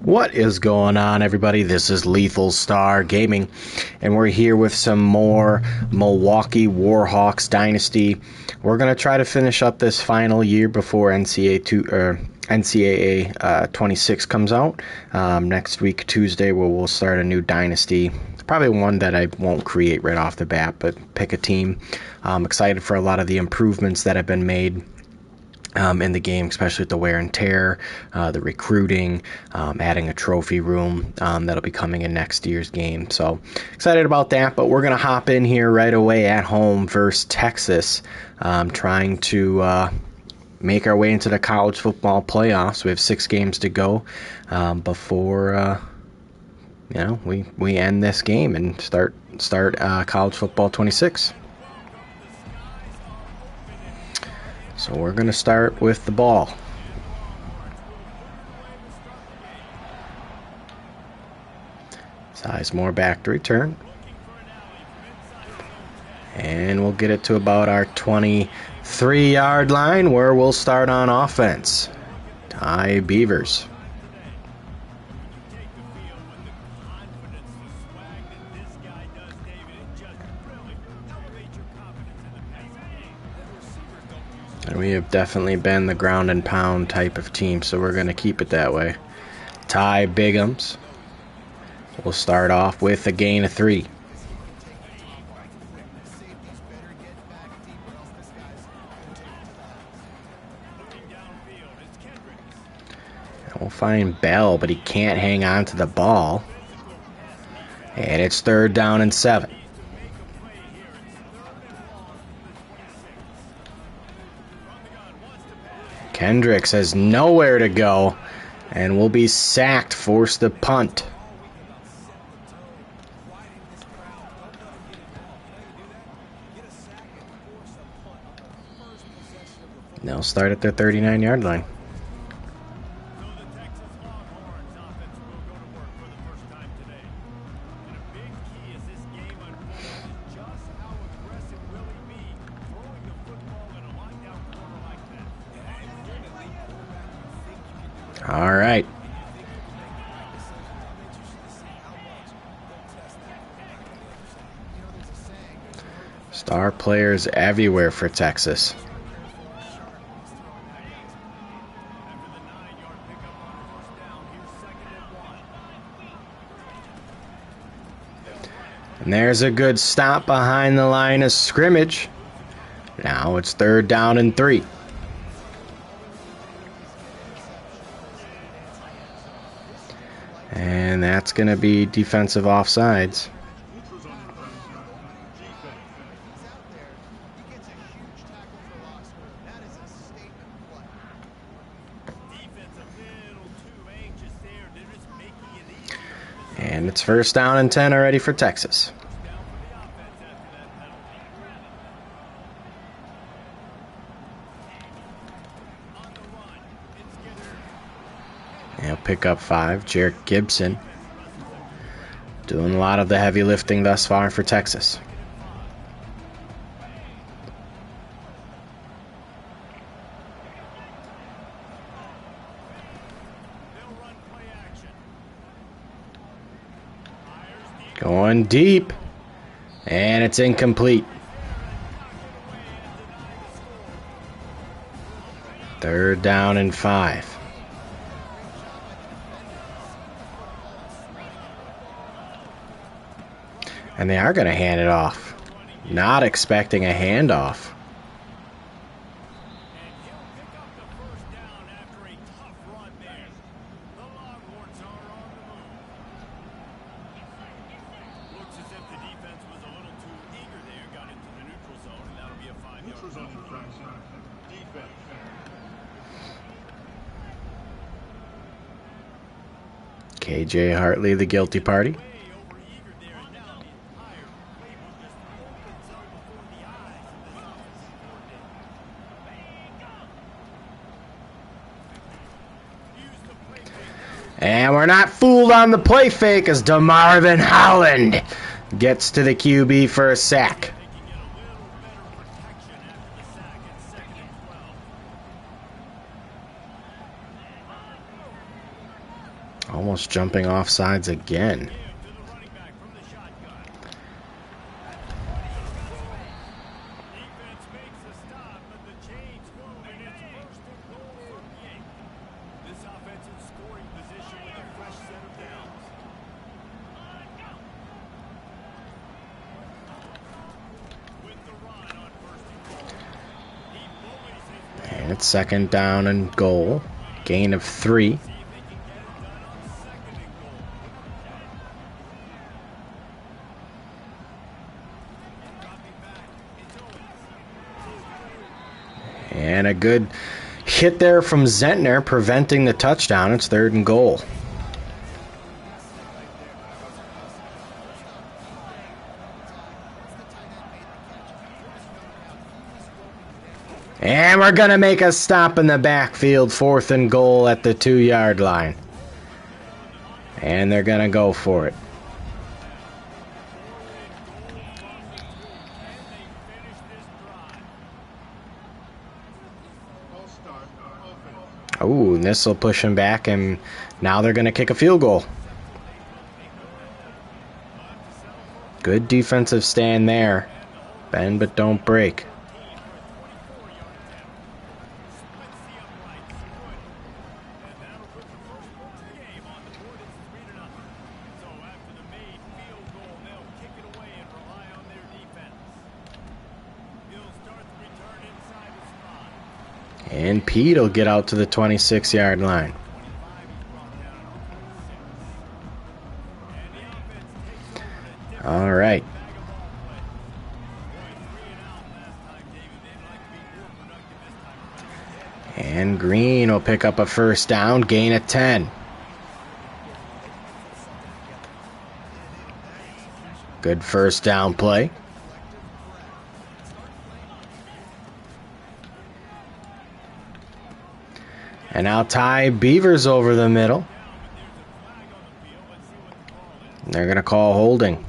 What is going on, everybody? This is Lethal Star Gaming, and we're here with some more Milwaukee Warhawks Dynasty. We're going to try to finish up this final year before NCAA 26 comes out. Next week, Tuesday, we'll start a new Dynasty. Probably one that I won't create right off the bat, but pick a team. I'm excited for a lot of the improvements that have been made in the game, especially with the wear and tear, the recruiting, adding a trophy room that'll be coming in next year's game. So excited about that, but we're going to hop in here right away at home versus Texas, trying to make our way into the college football playoffs. We have 6 games to go before we end this game and start college football 26. So we're going to start with the ball. Sizemore back to return. And we'll get it to about our 23-yard line where we'll start on offense. Ty Beavers. And we have definitely been the ground and pound type of team, so we're going to keep it that way. Ty Bigums will start off with a gain of 3. And we'll find Bell, but he can't hang on to the ball. And it's 3rd down and 7. Kendricks has nowhere to go and will be sacked, force the punt. They'll start at their 39-yard line. All right. Star players everywhere for Texas. And there's a good stop behind the line of scrimmage. Now it's 3rd down and 3. And that's going to be defensive offsides. And it's 1st down and 10 already for Texas. He'll pick up 5. Jarek Gibson doing a lot of the heavy lifting thus far for Texas. Going deep, and it's incomplete. 3rd down and 5. And they are going to hand it off. Not expecting a handoff. KJ Hartley, the guilty party. And we're not fooled on the play fake as DeMarvin Holland gets to the QB for a sack. Almost jumping off sides again. And it's 2nd down and goal. Gain of 3. And a good hit there from Zentner, preventing the touchdown. It's 3rd and goal. And we're going to make a stop in the backfield. 4th and goal at the 2-yard line. And they're going to go for it. Oh, and this will push him back, and now they're going to kick a field goal. Good defensive stand there. Bend but don't break. And Pete will get out to the 26-yard line. All right. And Green will pick up a 1st down, gain of 10. Good 1st down play. And now Ty Beavers over the middle. They're going to call holding.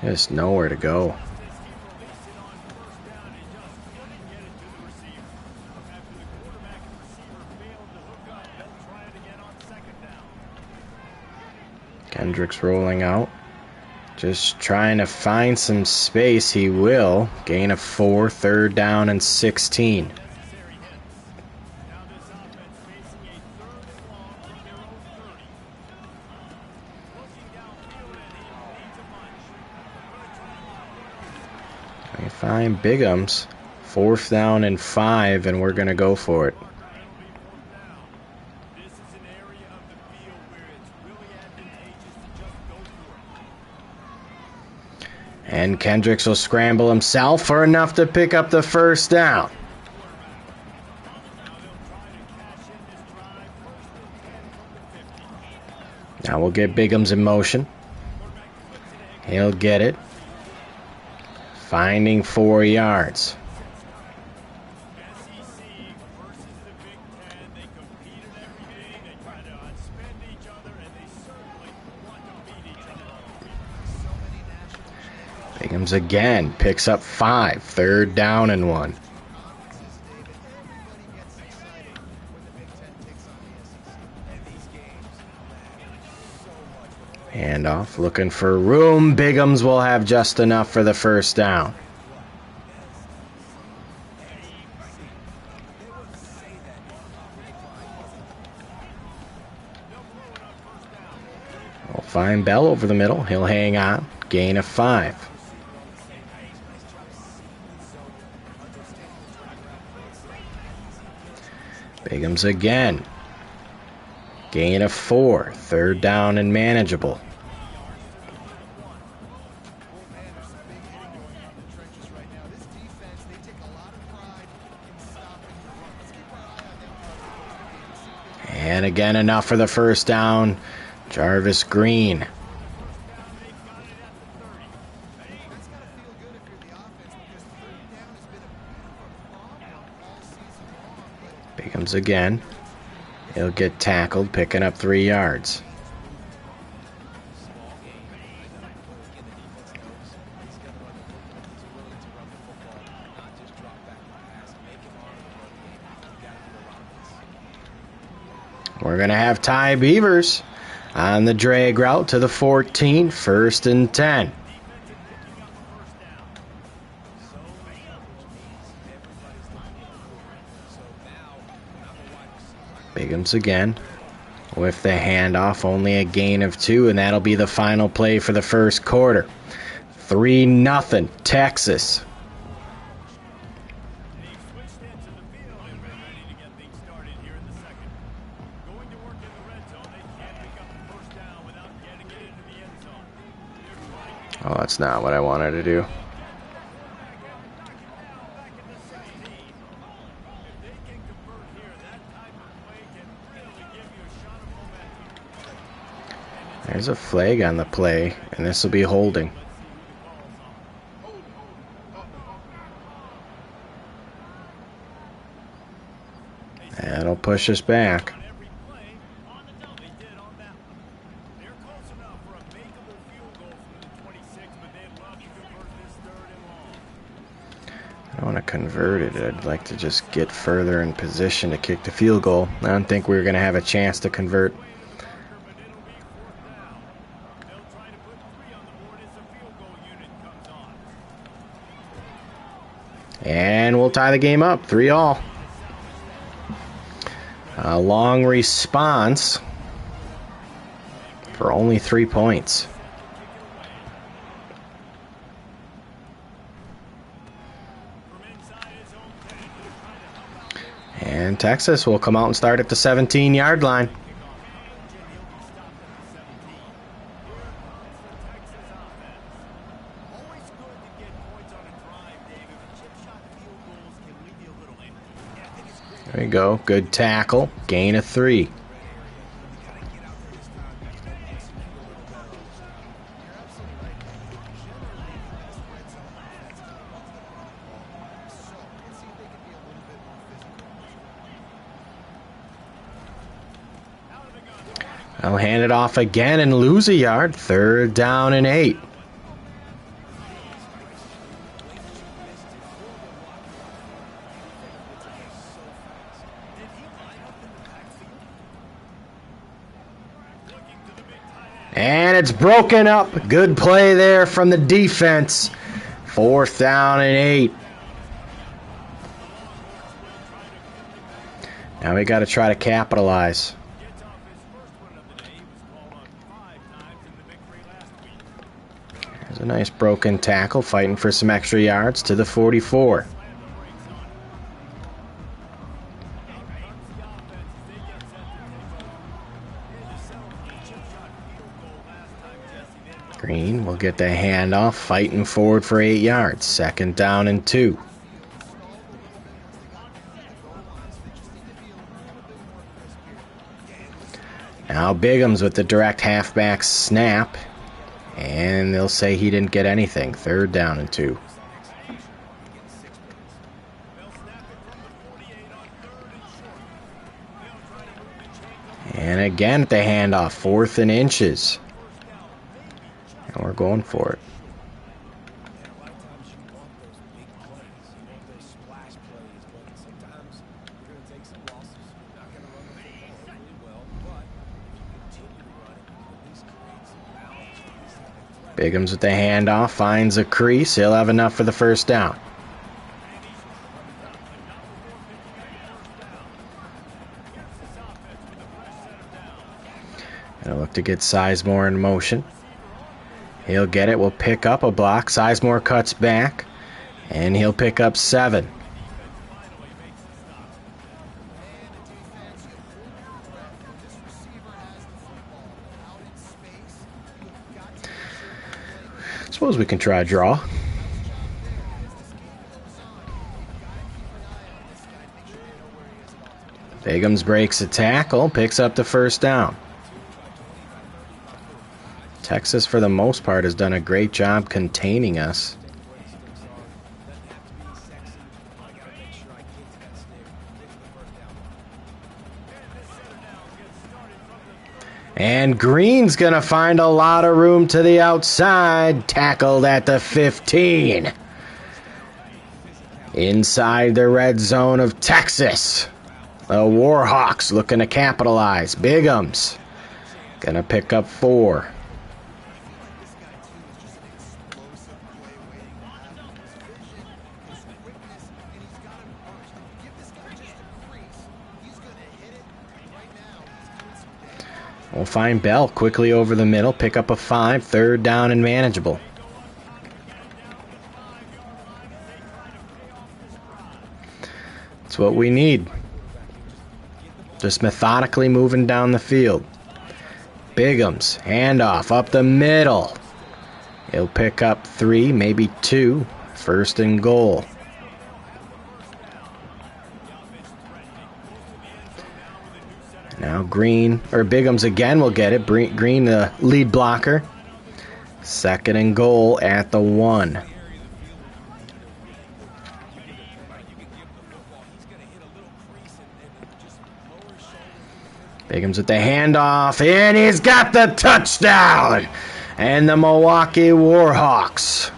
There's nowhere to go. Kendrick's rolling out. Just trying to find some space. He will. Gain of 4, 3rd down and 16. We find Bigham's. 4th down and 5, and we're going to go for it. And Kendricks will scramble himself for enough to pick up the 1st down. Now we'll get Bigham's in motion. He'll get it. Finding 4 yards. Bigham's again picks up 5, 3rd down and 1. Handoff, looking for room. Bigham's will have just enough for the 1st down. We'll find Bell over the middle. He'll hang on. Gain of 5. Bigham's again. Gain of 4. 3rd down and manageable. And again, enough for the 1st down. Jarvis Green. Bigums again. He'll get tackled, picking up 3 yards. We're going to have Ty Beavers on the drag route to the 14, 1st and 10. Bigums again with the handoff, only a gain of 2, and that'll be the final play for the first quarter. 3-0 Texas. Oh, that's not what I wanted to do. There's a flag on the play, and this will be holding. That'll push us back. I don't want to convert it. I'd like to just get further in position to kick the field goal. I don't think we're going to have a chance to convert. And we'll tie the game up, 3-3. A long response for only 3 points. And Texas will come out and start at the 17-yard line. There you go. Good tackle. Gain of 3. I'll hand it off again and lose a yard. 3rd down and 8. And it's broken up. Good play there from the defense. 4th down and 8. Now we got to try to capitalize. There's a nice broken tackle, fighting for some extra yards to the 44. Green will get the handoff, fighting forward for 8 yards. 2nd down and 2. Now Bigums with the direct halfback snap. And they'll say he didn't get anything. 3rd down and 2. And again at the handoff, 4th and inches. And we're going for it. Bigums with the handoff, finds a crease. He'll have enough for the 1st down. Gonna look to get Sizemore in motion. He'll get it. We'll pick up a block. Sizemore cuts back, and he'll pick up 7. Suppose we can try a draw. Bigums breaks a tackle, picks up the 1st down. Texas, for the most part, has done a great job containing us. And Green's going to find a lot of room to the outside. Tackled at the 15. Inside the red zone of Texas. The Warhawks looking to capitalize. Bigham's going to pick up 4. We'll find Bell quickly over the middle, pick up a 5, 3rd down and manageable. That's what we need. Just methodically moving down the field. Bigham's handoff up the middle. He'll pick up 3, maybe 2, 1st and goal. Now Bigham's again will get it. Green, the lead blocker. 2nd and goal at the 1. Bigham's with the handoff, and he's got the touchdown! And the Milwaukee Warhawks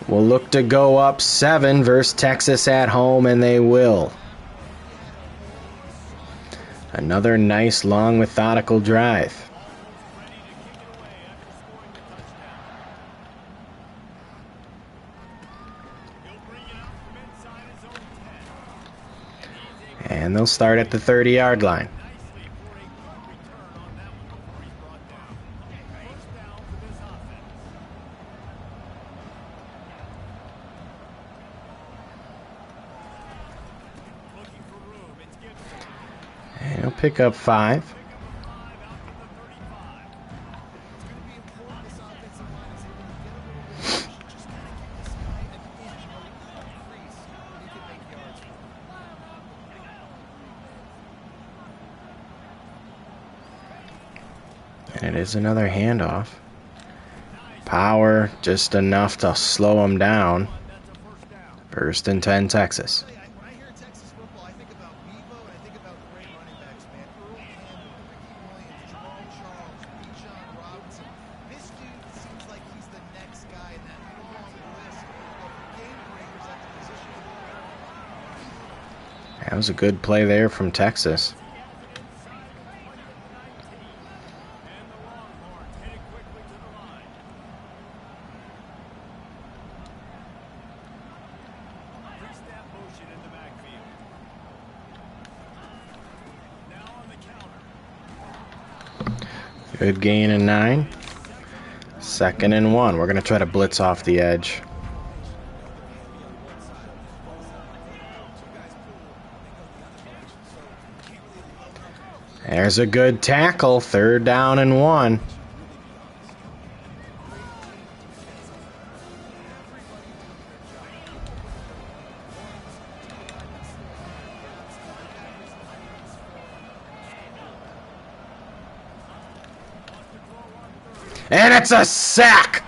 will look to go up 7 versus Texas at home, and they will. Another nice, long, methodical drive. And they'll start at the 30-yard line. And he'll pick up 5. And it is another handoff. Power just enough to slow him down. 1st and 10, Texas. That was a good play there from Texas. Good gain in 9. 2nd and 1. We're going to try to blitz off the edge. There's a good tackle. 3rd down and 1. And it's a sack!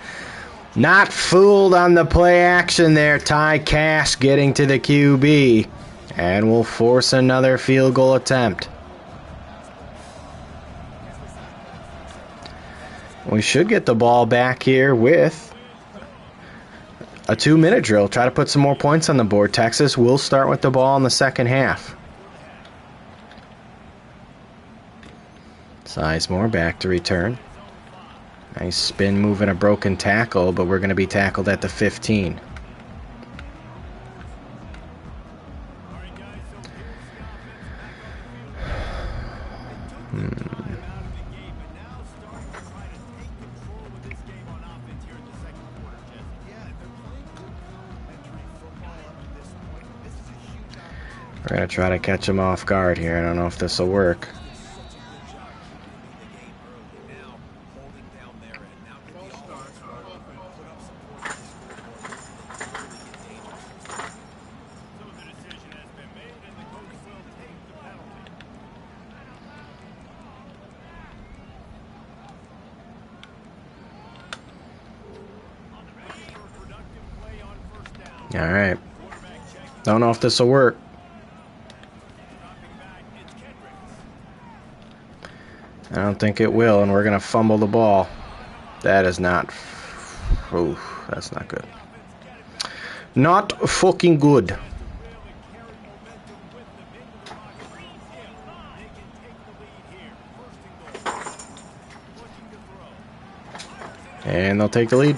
Not fooled on the play action there. Ty Cash getting to the QB. And will force another field goal attempt. We should get the ball back here with a 2-minute drill. Try to put some more points on the board. Texas will start with the ball in the second half. Sizemore back to return. Nice spin move and a broken tackle, but we're going to be tackled at the 15. We're going to try to catch him off guard here. I don't know if this will work. All right. Don't know if this will work. I don't think it will, and we're going to fumble the ball. That is not... Oh, that's not good. Not fucking good. And they'll take the lead.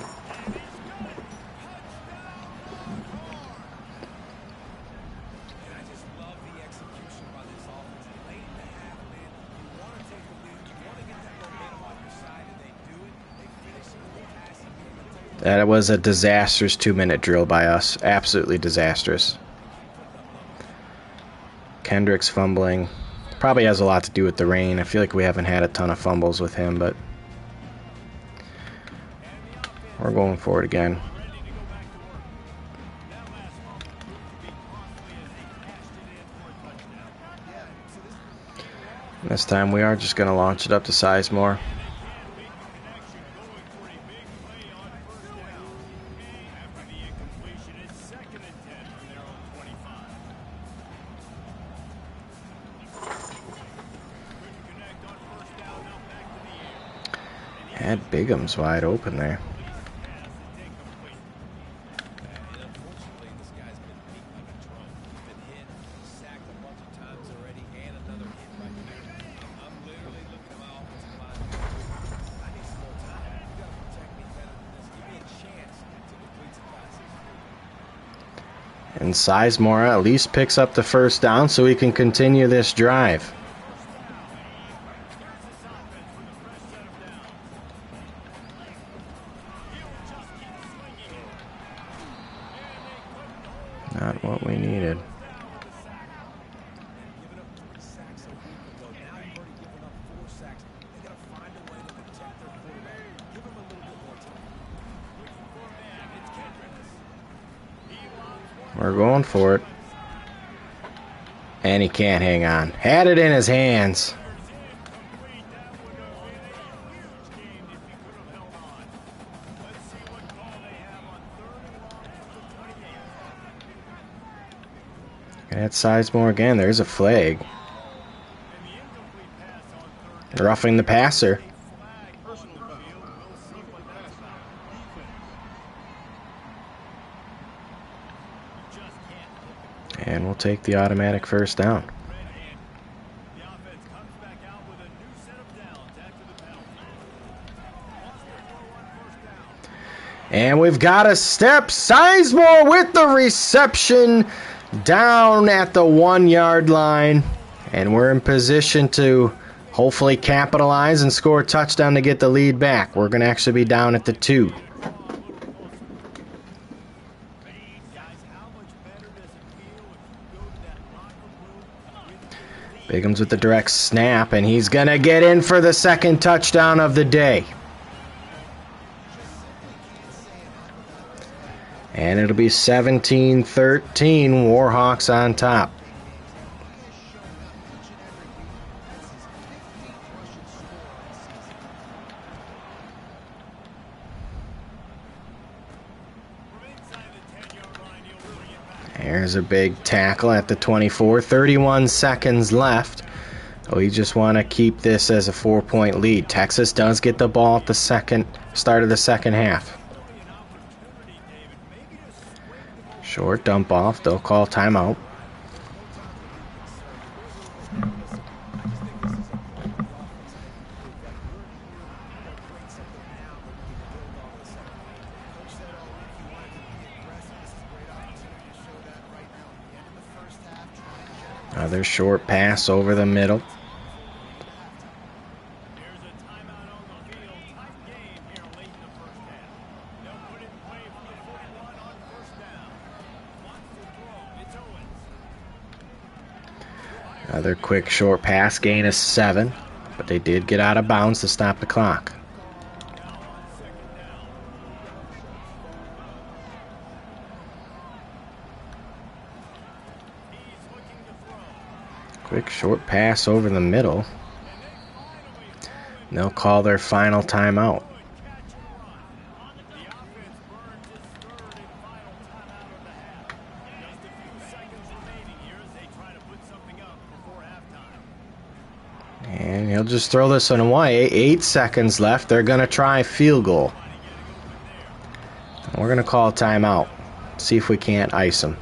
That was a disastrous 2-minute drill by us. Absolutely disastrous. Kendrick's fumbling. Probably has a lot to do with the rain. I feel like we haven't had a ton of fumbles with him, but we're going for it again. This time we are just going to launch it up to Sizemore. Had Bigham's wide open there. And Sizemore at least picks up the first down so we can continue this drive. Not what we needed. We're going for it. And he can't hang on. Had it in his hands. At Sizemore again. There's a flag. Roughing the passer. And we'll take the automatic first down. And we've got a step. Sizemore with the reception down at the 1-yard line. And we're in position to hopefully capitalize and score a touchdown to get the lead back. We're going to actually be down at the 2. Bigham's with the direct snap, and he's going to get in for the second touchdown of the day. And it'll be 17-13, Warhawks on top. There's a big tackle at the 24. 31 seconds left. Oh, you just want to keep this as a 4-point lead. Texas does get the ball at the start of the second half. Short dump off. They'll call timeout. Another short pass over the middle. Another quick short pass, gain of 7, but they did get out of bounds to stop the clock. Quick short pass over the middle. And they'll call their final timeout. And he'll He'll just throw this one away. 8 seconds left. They're going to try field goal. We're going to call a timeout. See if we can't ice him.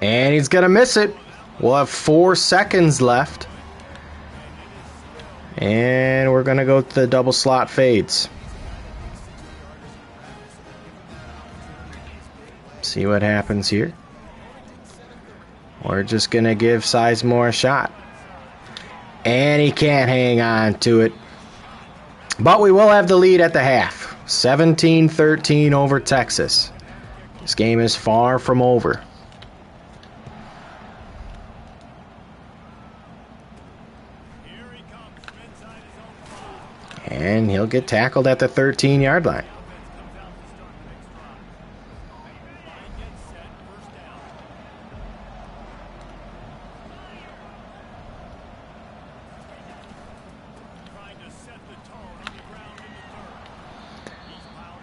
And he's going to miss it. We'll have 4 seconds left. And we're going to go to the double slot fades. See what happens here. We're just going to give Sizemore a shot. And he can't hang on to it. But we will have the lead at the half. 17-13 over Texas. This game is far from over. And he'll get tackled at the 13-yard line.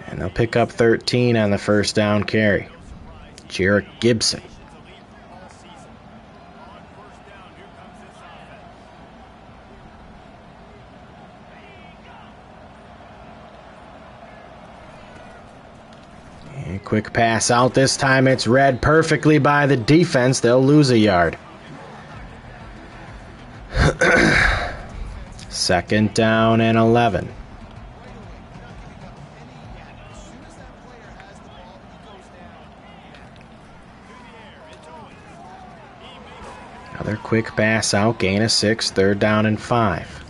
And they'll pick up 13 on the first down carry. Jarek Gibson. And quick pass out. This time it's read perfectly by the defense. They'll lose a yard. Second down and 11. Another quick pass out, gain of 6, third down and 5.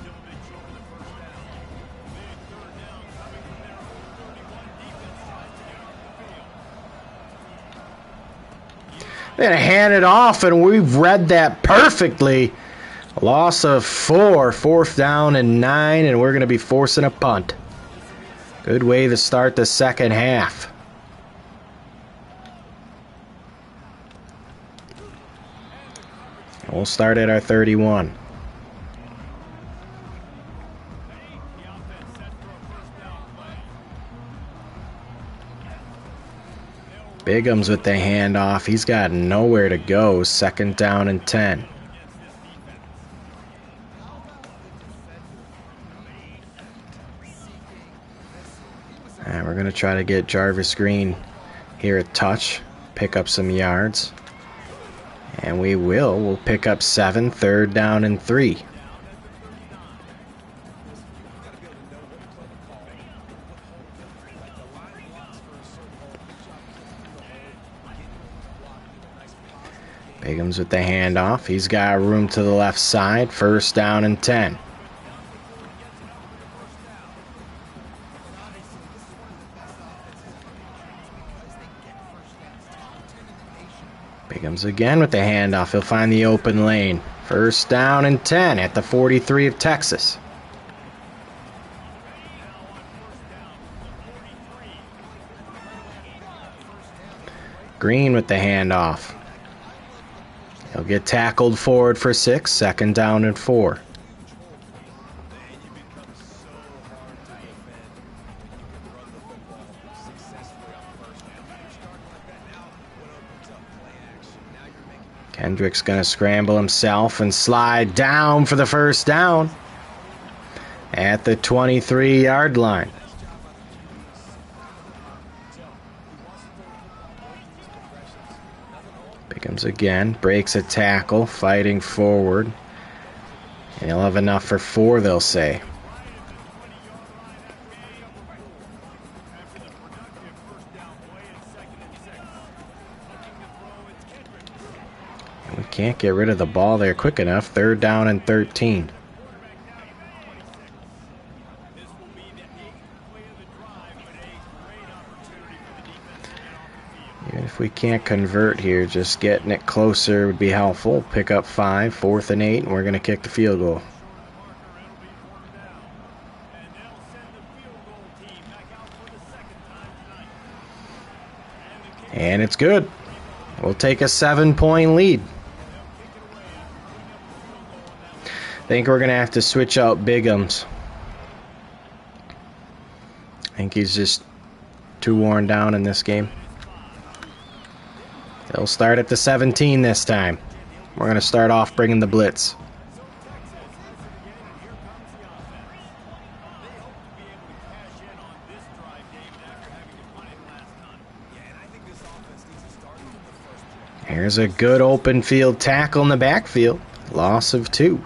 They're going to hand it off, and we've read that perfectly. A loss of 4, fourth down and 9, and we're going to be forcing a punt. Good way to start the second half. We'll start at our 31. Bigham's with the handoff. He's got nowhere to go. Second down and 10. And we're going to try to get Jarvis Green here a touch, pick up some yards. And we will. We'll pick up 7, third down and 3. Bigham's with the handoff. He's got room to the left side. First down and 10. Bigham's again with the handoff. He'll find the open lane. First down and 10 at the 43 of Texas. Green with the handoff. He'll get tackled forward for 6, second down and 4. Kendrick's going to scramble himself and slide down for the first down at the 23-yard line. Bigham's again, breaks a tackle, fighting forward. And he'll have enough for 4, they'll say. We can't get rid of the ball there quick enough. Third down and 13. Even if we can't convert here, just getting it closer would be helpful. Pick up 5, fourth and 8, and we're going to kick the field goal. And it's good. We'll take a 7-point lead. I think we're going to have to switch out Bigham's. think he's just too worn down in this game. They'll start at the 17 this time. We're going to start off bringing the blitz. Here's a good open field tackle in the backfield. Loss of 2.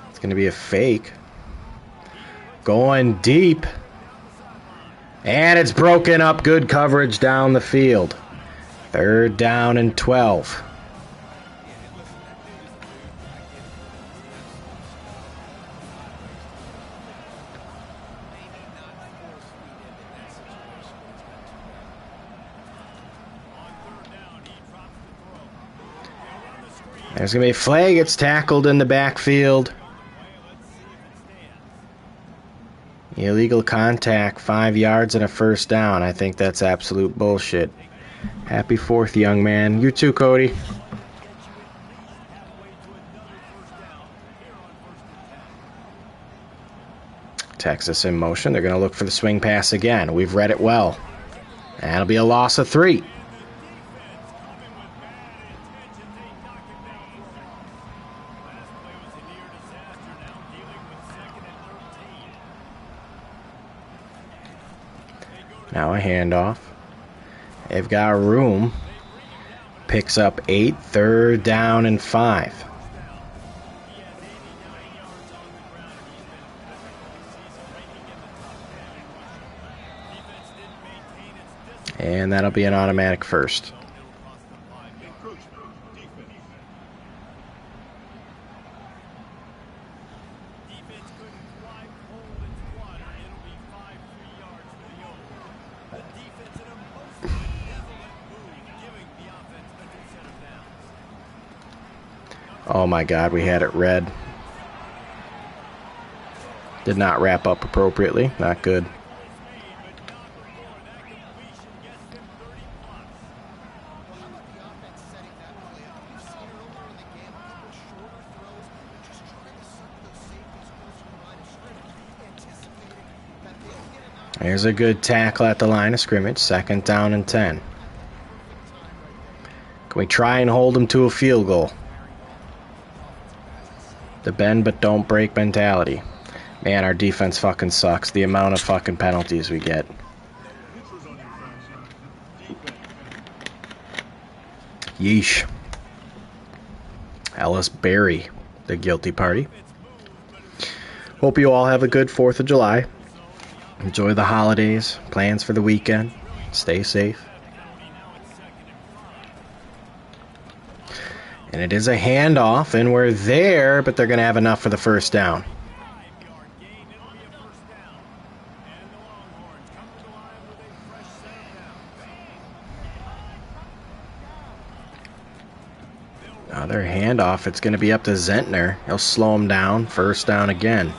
It's going to be a fake. Going deep. And it's broken up. Good coverage down the field. 3rd down and 12. There's going to be a flag. It's tackled in the backfield. Illegal contact, 5 yards and a first down. I think that's absolute bullshit. Happy 4th, young man. You too, Cody. Texas in motion. They're going to look for the swing pass again. We've read it well. That'll be a loss of 3. Now a handoff. They've got room. Picks up 8, 3rd down and 5. And that'll be an automatic first. Oh my God, we had it red. Did not wrap up appropriately. Not good. There's a good tackle at the line of scrimmage. 2nd down and 10. Can we try and hold them to a field goal? The bend but don't break mentality. Man, our defense fucking sucks. The amount of fucking penalties we get. Yeesh. Ellis Berry, the guilty party. Hope you all have a good 4th of July. Enjoy the holidays. Plans for the weekend. Stay safe. And it is a handoff, and we're there, but they're going to have enough for the first down. Another handoff. It's going to be up to Zentner. He'll slow him down. First down again.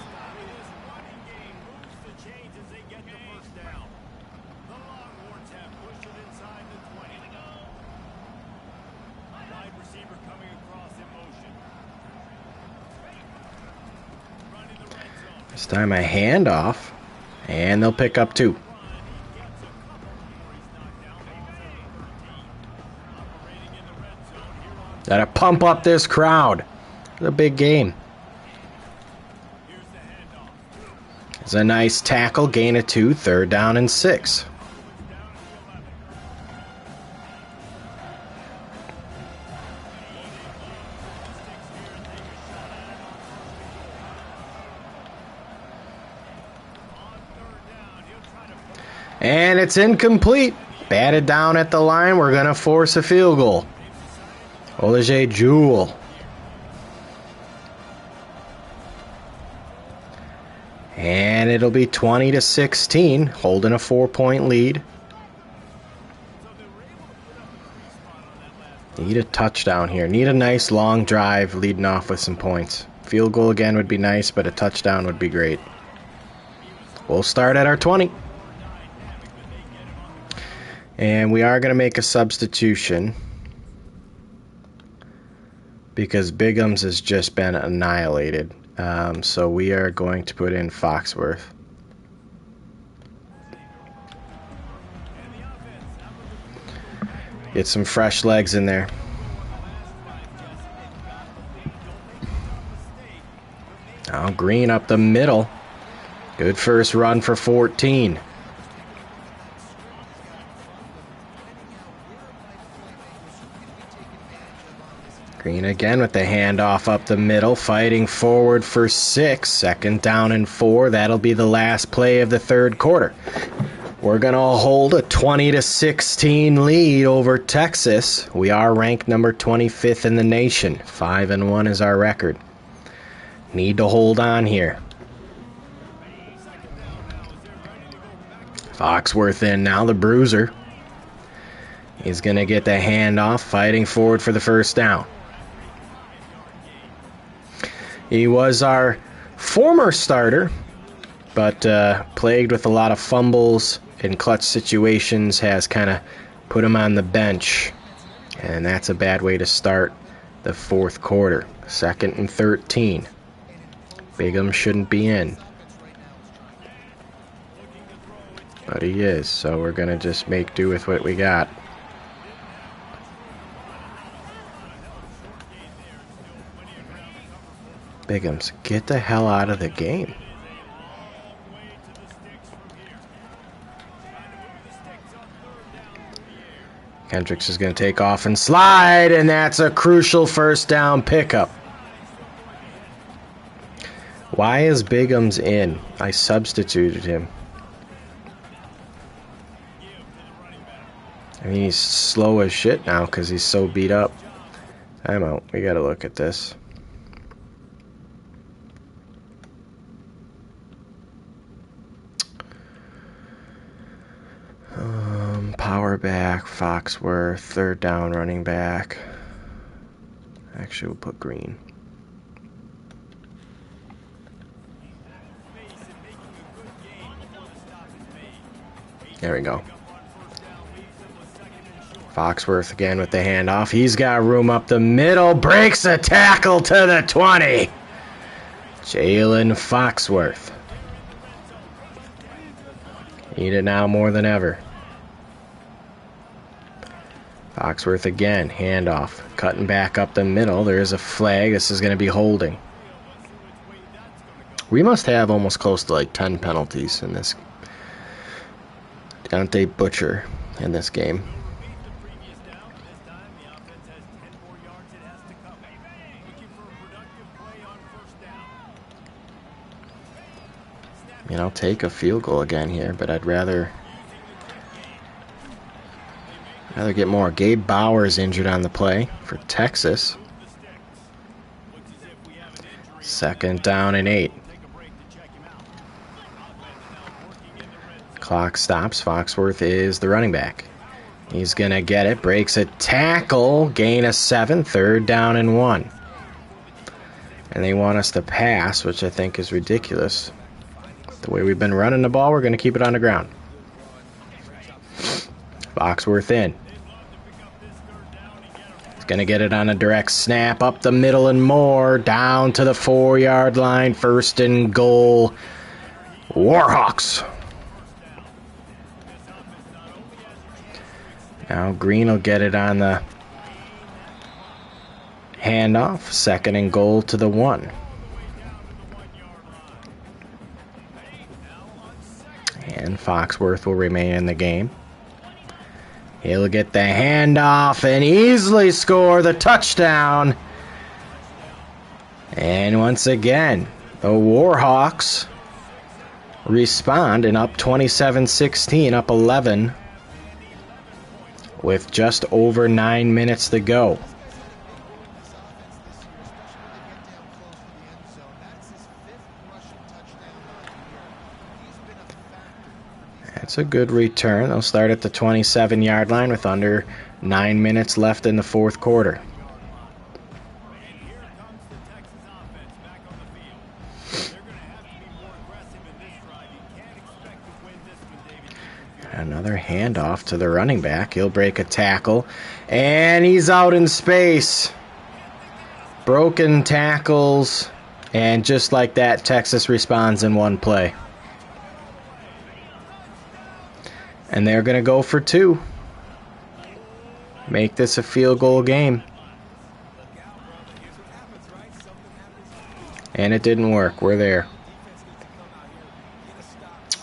This time a handoff, and they'll pick up 2. Gotta pump up this crowd. It's a big game. It's a nice tackle, gain of 2, 3rd down and 6. And it's incomplete. Batted down at the line. We're going to force a field goal. Olajay Jewell. And it'll be 20-16, holding a 4-point lead. Need a touchdown here. Need a nice long drive leading off with some points. Field goal again would be nice, but a touchdown would be great. We'll start at our 20. And we are going to make a substitution because Bigham's has just been annihilated. So we are going to put in Foxworth. Get some fresh legs in there. Now Green up the middle. Good first run for 14. Green again with the handoff up the middle, fighting forward for 6. 2nd down and 4. That'll be the last play of the 3rd quarter. We're going to hold a 20-16 lead over Texas. We are ranked number 25th in the nation. 5-1 is our record. Need to hold on here. Foxworth in now, the bruiser. He's going to get the handoff, fighting forward for the 1st down. He was our former starter, but plagued with a lot of fumbles in clutch situations, has kind of put him on the bench. And that's a bad way to start the 4th quarter. 2nd and 13. Bigham shouldn't be in. But he is, so we're going to just make do with what we got. Bigham's, get the hell out of the game. Kendricks is going to take off and slide, and that's a crucial 1st down pickup. Why is Bigham's in? I substituted him. I mean, he's slow as shit now because he's so beat up. Timeout. We got to look at this. Power back, Foxworth, 3rd down running back. Actually, we'll put Green. There we go. Foxworth again with the handoff. He's got room up the middle. Breaks a tackle to the 20. Jalen Foxworth. Need it now more than ever. Foxworth again, handoff, cutting back up the middle. There is a flag. This is going to be holding. We must have almost close to like 10 penalties in this. Dante Butcher in this game. I mean, I'll take a field goal again here, but I'd rather get more. Gabe Bauer's injured on the play for Texas. 2nd down and 8. Clock stops. Foxworth is the running back. He's going to get it. Breaks a tackle. Gain of 7. 3rd down and 1. And they want us to pass, which I think is ridiculous. The way we've been running the ball, we're going to keep it on the ground. Foxworth in. He's going to get it on a direct snap up the middle and more. Down to the 4-yard line. 1st and goal. Warhawks. Now Green will get it on the handoff. 2nd and goal to the 1. And Foxworth will remain in the game. He'll get the handoff and easily score the touchdown. And once again, the Warhawks respond and up 27-16, up 11, with just over 9 minutes to go. That's a good return. They'll start at the 27-yard line with under 9 minutes left in the 4th quarter. Another handoff to the running back. He'll break a tackle, and he's out in space. Broken tackles, and just like that, Texas responds in one play. And they're going to go for 2. Make this a field goal game. And it didn't work. We're there.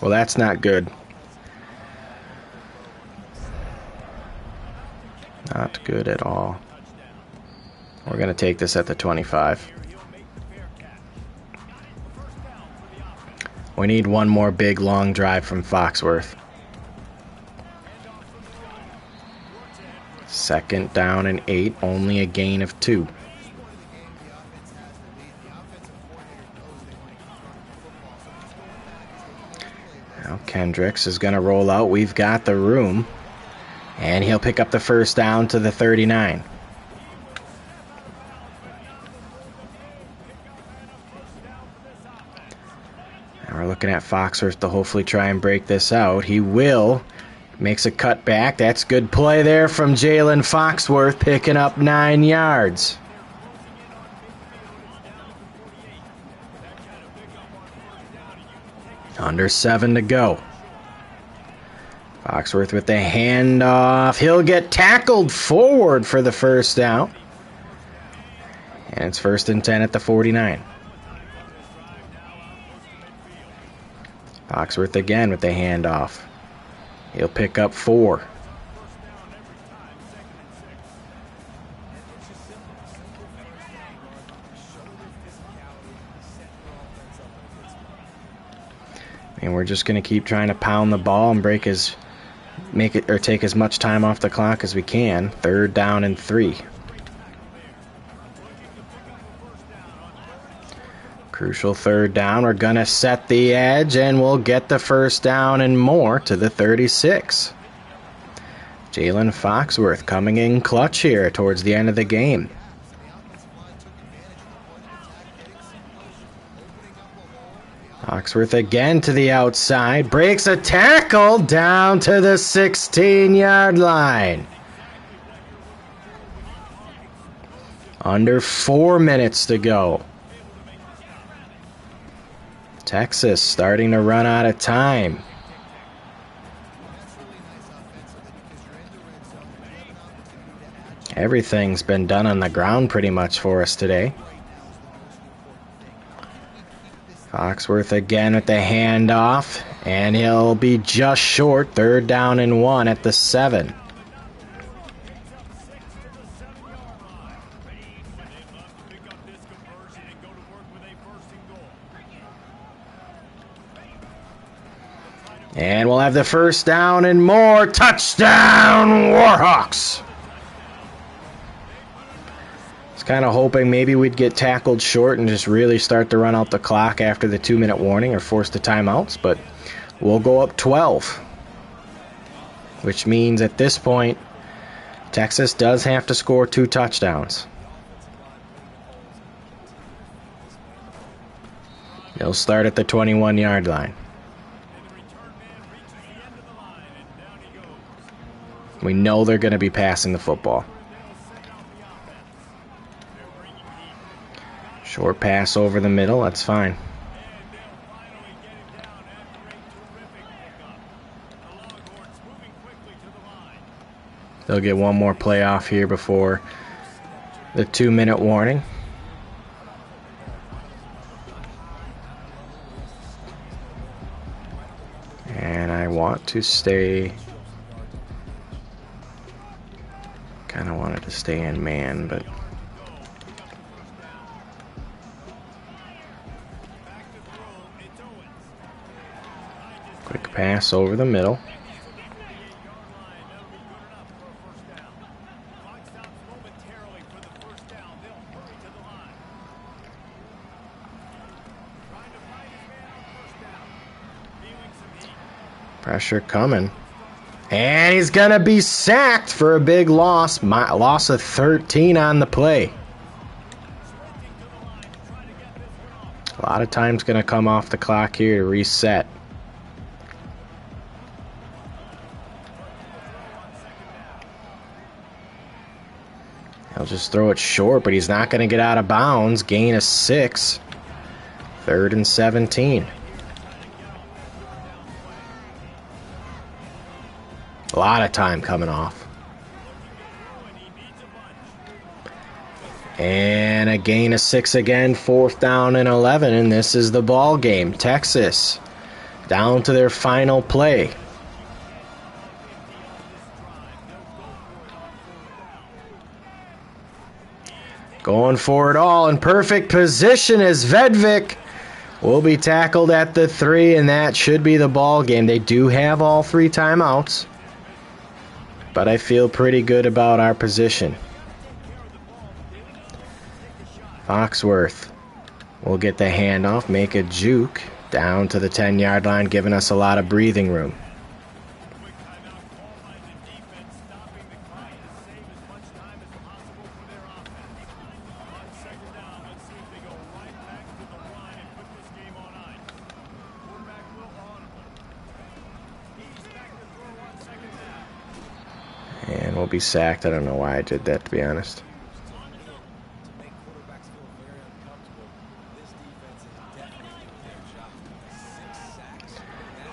Well, that's not good. Not good at all. We're going to take this at the 25. We need one more big long drive from Foxworth. 2nd down and 8, only a gain of 2. Now Kendricks is going to roll out. We've got the room. And he'll pick up the 1st down to the 39. Now we're looking at Foxworth to hopefully try and break this out. He will. Makes a cut back. That's good play there from Jalen Foxworth, picking up 9 yards. Under 7 to go. Foxworth with the handoff. He'll get tackled forward for the 1st down. And it's 1st and 10 at the 49. Foxworth again with the handoff. He'll pick up 4. And we're just going to keep trying to pound the ball and take as much time off the clock as we can. 3rd down and 3. Crucial 3rd down. We're going to set the edge, and we'll get the 1st down and more to the 36. Jalen Foxworth coming in clutch here towards the end of the game. Foxworth again to the outside. Breaks a tackle down to the 16-yard line. Under 4 minutes to go. Texas starting to run out of time. Everything's been done on the ground pretty much for us today. Foxworth again with the handoff, and he'll be just short. 3rd down and 1 at the 7. And we'll have the 1st down and more. Touchdown, Warhawks! I was kind of hoping maybe we'd get tackled short and just really start to run out the clock after the 2-minute warning or force the timeouts, but we'll go up 12. Which means at this point, Texas does have to score 2 touchdowns. They'll start at the 21-yard line. We know they're going to be passing the football. Short pass over the middle, that's fine. They'll get one more play off here before the 2-minute warning. And I want to stay... kind of wanted to stay in man, but... quick pass over the middle. Pressure coming. And he's going to be sacked for a big loss. Loss of 13 on the play. A lot of time's going to come off the clock here to reset. He'll just throw it short, but he's not going to get out of bounds. Gain of 6. 3rd and 17. A lot of time coming off. And a gain of 6 again, 4th down and 11, and this is the ball game. Texas down to their final play. Going for it all in perfect position as Vedvik will be tackled at the 3, and that should be the ball game. They do have all 3 timeouts, but I feel pretty good about our position. Foxworth will get the handoff, make a juke down to the 10-yard line, giving us a lot of breathing room. And we'll be sacked. I don't know why I did that, to be honest.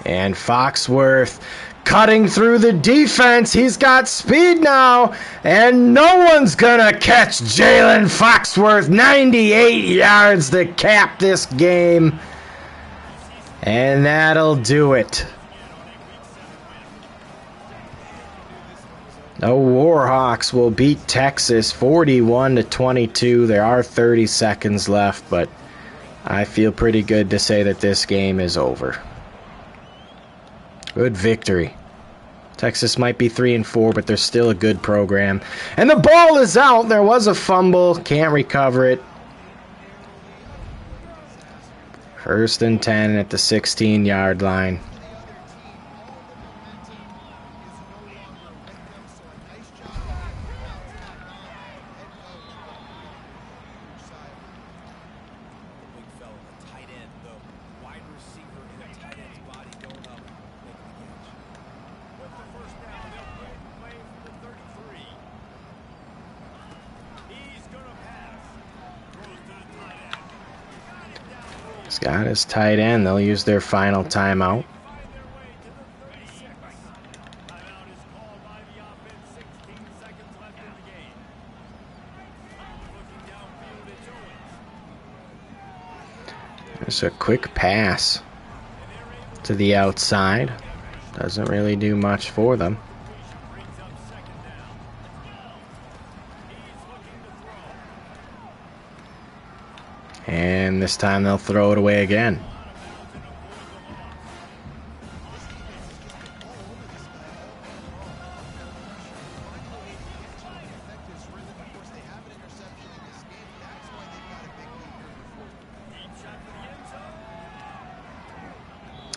And Foxworth cutting through the defense. He's got speed now, and no one's gonna catch Jalen Foxworth. 98 yards to cap this game, and that'll do it. The Warhawks will beat Texas 41-22. There are 30 seconds left, but I feel pretty good to say that this game is over. Good victory. Texas might be 3-4, but they're still a good program. And the ball is out. There was a fumble. Can't recover it. 1st and 10 at the 16-yard line. He's got his tight end. They'll use their final timeout. There's a quick pass to the outside. Doesn't really do much for them. And this time they'll throw it away again.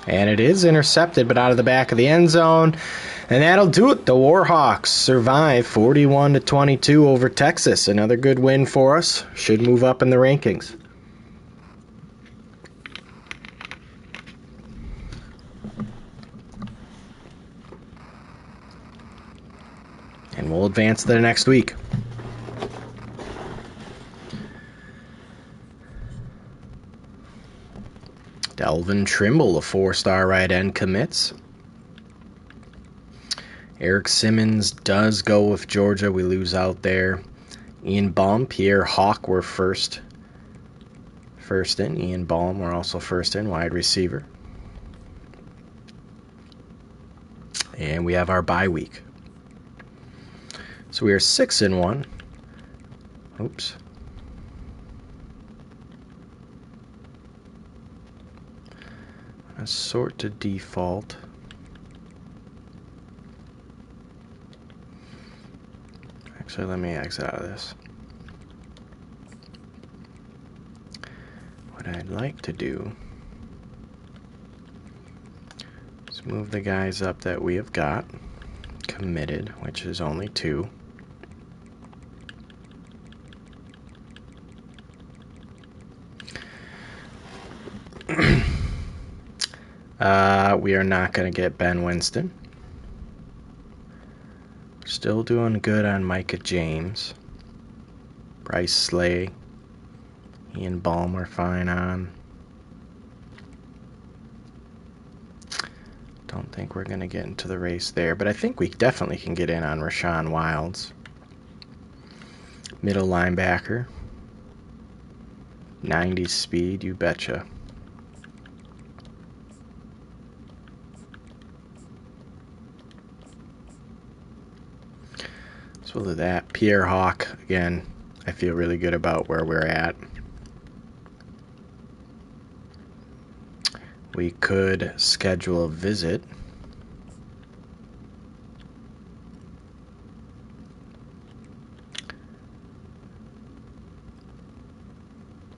And it is intercepted, but out of the back of the end zone. And that'll do it. The Warhawks survive 41-22 over Texas. Another good win for us. Should move up in the rankings. And we'll advance to the next week. Delvin Trimble, a 4-star right end, commits. Eric Simmons does go with Georgia. We lose out there. Ian Baum, Pierre Hawk were first in. Ian Baum were also first in, wide receiver. And we have our bye week. So we are 6-1. Oops. Sort to default. Actually, let me exit out of this. What I'd like to do is move the guys up that we have got committed, which is only 2. We are not going to get Ben Winston. Still doing good on Micah James. Bryce Slay. Ian Baum are fine on. Don't think we're going to get into the race there, but I think we definitely can get in on Rashawn Wilds. Middle linebacker. 90 speed, you betcha. So we'll do that. Pierre Hawk, again, I feel really good about where we're at. We could schedule a visit.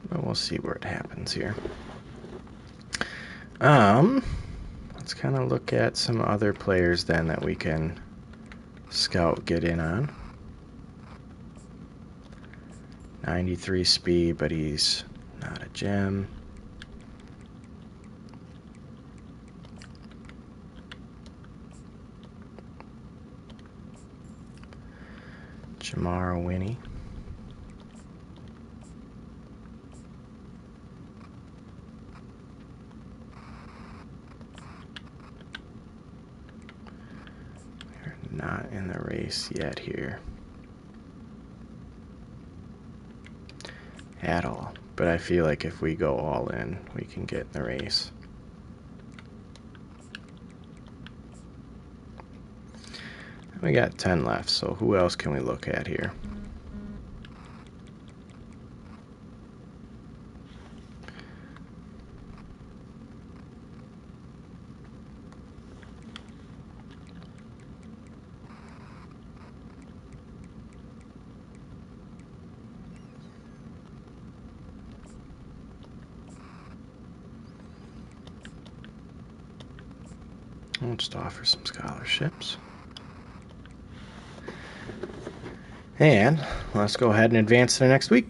But we'll see where it happens here. Let's kind of look at some other players then that we can scout, get in on. 93 speed, but he's not a gem. Jamar Winnie. We're not in the race yet here. At all. But I feel like if we go all in, we can get in the race. We got 10 left, so who else can we look at here? I'll just offer some scholarships. And let's go ahead and advance to the next week.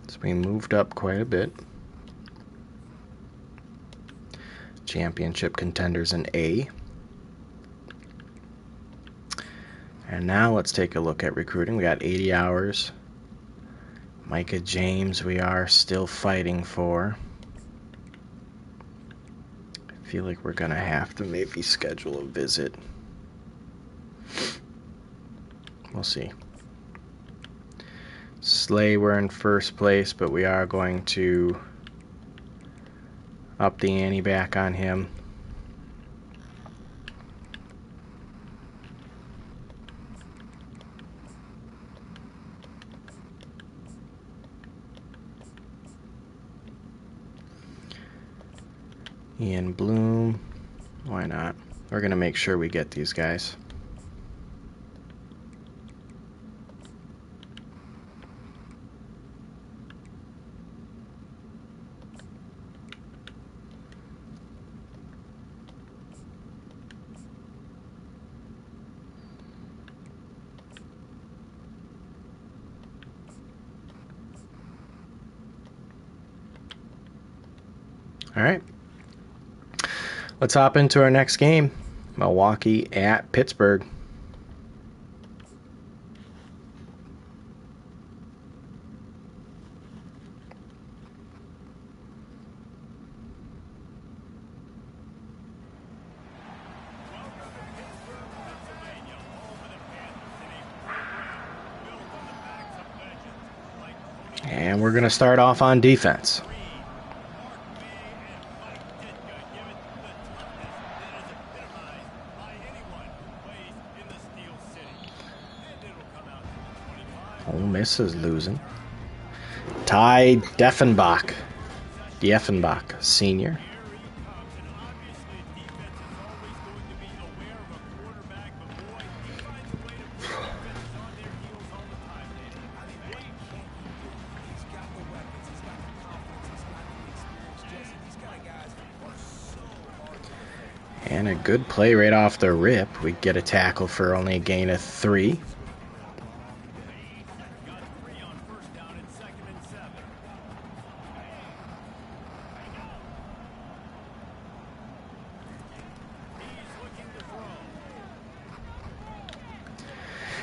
So we moved up quite a bit. Championship contenders in A. And now let's take a look at recruiting. We got 80 hours. Micah James we are still fighting for. I feel like we're going to have to maybe schedule a visit. We'll see. Slay, we're in first place, but we are going to up the ante back on him. Ian Bloom, why not? We're going to make sure we get these guys. All right. Let's hop into our next game. Milwaukee at Pittsburgh. And we're going to start off on defense. Ole Miss is losing. Ty Diefenbach, senior. And a good play right off the rip. We get a tackle for only a gain of 3.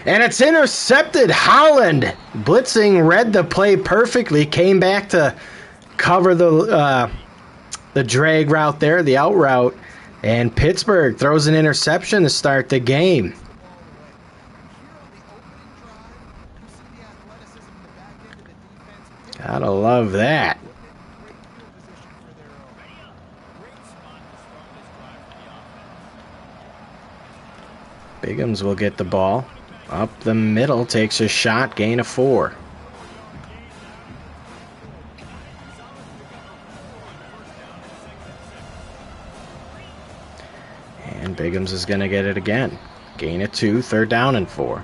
And it's intercepted. Holland blitzing, read the play perfectly, came back to cover the drag route there, the out route, and Pittsburgh throws an interception to start the game. Gotta love that. Biggums will get the ball. Up the middle, takes a shot, gain of 4. And Biggums is going to get it again. Gain of 2, 3rd down and 4.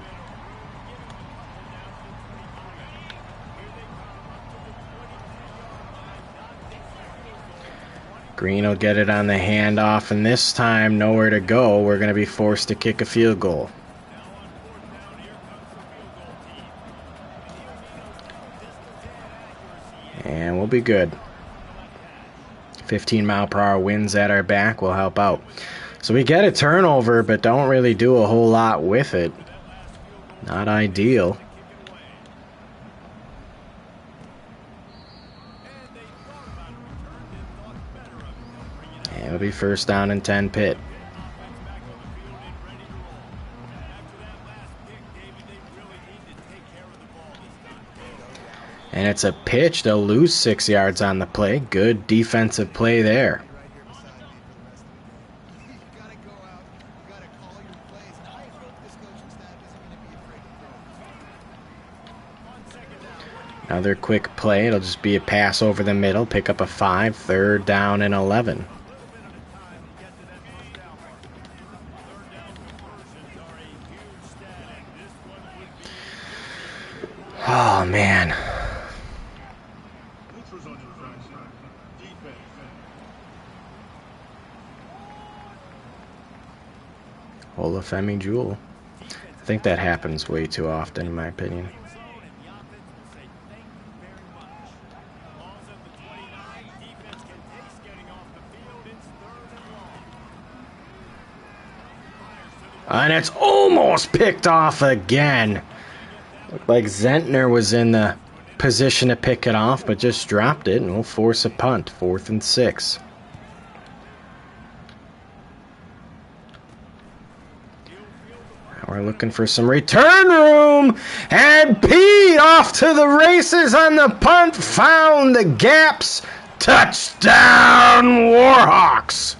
Green will get it on the handoff, and this time nowhere to go. We're going to be forced to kick a field goal. And we'll be good. 15-mile-per-hour winds at our back will help out. So we get a turnover, but don't really do a whole lot with it. Not ideal. It'll be 1st down and 10 Pitt. And it's a pitch. They'll lose 6 yards on the play. Good defensive play there. Another quick play. It'll just be a pass over the middle. Pick up a 5. 3rd down and 11. Oh, man. Olafemi Jewell. I think that happens way too often, in my opinion. And it's almost picked off again. Looked like Zentner was in the position to pick it off, but just dropped it, and we'll force a punt. 4th and 6. We're looking for some return room, and Pete off to the races on the punt, found the gaps. Touchdown, Warhawks!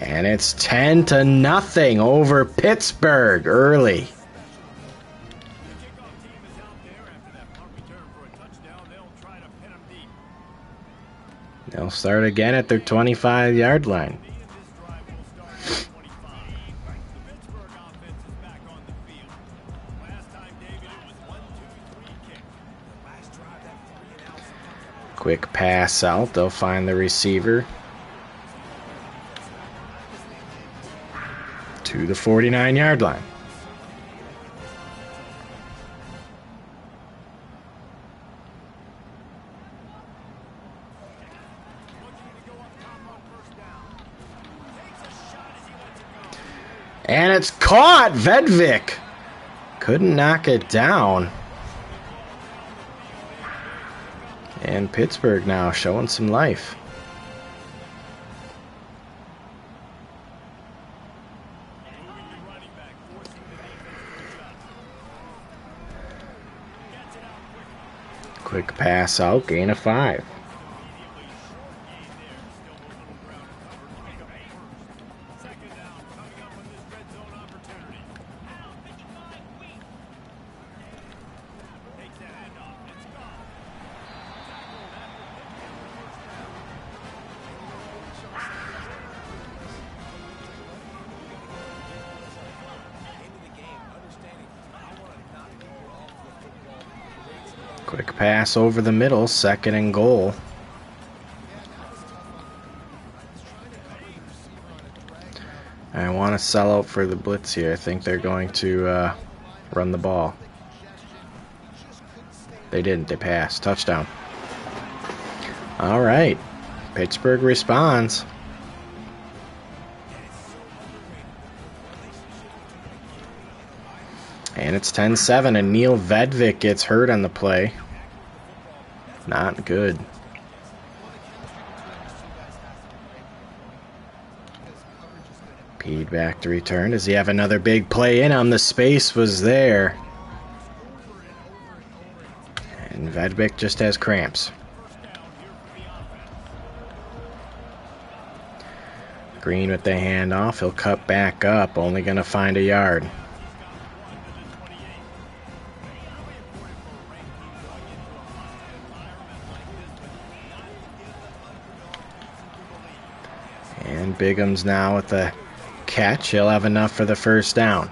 And it's 10-0 over Pittsburgh early. They'll start again at their 25-yard line. Quick pass out. They'll find the receiver. To the 49-yard line. And it's caught. Vedvik couldn't knock it down. And Pittsburgh now showing some life. Quick pass out, gain of 5. Quick pass over the middle, 2nd and goal. I want to sell out for the blitz here. I think they're going to run the ball. They didn't. They passed. Touchdown. All right. Pittsburgh responds. And it's 10-7, and Neil Vedvik gets hurt on the play. Not good. Pede back to return. Does he have another big play in him? The space was there. And Vedvik just has cramps. Green with the handoff. He'll cut back up. Only going to find a yard. And Bigham's now with the catch. He'll have enough for the first down.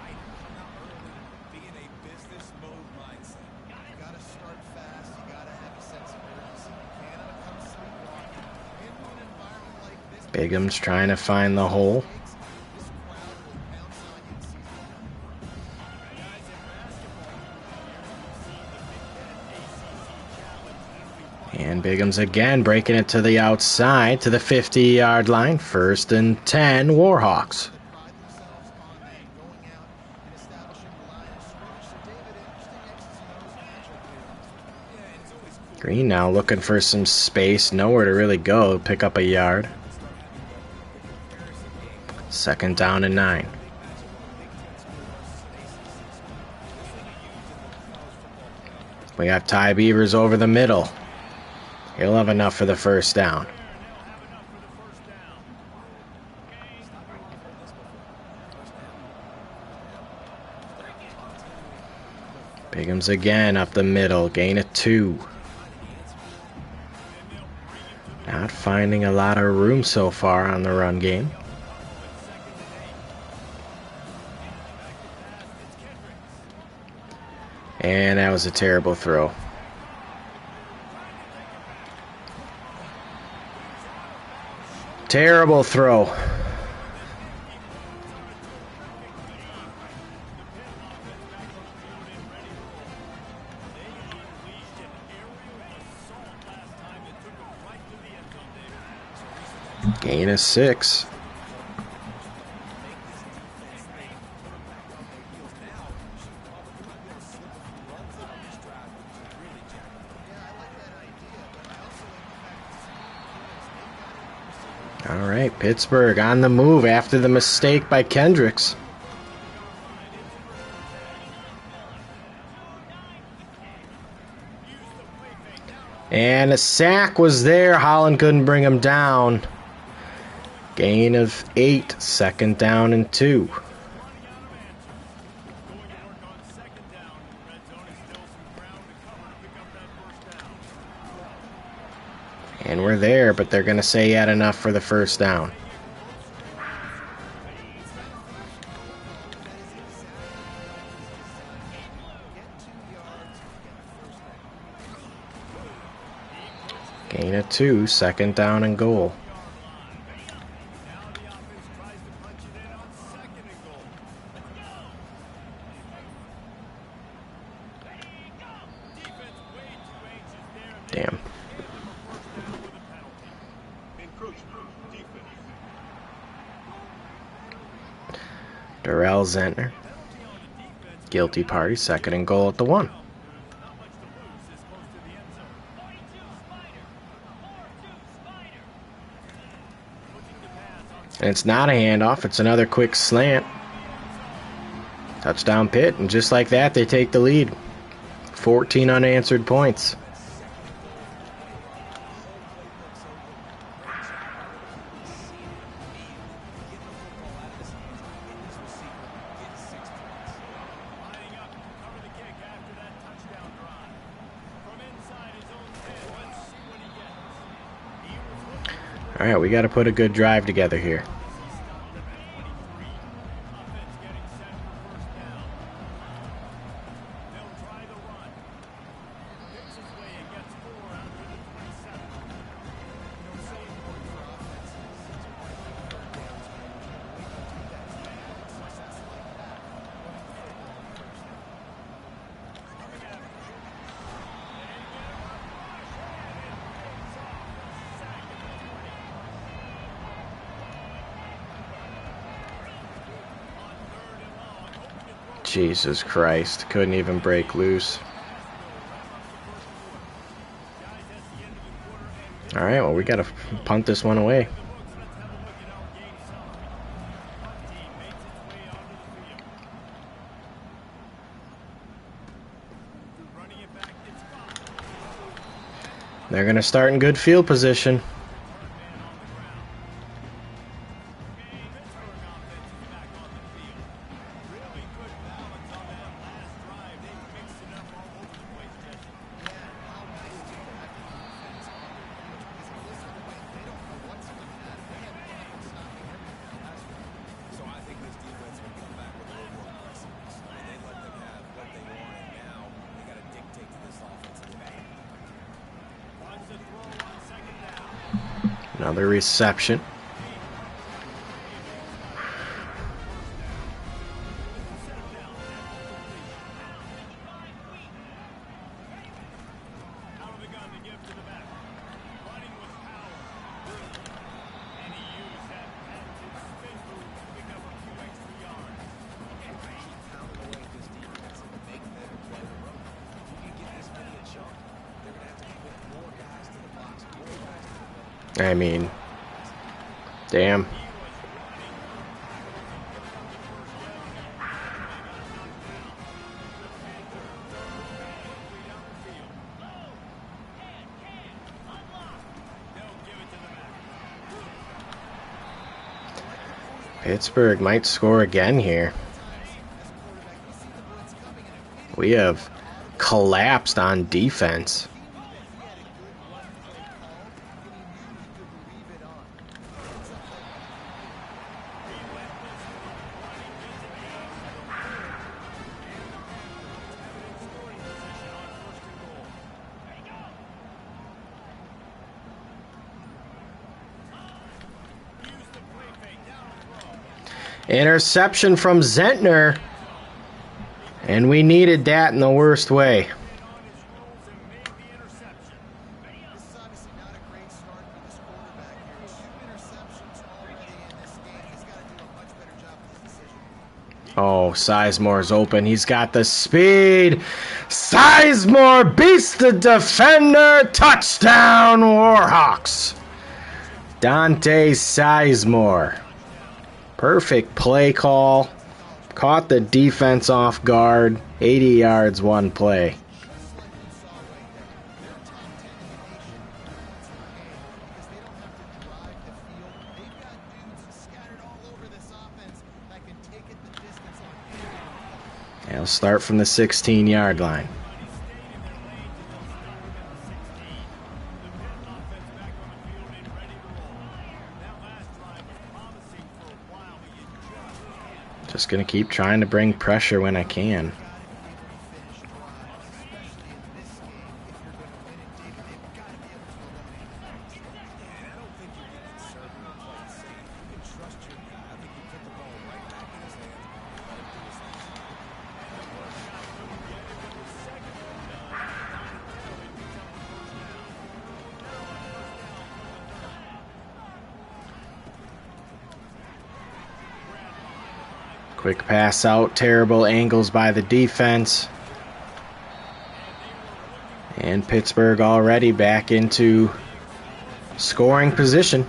Bigham's trying to find the hole. And Bigham's again breaking it to the outside to the 50-yard line. 1st and 10, Warhawks. Green now looking for some space. Nowhere to really go. Pick up a yard. 2nd down and 9. We got Ty Beavers over the middle. He'll have enough for the first down. Bigham's again up the middle. Gain of 2. Not finding a lot of room so far on the run game. And that was a terrible throw. Terrible throw. Gain of 6. All right, Pittsburgh on the move after the mistake by Kendricks. And a sack was there. Holland couldn't bring him down. Gain of 8, 2nd down and 2. And we're there, but they're going to say he had enough for the first down. Gain of 2, 2nd down and goal. Damn. Darrell Zentner. Guilty party, 2nd and goal at the 1. And it's not a handoff, it's another quick slant. Touchdown Pitt, and just like that, they take the lead. 14 unanswered points. All right, we got to put a good drive together here. Jesus Christ. Couldn't even break loose. All right, well, we got to punt this one away. They're going to start in good field position. Another reception. I mean, damn. Pittsburgh might score again here. We have collapsed on defense. Interception from Zentner. And we needed that in the worst way. Oh, Sizemore's open. He's got the speed. Sizemore beats the defender. Touchdown, Warhawks. Dante Sizemore. Perfect play call. Caught the defense off guard. 80 yards, one play. He'll start from the 16-yard line. Just going to keep trying to bring pressure when I can. Quick pass out, terrible angles by the defense. And Pittsburgh already back into scoring position.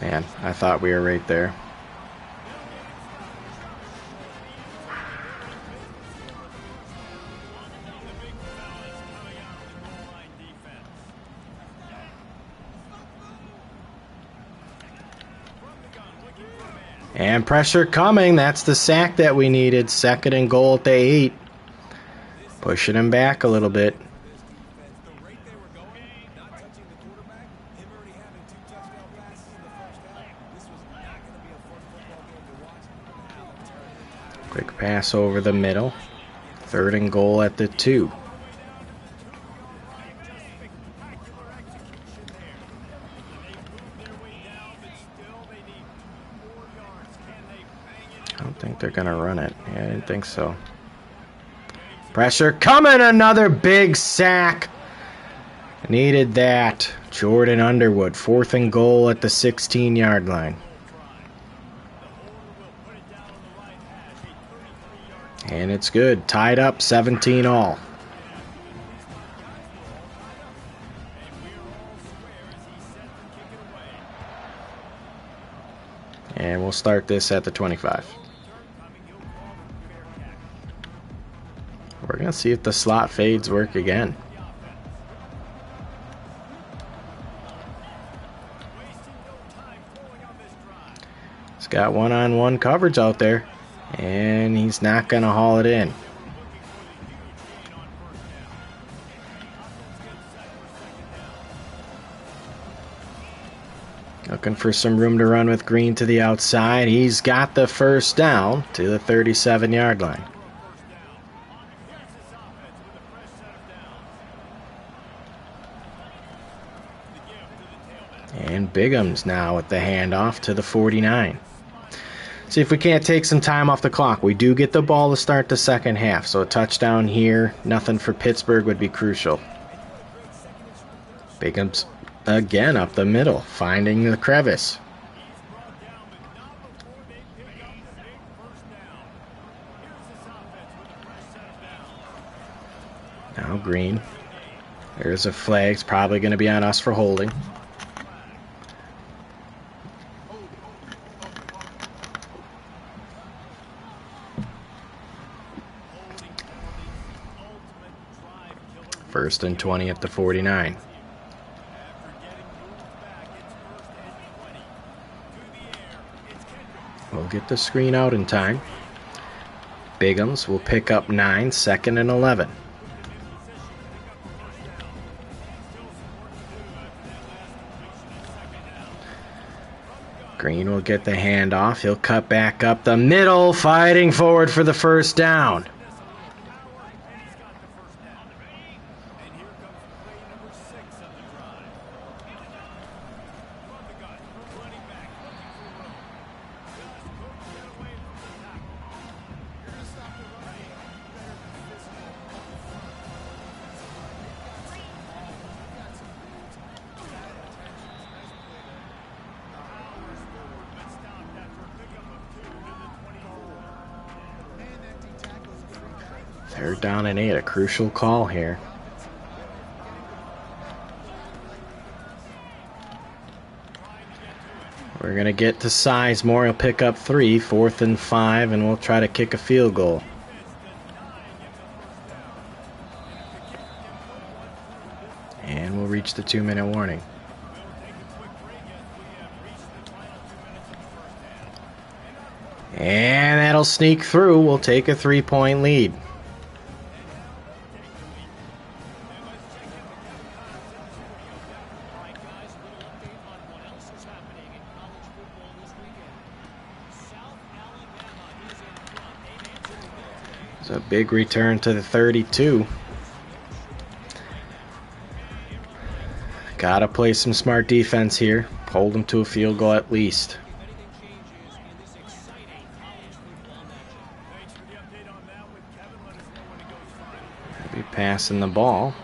Man, I thought we were right there. And pressure coming. That's the sack that we needed. 2nd and goal at the 8. Pushing him back a little bit. Quick pass over the middle. 3rd and goal at the 2. I don't think they're going to run it. Yeah, I didn't think so. Pressure coming, another big sack. Needed that. Jordan Underwood, 4th and goal at the 16-yard line. And it's good. Tied up, 17 all. And we'll start this at the 25. We're going to see if the slot fades work again. He's got one-on-one coverage out there, and he's not going to haul it in. Looking for some room to run with Green to the outside. He's got the first down to the 37-yard line. And Bigham's now with the handoff to the 49. See if we can't take some time off the clock. We do get the ball to start the second half, so a touchdown here, nothing for Pittsburgh, would be crucial. Bigham's again up the middle, finding the crevice. Now Green. There's a flag. It's probably going to be on us for holding. First and 20 at the 49. We'll get the screen out in time. Bigham's will pick up 9, 2nd and 11. Green will get the handoff. He'll cut back up the middle, fighting forward for the first down. Third down and 8, a crucial call here. We're going to get to Sizemore. He'll pick up 3, 4th and 5, and we'll try to kick a field goal. And we'll reach the 2-minute warning. And that'll sneak through. We'll take a 3-point lead. It's a big return to the 32. Gotta play some smart defense here. Hold them to a field goal at least. Be passing the ball.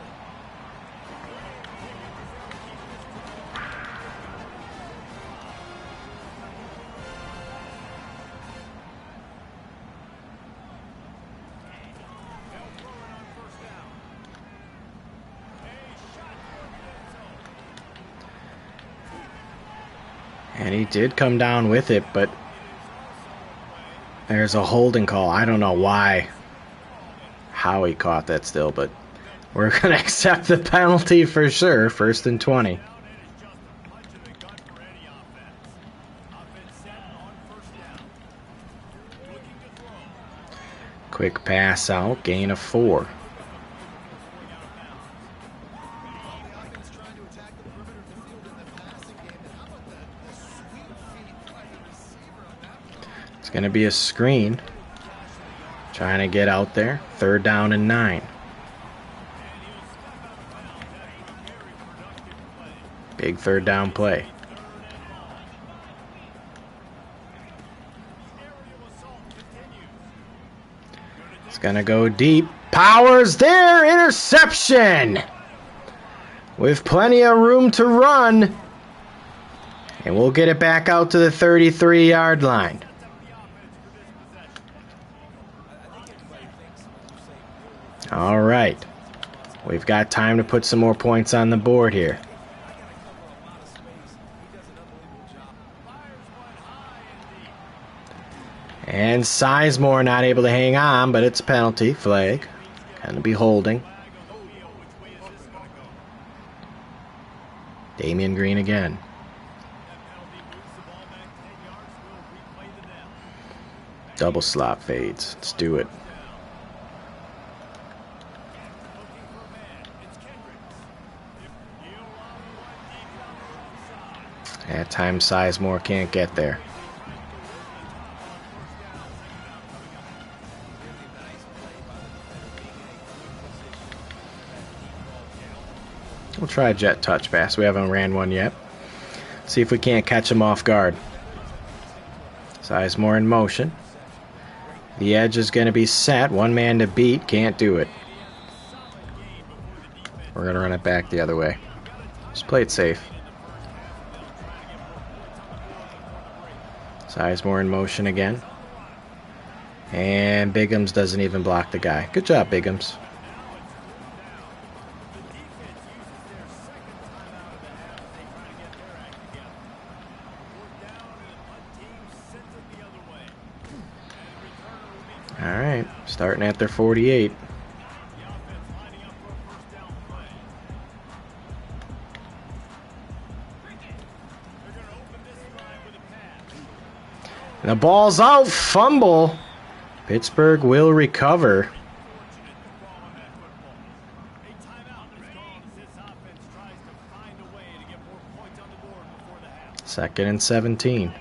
And he did come down with it, but there's a holding call. I don't know why, how he caught that still, but we're going to accept the penalty for sure. 1st and 20. Quick pass out, gain of 4. It's going to be a screen. Trying to get out there. 3rd down and 9. Big 3rd down play. It's going to go deep. powers there, interception! With plenty of room to run. And we'll get it back out to the 33-yard line. All right. We've got time to put some more points on the board here. And Sizemore not able to hang on, but it's a penalty flag. Going to be holding. Damian Green again. Double slot fades. Let's do it. At times, Sizemore can't get there. We'll try a jet touch pass. We haven't ran one yet. See if we can't catch him off guard. Sizemore in motion. The edge is going to be set. One man to beat. Can't do it. We're going to run it back the other way. Just play it safe. Sizemore in motion again. And Biggums doesn't even block the guy. Good job, Biggums. Alright, starting at their 48. The ball's out, fumble. Pittsburgh will recover. Second and 17.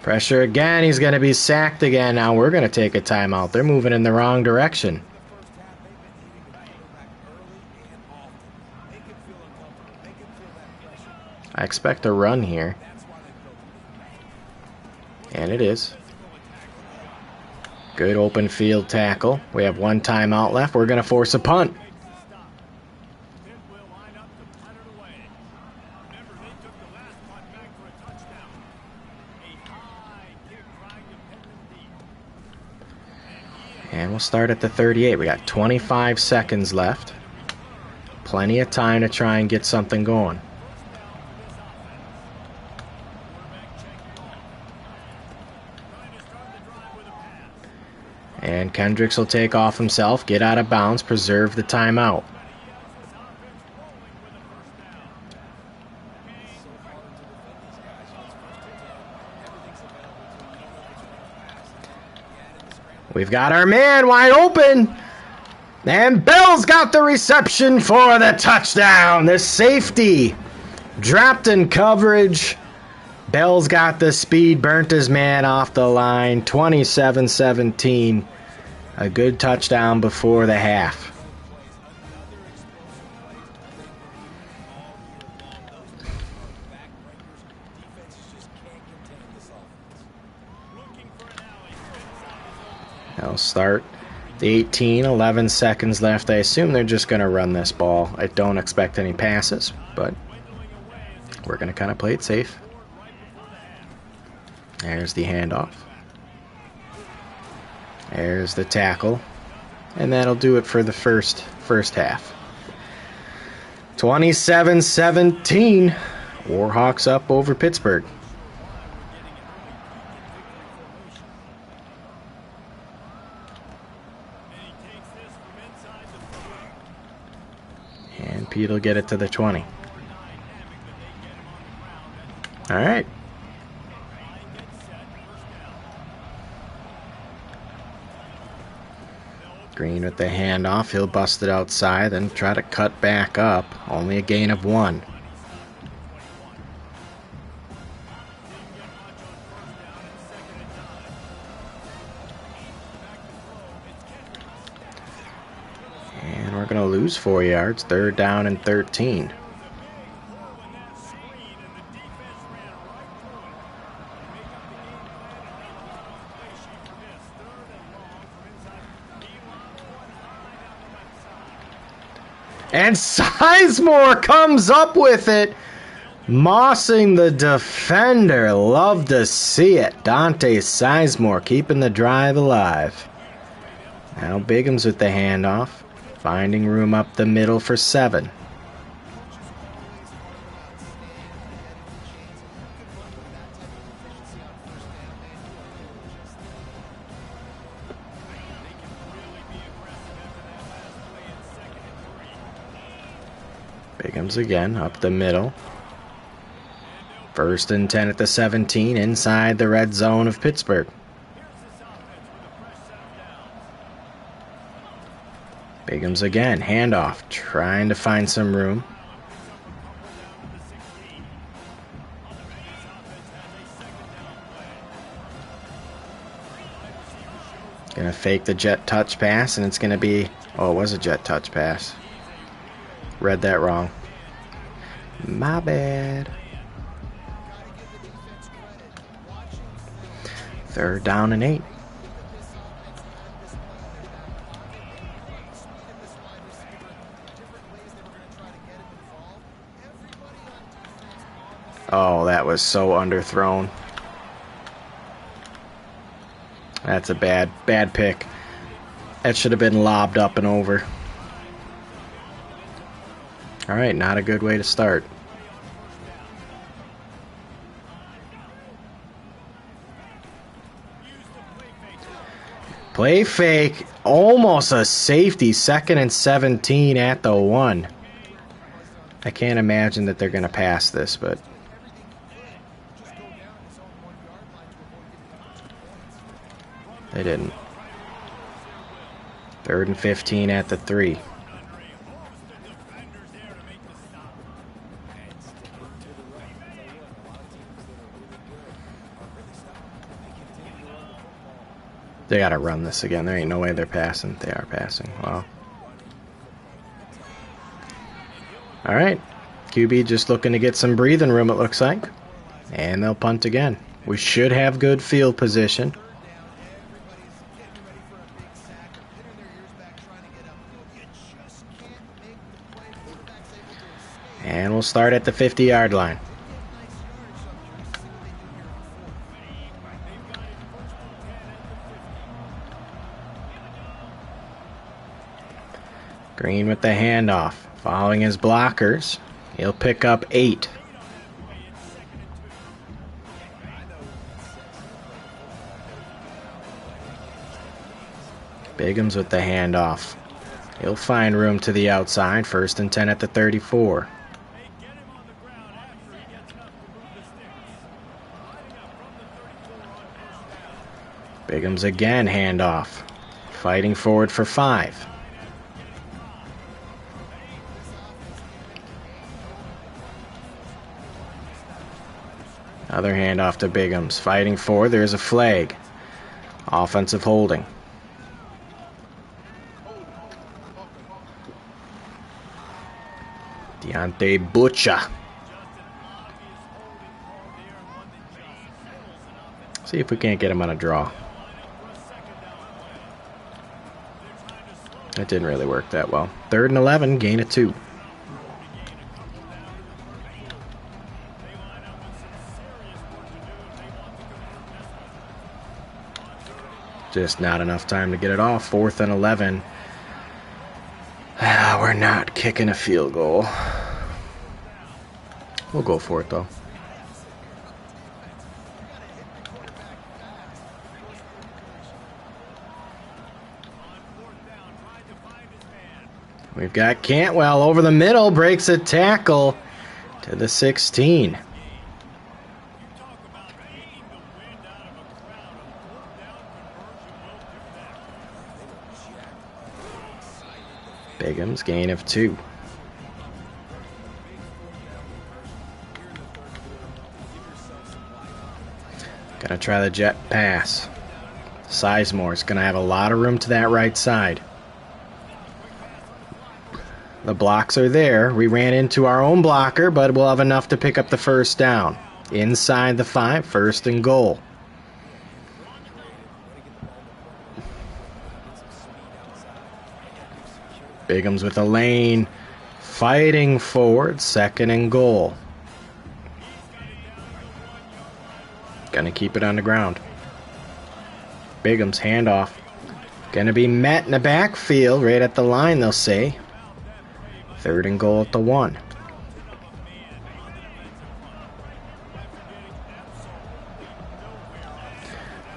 Pressure again. He's going to be sacked again. Now we're going to take a timeout. They're moving in the wrong direction. I expect a run here. And it is. Good open field tackle. We have one timeout left. We're going to force a punt. And we'll start at the 38. We got 25 seconds left. Plenty of time to try and get something going. And Kendricks will take off himself, get out of bounds, preserve the timeout. We've got our man wide open. And Bell's got the reception for the touchdown. The safety dropped in coverage. Bell's got the speed, burnt his man off the line. 27-17. A good touchdown before the half. They'll start the 18, 11 seconds left. I assume they're just going to run this ball. I don't expect any passes, but we're going to kind of play it safe. There's the handoff. There's the tackle. And that'll do it for the first half. 27-17. Warhawks up over Pittsburgh. And Pete will get it to the 20. All right. Green with the handoff. He'll bust it outside, then try to cut back up. Only a gain of 1. And we're going to lose 4 yards. 3rd down and 13. And Sizemore comes up with it. Mossing the defender. Love to see it. Dante Sizemore keeping the drive alive. Now Bigham's with the handoff. Finding room up the middle for 7. Bigham's again, up the middle. 1st and 10 at the 17, inside the red zone of Pittsburgh. Bigham's again, handoff, trying to find some room. Gonna fake the jet touch pass, and it's gonna be, oh, it was a jet touch pass. Read that wrong. My bad. 3rd down and 8. Oh, that was so underthrown. That's a bad pick. That should have been lobbed up and over. All right, not a good way to start. Play fake, almost a safety, 2nd and 17 at the 1. I can't imagine that they're going to pass this, but they didn't. 3rd and 15 at the 3. They gotta run this again. There ain't no way they're passing. They are passing. Wow. Alright. QB just looking to get some breathing room, it looks like. And they'll punt again. We should have good field position. And we'll start at the 50-yard line. Green with the handoff. Following his blockers. He'll pick up 8. Bigham's with the handoff. He'll find room to the outside. 1st and 10 at the 34. Bigham's again, handoff. Fighting forward for 5. Other handoff to Bigham's. Fighting forward. There's a flag. Offensive holding. Deontay Butcher. See if we can't get him on a draw. That didn't really work that well. 3rd and 11, gain of 2. Just not enough time to get it off. 4th and 11. We're not kicking a field goal. We'll go for it, though. We've got Cantwell over the middle. Breaks a tackle to the 16. Bigham's gain of 2. Gonna try the jet pass. Sizemore's gonna have a lot of room to that right side. The blocks are there. We ran into our own blocker, but we'll have enough to pick up the 1st down. Inside the 5, 1st and goal. Bigham's with a lane. fighting forward, 2nd and goal. Gonna keep it on the ground. Bigham's handoff. Gonna be met in the backfield, right at the line, they'll say. 3rd and goal at the 1.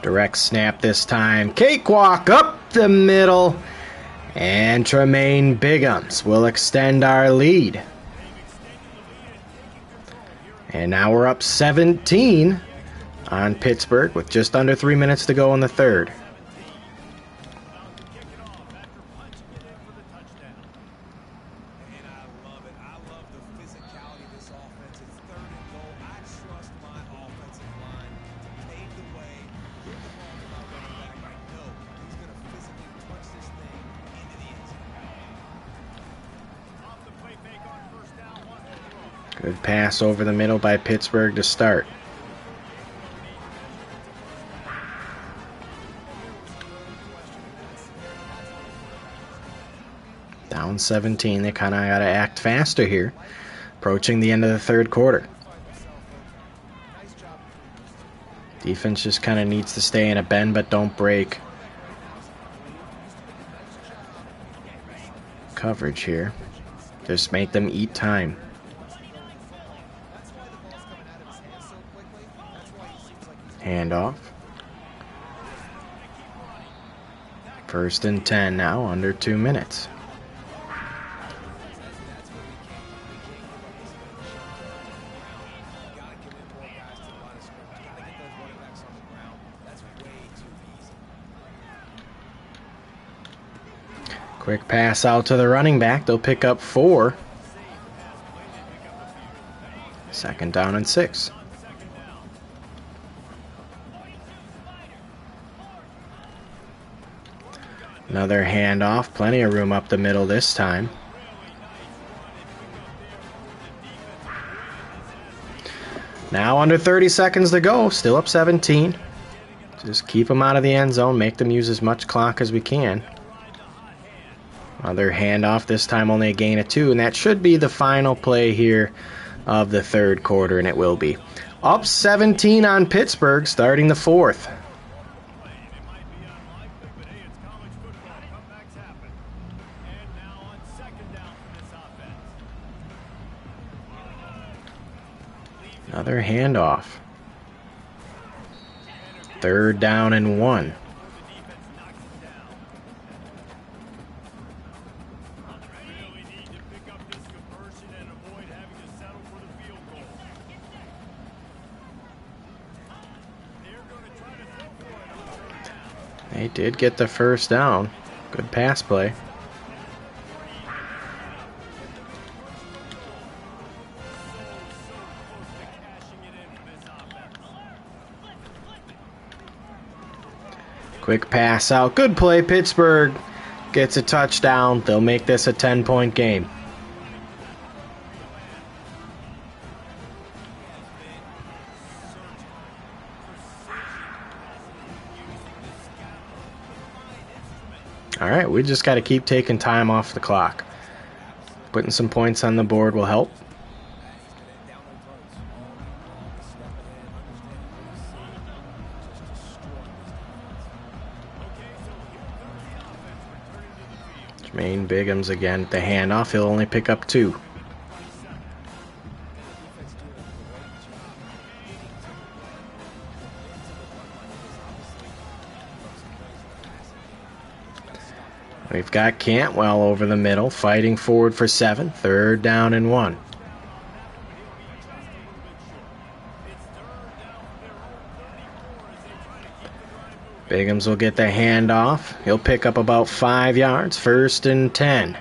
Direct snap this time. Cakewalk up the middle. And Tremaine Bigham's will extend our lead. And now we're up 17 on Pittsburgh with just under 3 minutes to go in the 3rd. Good pass over the middle by Pittsburgh to start. Down 17. They kind of got to act faster here. Approaching the end of the 3rd quarter. Defense just kind of needs to stay in a bend but don't break. Coverage here. Just make them eat time. Handoff. 1st and 10 now, under 2 minutes. Quick pass out to the running back. They'll pick up 4. 2nd down and 6. Another handoff. Plenty of room up the middle this time. Now under 30 seconds to go. Still up 17. Just keep them out of the end zone. Make them use as much clock as we can. Another handoff. This time only a gain of 2. And that should be the final play here of the 3rd quarter. And it will be. Up 17 on Pittsburgh. Starting the 4th. Another handoff. 3rd down and 1. They did get the 1st down. Good pass play. Quick pass out. Good play. Pittsburgh gets a touchdown. They'll make this a 10-point game. All right, we just got to keep taking time off the clock. Putting some points on the board will help. Jermaine Bigham's again at the handoff. He'll only pick up 2. We've got Cantwell over the middle, fighting forward for 7. 3rd down and 1. Bigham's will get the handoff. He'll pick up about 5 yards. 1st and 10.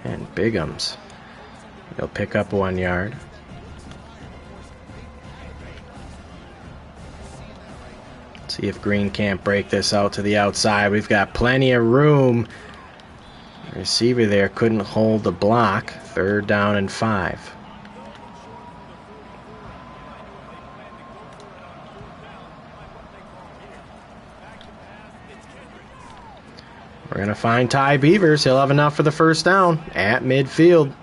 And Bigham's. He'll pick up 1 yard. See if Green can't break this out to the outside. We've got plenty of room. The receiver there couldn't hold the block. 3rd down and 5. We're going to find Ty Beavers. He'll have enough for the first down at midfield.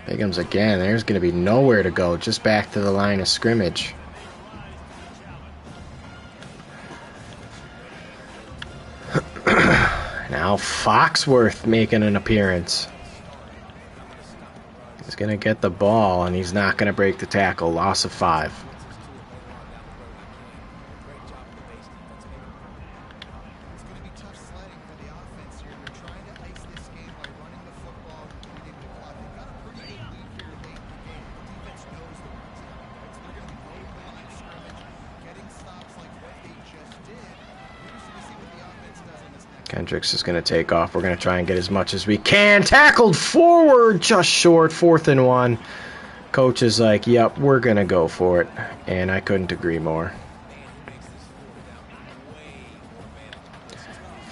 Bigham's again. There's going to be nowhere to go. Just back to the line of scrimmage. Now Foxworth making an appearance. He's going to get the ball, and he's not going to break the tackle. Loss of 5. Kendricks is going to take off. We're going to try and get as much as we can. Tackled forward, just short, 4th and 1. Coach is like, yep, we're going to go for it. And I couldn't agree more.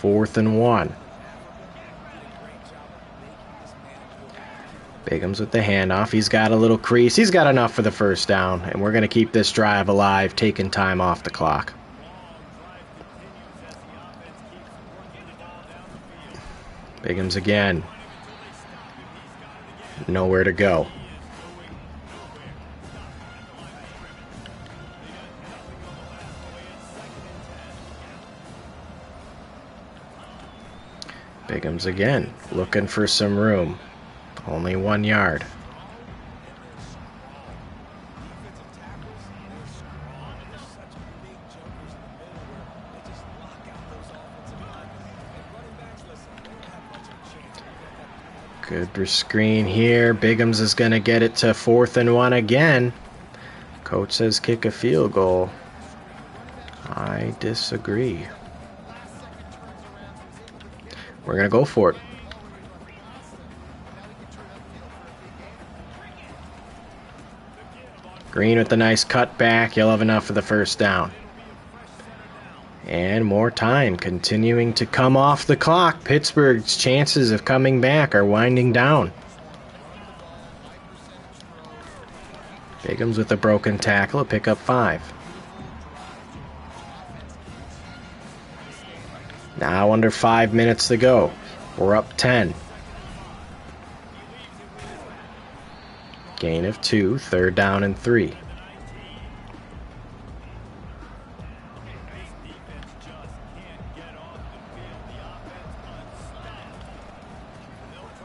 4th and 1. Bigham's with the handoff. He's got a little crease. He's got enough for the first down. And we're going to keep this drive alive, taking time off the clock. Bigham's again. Nowhere to go. Bigham's again. Looking for some room. Only 1 yard. Good screen here. Bigham's is going to get it to 4th and 1 again. Coach says kick a field goal. I disagree. We're going to go for it. Green with the nice cutback. He'll have enough for the first down. And more time continuing to come off the clock. Pittsburgh's chances of coming back are winding down. Bigham's with a broken tackle. A pick up 5. Now under 5 minutes to go. We're up 10. Gain of 2. 3rd down and 3.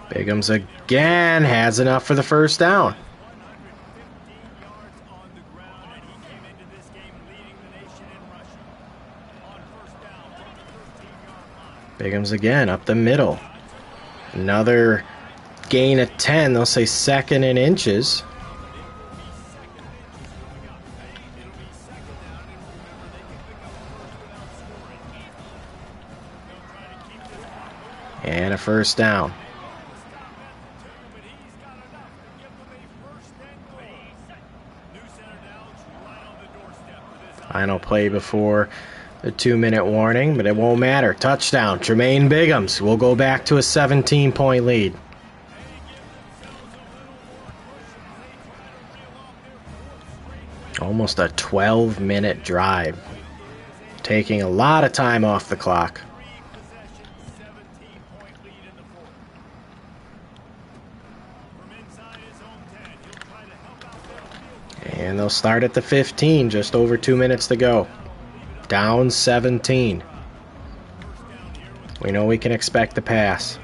Bigham's again has enough for the first down. Bigham's again up the middle. Another gain of 10. They'll say 2nd and inches. And a first down. Final play before the 2-minute warning, but it won't matter. Touchdown, Tremaine Bigham's. We'll go back to a 17-point lead. Almost a 12-minute drive. Taking a lot of time off the clock. And they'll start at the 15, just over 2 minutes to go. Down 17. We know we can expect the pass.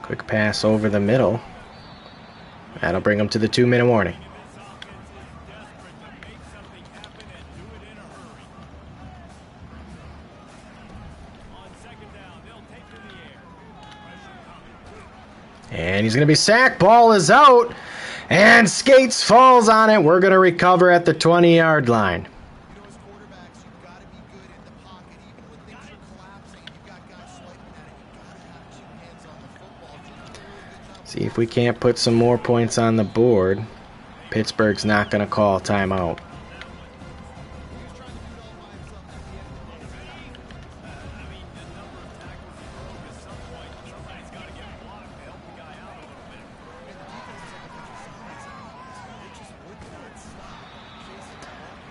Quick pass over the middle. That'll bring them to the 2-minute warning. And he's going to be sacked. Ball is out. And Skates falls on it. We're going to recover at the 20-yard line. See if we can't put some more points on the board. Pittsburgh's not going to call timeout.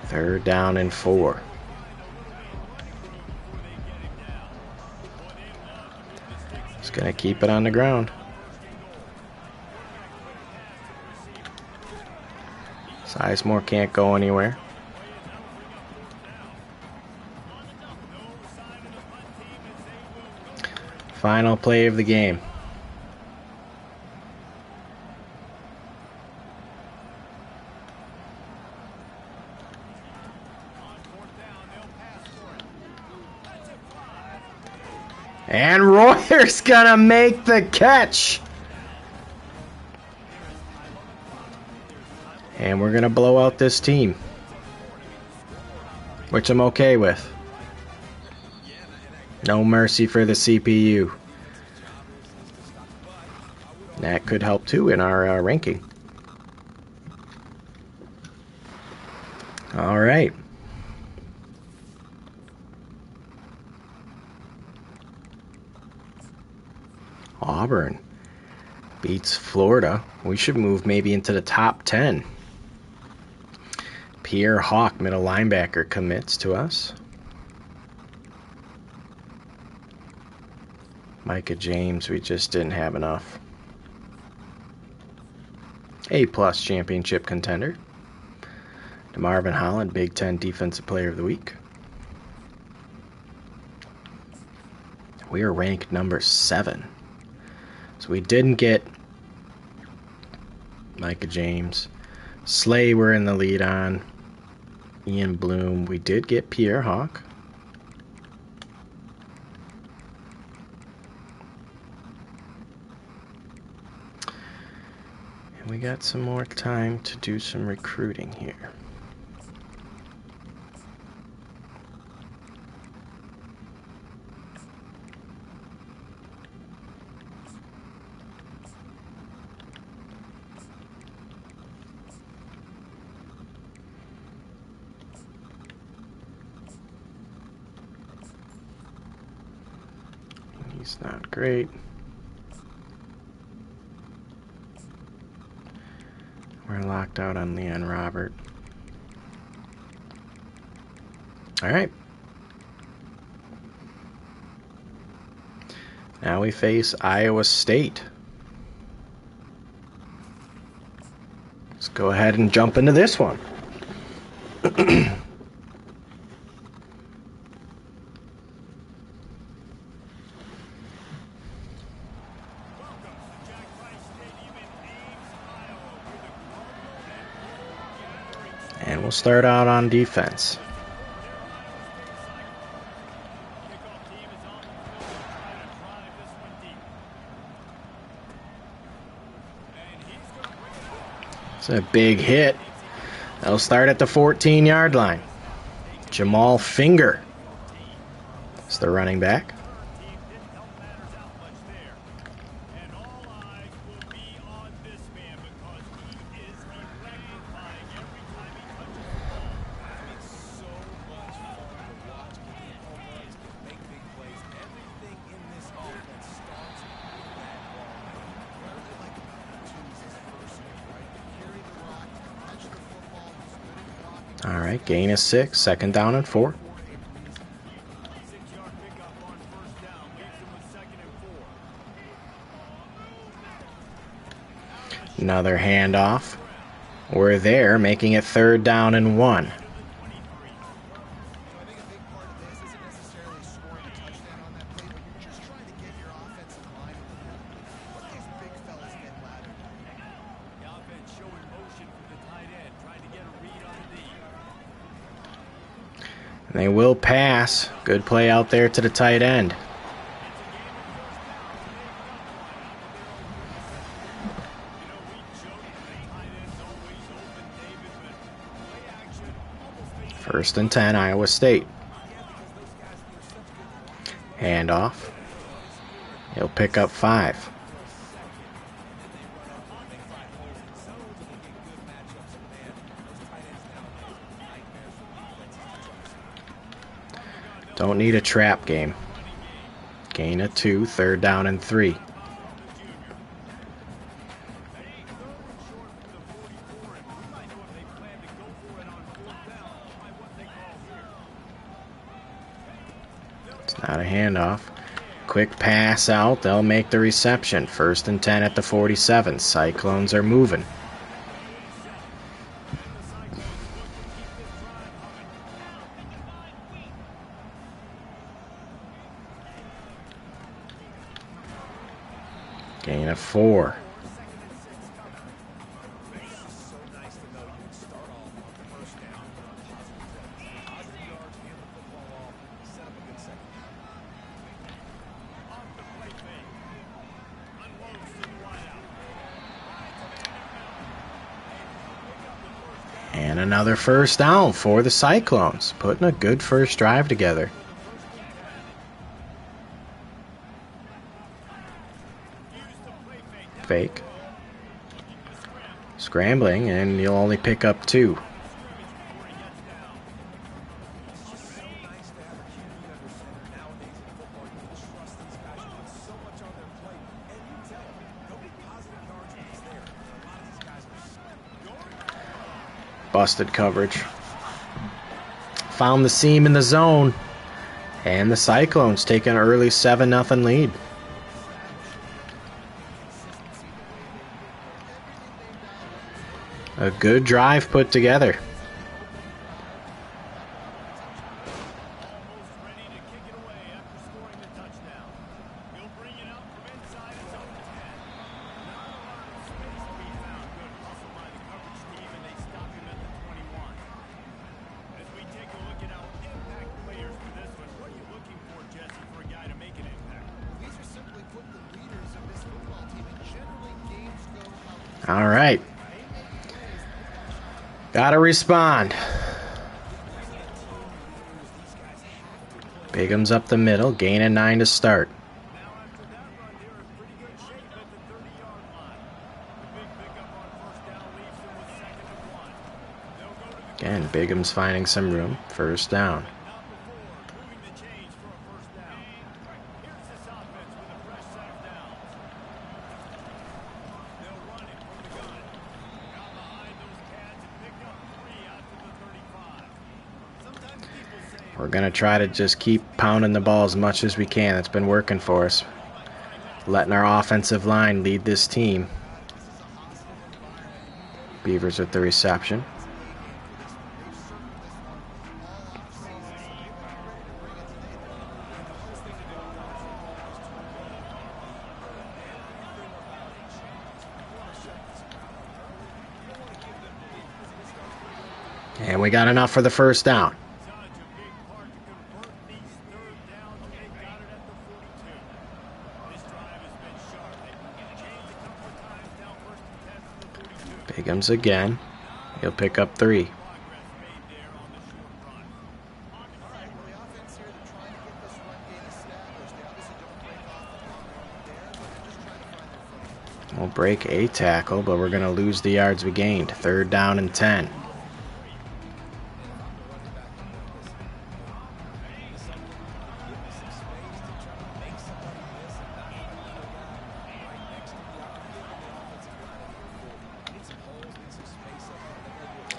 Third down and 4. Just going to keep it on the ground. Sizemore can't go anywhere. Final play of the game. And Royer's gonna make the catch. And we're gonna blow out this team, which I'm okay with. No mercy for the CPU. That could help too in our ranking. All right. Auburn beats Florida. We should move maybe into the top 10. Pierre Hawk, middle linebacker, commits to us. Micah James, we just didn't have enough. A+ championship contender. DeMarvin Holland, Big Ten Defensive Player of the Week. We are ranked number 7. So we didn't get Micah James. Slay we're in the lead on. Ian Bloom. We did get Pierre Hawk. And we got some more time to do some recruiting here. He's not great. We're locked out on Leon Robert. All right. Now we face Iowa State. Let's go ahead and jump into this one. And we'll start out on defense. It's a big hit. They'll start at the 14-yard line. Jamal Finger is the running back. All right, gain of 6, second down and 4. Another handoff. We're there, making it third down and 1. They will pass. Good play out there to the tight end. First and 10, Iowa State. Handoff. He'll pick up 5. Don't need a trap game. Gain of 2, third down and 3. It's not a handoff. Quick pass out. They'll make the reception. 1st and 10 at the 47. Cyclones are moving. Gain of 4. And another 1st down for the Cyclones, putting a good first drive together. Fake. Scrambling, and you'll only pick up 2. Busted coverage. Found the seam in the zone. And the Cyclones take an early 7-0 lead. A good drive put together. All right. Gotta respond. Bigham's up the middle, gain of 9 to start. Again, Bigham's finding some room. 1st down. We're going to try to just keep pounding the ball as much as we can. It's been working for us. Letting our offensive line lead this team. Beavers with the reception. And we got enough for the 1st down. Bigham's again. He'll pick up 3. We'll break a tackle, but we're going to lose the yards we gained. 3rd down and 10.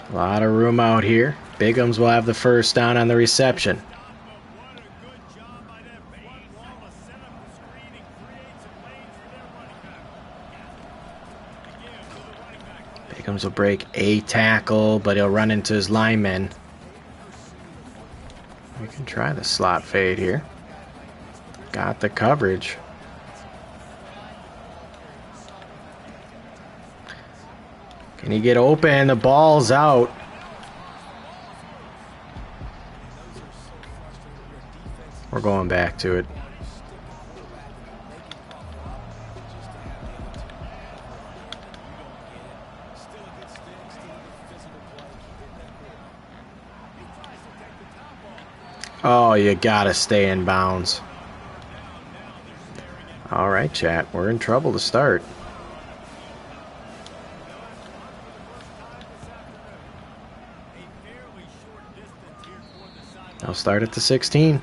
A lot of room out here. Bigham's will have the 1st down on the reception. Bigham's will break a tackle, but he'll run into his linemen. We can try the slot fade here. Got the coverage. Can he get open? The ball's out. We're going back to it. Oh, you gotta stay in bounds. All right, chat. We're in trouble to start. I'll start at the 16.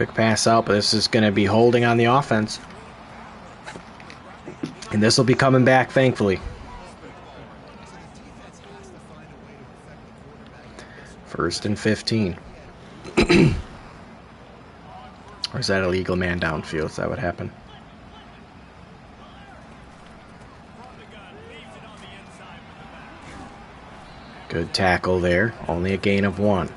Quick pass out, but this is going to be holding on the offense. And this will be coming back, thankfully. First and 15. Or is that a legal man downfield? Is that what happened? Good tackle there. Only a gain of 1.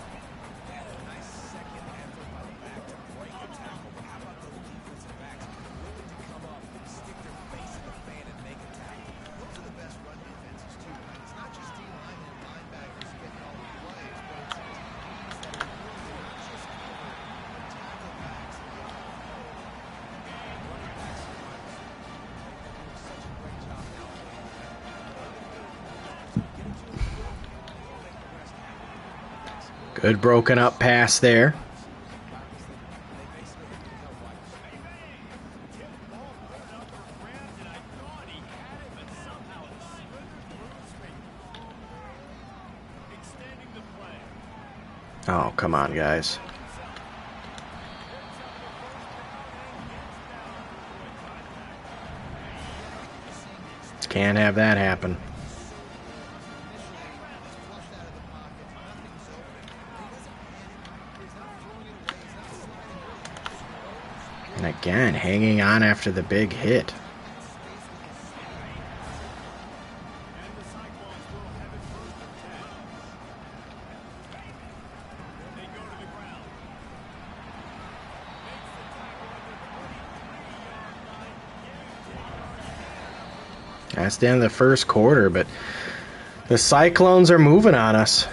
Good broken up pass there. Oh, come on, guys. Can't have that happen. And again, hanging on after the big hit. That's the end of the first quarter, but the Cyclones are moving on us.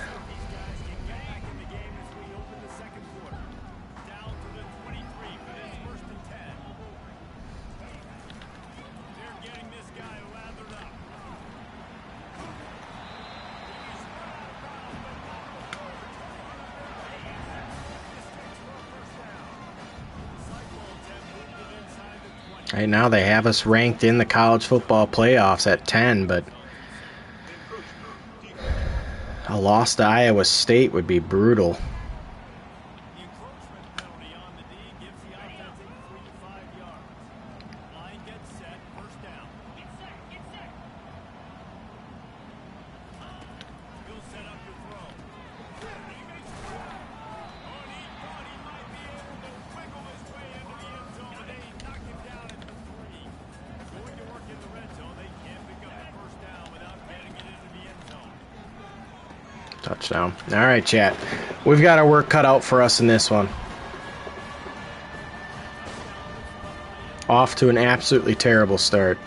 Right now they have us ranked in the college football playoffs at 10, but a loss to Iowa State would be brutal. Touchdown. All right, chat. We've got our work cut out for us in this one. Off to an absolutely terrible start.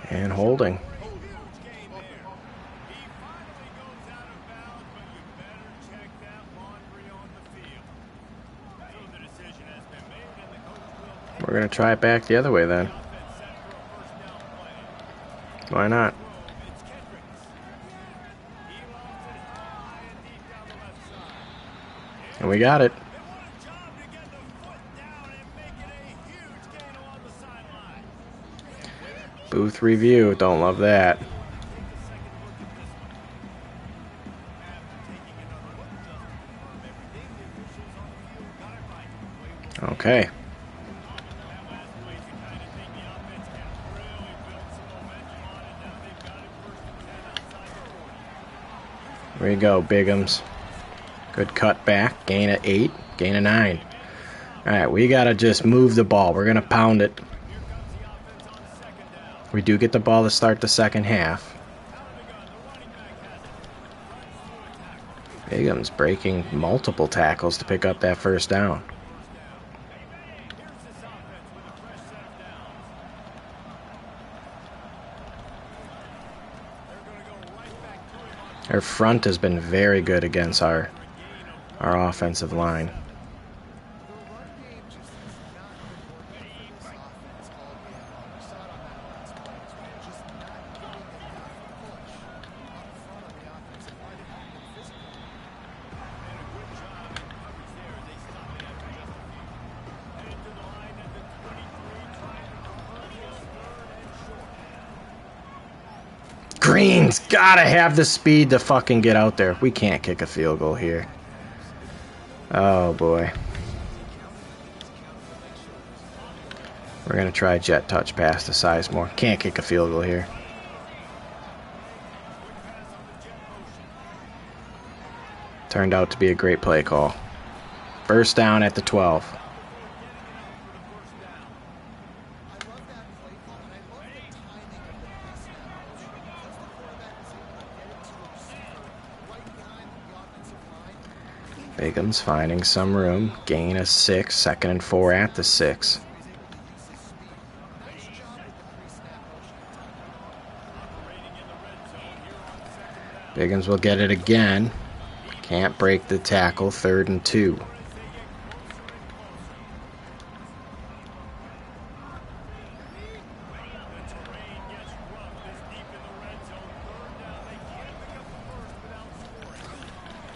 And holding. We're going to try it back the other way then. Why not? And we got it. Booth review, don't love that. Okay. There you go, Bigums. Good cut back, gain of 8, gain of 9. Alright, we gotta just move the ball. We're gonna pound it. We do get the ball to start the second half. Bigum's breaking multiple tackles to pick up that first down. Our front has been very good against our offensive line. Green's gotta have the speed to fucking get out there. We can't kick a field goal here. Oh, boy. We're going to try a jet touch pass to Sizemore. Can't kick a field goal here. Turned out to be a great play call. First down at the 12. Bigham's finding some room. Gain of 6. 2nd and 4 at the 6. Bigham's will get it again. Can't break the tackle. 3rd and 2.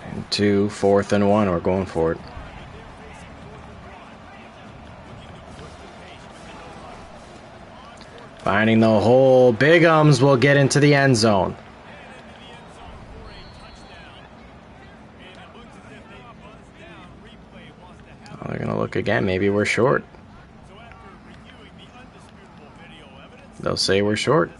And 2. 4th and 1. We're going for it. Finding the hole. Bigham's will get into the end zone. Oh, they're going to look again. Maybe we're short. They'll say we're short.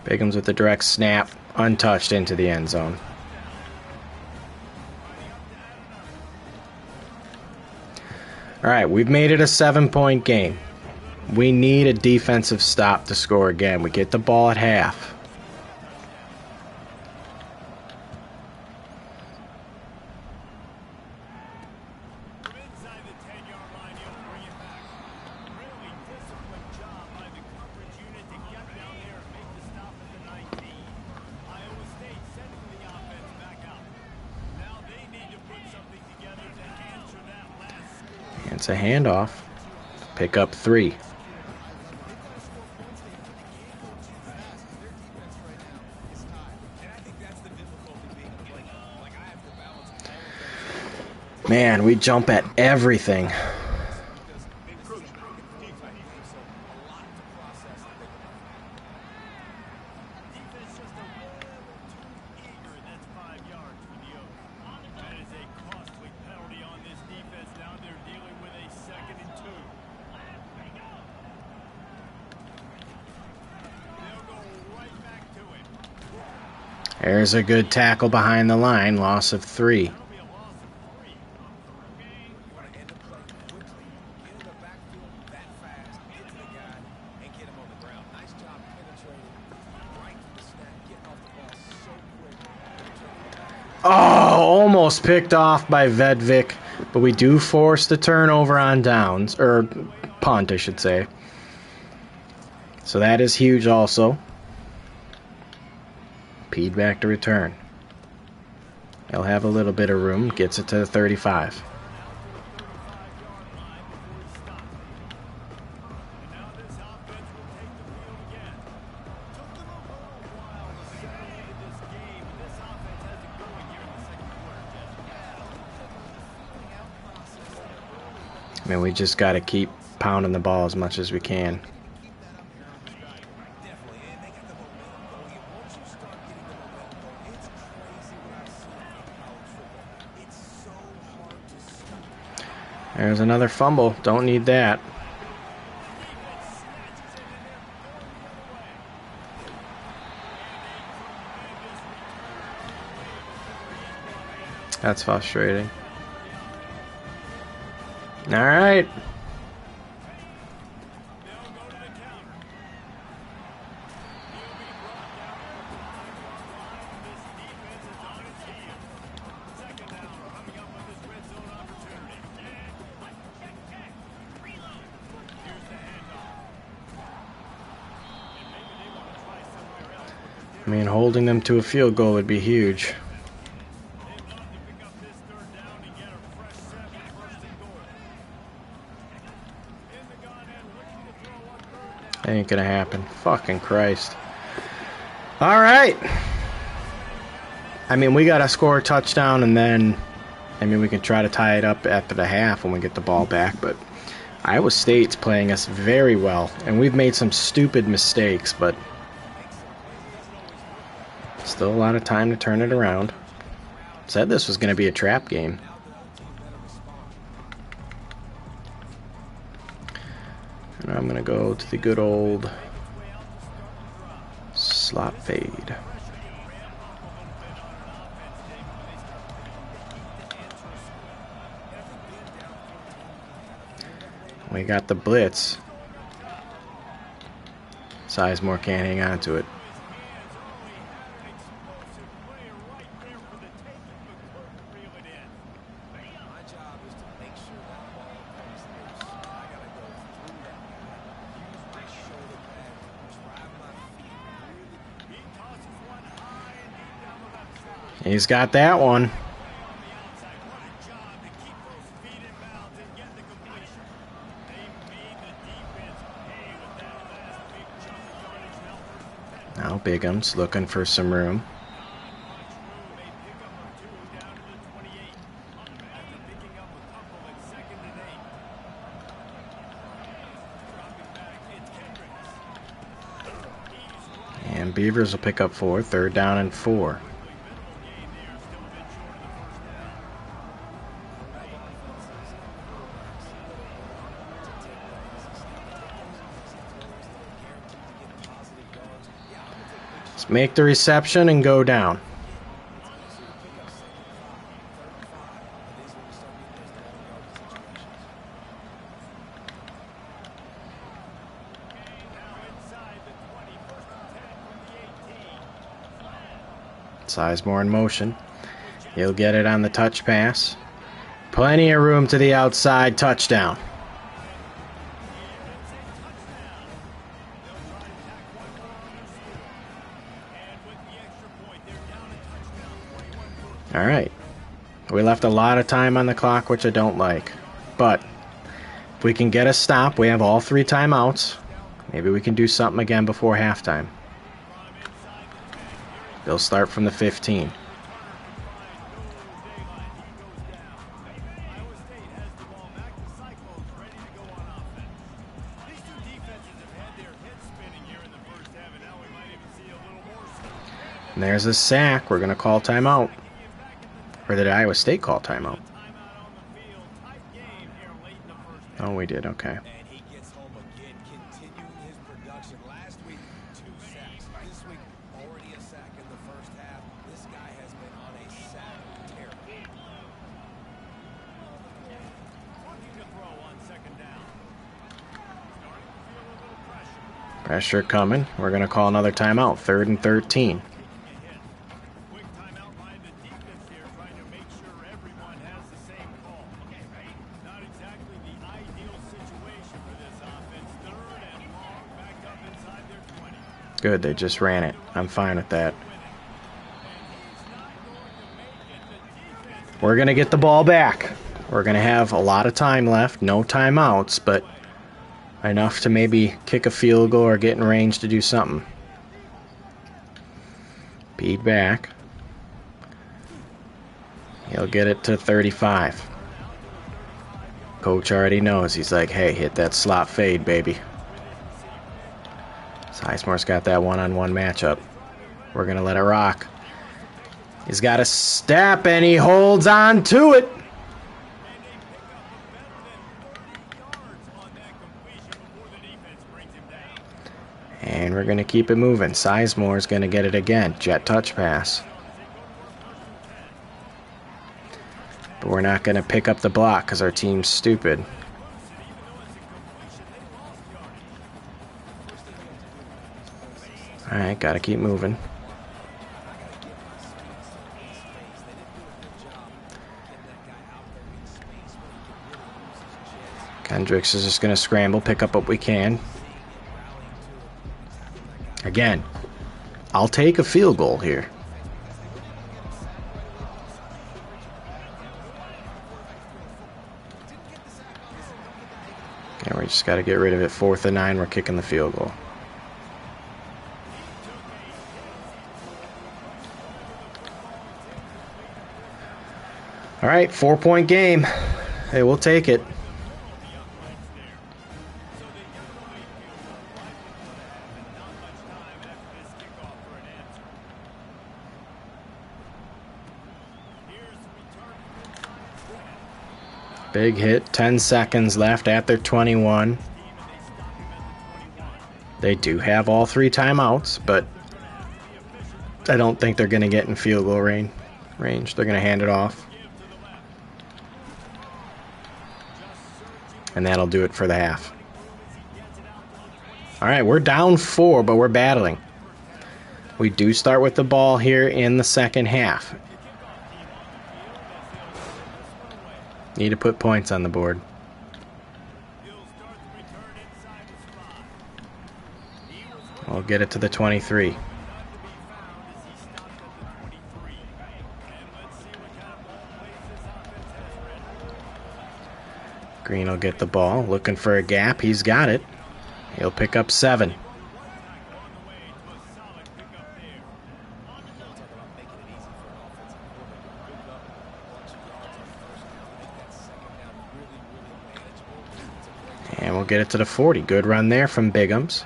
Bigham's with the direct snap. Untouched into the end zone. Alright, we've made it a 7-point game. We need a defensive stop to score again. We get the ball at half. It's a handoff. Pick up 3. Man, we jump at everything. There's a good tackle behind the line. Loss of 3. Oh, almost picked off by Vedvik, but we do force the turnover on downs, or punt, I should say. So that is huge also. Peed back to return. He'll have a little bit of room. Gets it to the 35. I mean, we just got to keep pounding the ball as much as we can. There's another fumble. Don't need that. That's frustrating. All right. I mean, holding them to a field goal would be huge. Ain't gonna happen. Fucking Christ. All right. I mean, we gotta score a touchdown, and then, I mean, we can try to tie it up after the half when we get the ball back, but Iowa State's playing us very well, and we've made some stupid mistakes, but still a lot of time to turn it around. Said this was going to be a trap game. And I'm going to go to the good old slot fade. We got the blitz. Sizemore can't hang on to it. He's got that one. Now Bigham's looking for some room. And Beavers will pick up 4, 3rd down and 4. Make the reception and go down. Sizemore in motion. He'll get it on the touch pass. Plenty of room to the outside. Touchdown. All right. We left a lot of time on the clock, which I don't like. But if we can get a stop, we have all 3 timeouts. Maybe we can do something again before halftime. They'll start from the 15. And there's a sack. We're going to call timeout. Or did Iowa State call timeout? Oh, we did. Okay. Pressure coming. We're going to call another timeout. 3rd and 13. Good, they just ran it. I'm fine with that. We're going to get the ball back. We're going to have a lot of time left. No timeouts, but enough to maybe kick a field goal or get in range to do something. Beat back. He'll get it to 35. Coach already knows. He's like, hey, hit that slot fade, baby. Sizemore's got that one-on-one matchup. We're going to let it rock. He's got a step, and he holds on to it. And we're going to keep it moving. Sizemore's going to get it again. Jet touch pass. But we're not going to pick up the block because our team's stupid. Alright, got to keep moving. Kendricks is just going to scramble, pick up what we can. Again, I'll take a field goal here. Okay, we just got to get rid of it. 4th and 9, we're kicking the field goal. All right, 4-point game. Hey, we'll take it. Big hit, 10 seconds left at their 21. They do have all 3 timeouts, but I don't think they're going to get in field goal range. They're going to hand it off. And that'll do it for the half. All right, we're down 4, but we're battling. We do start with the ball here in the second half. Need to put points on the board. We'll get it to the 23. Green will get the ball, looking for a gap. He's got it. He'll pick up 7. And we'll get it to the 40. Good run there from Bigums.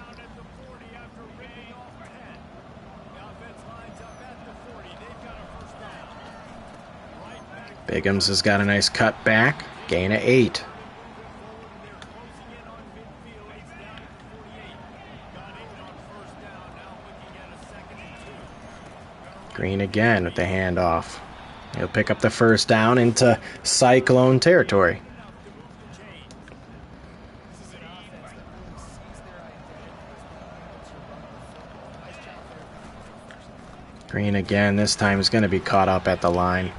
Bigums has got a nice cut back. Gain of 8. Green again with the handoff. He'll pick up the first down into Cyclone territory. Green again, this time is going to be caught up at the line.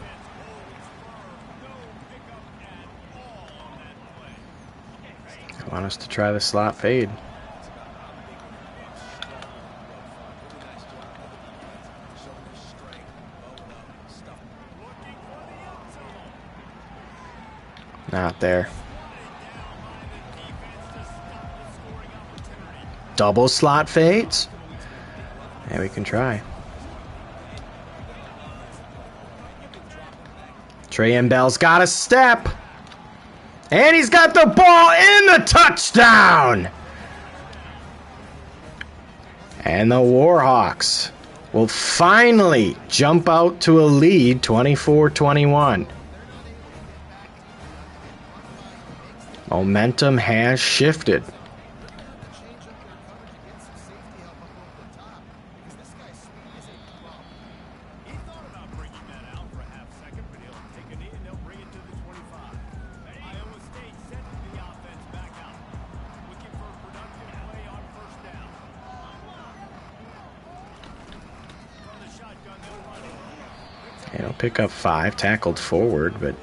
I want us to try the slot fade. Not there. Double slot fades. Yeah, we can try. Trey Bell's got a step. And he's got the ball in the touchdown. And the Warhawks will finally jump out to a lead, 24-21. Momentum has shifted. He'll pick up 5, tackled forward, but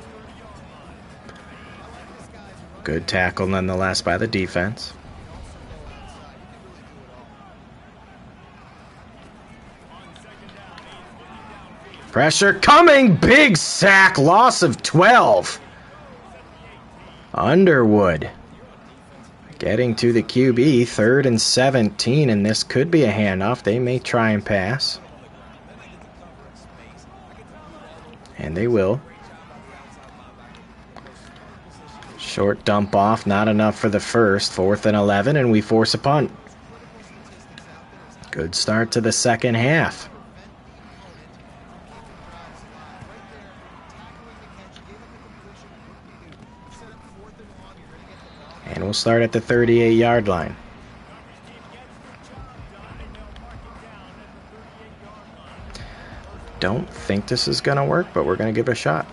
good tackle nonetheless by the defense. Pressure coming, big sack, loss of 12. Underwood getting to the QB, 3rd and 17, and this could be a handoff. They may try and pass. And they will. Short dump off, not enough for the first. 4th and 11, and we force a punt. Good start to the second half. And we'll start at the 38-yard line. Don't think this is going to work, but we're going to give it a shot.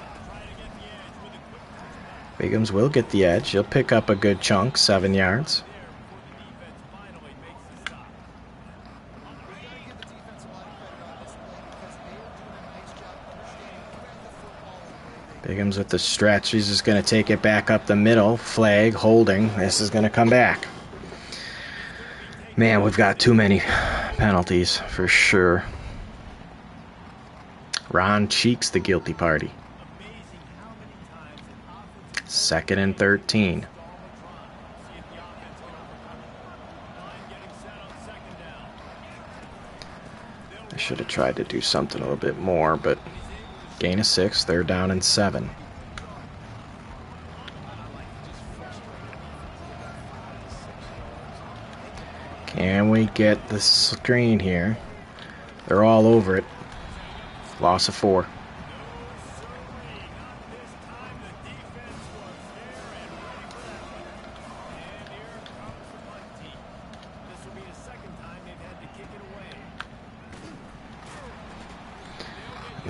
Bigums will get the edge. He'll pick up a good chunk, 7 yards. Bigums with the stretch. He's just going to take it back up the middle. Flag, holding. This is going to come back. Man, we've got too many penalties for sure. Ron Cheeks, the guilty party. 2nd and 13. I should have tried to do something a little bit more, but gain of 6, 3rd down and 7. Can we get the screen here? They're all over it. Loss of 4.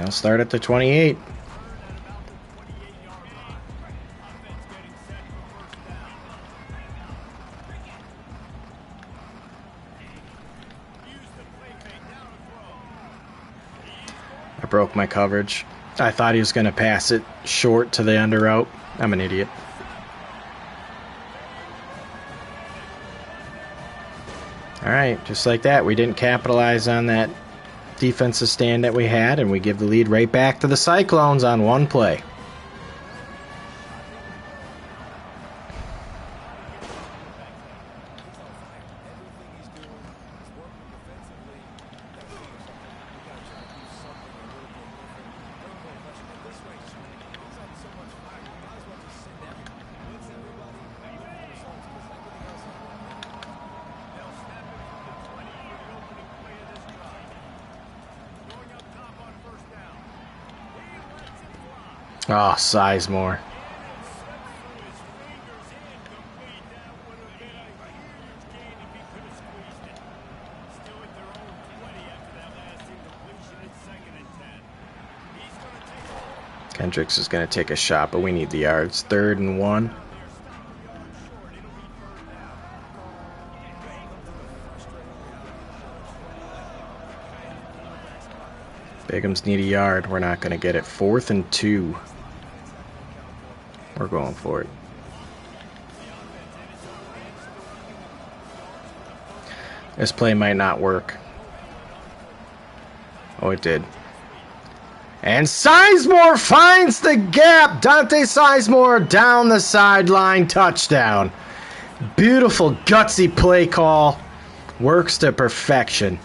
I'll start at the 28. I broke my coverage. I thought he was going to pass it short to the under route. I'm an idiot. All right, just like that, we didn't capitalize on that defensive stand that we had, and we give the lead right back to the Cyclones on one play. Oh, Sizemore. Kendricks is going to take a shot, but we need the yards. 3rd and 1. Bigham's need a yard. We're not going to get it. 4th and 2. We're going for it. This play might not work. Oh, it did. And Sizemore finds the gap. Dante Sizemore down the sideline. Touchdown. Beautiful, gutsy play call. Works to perfection.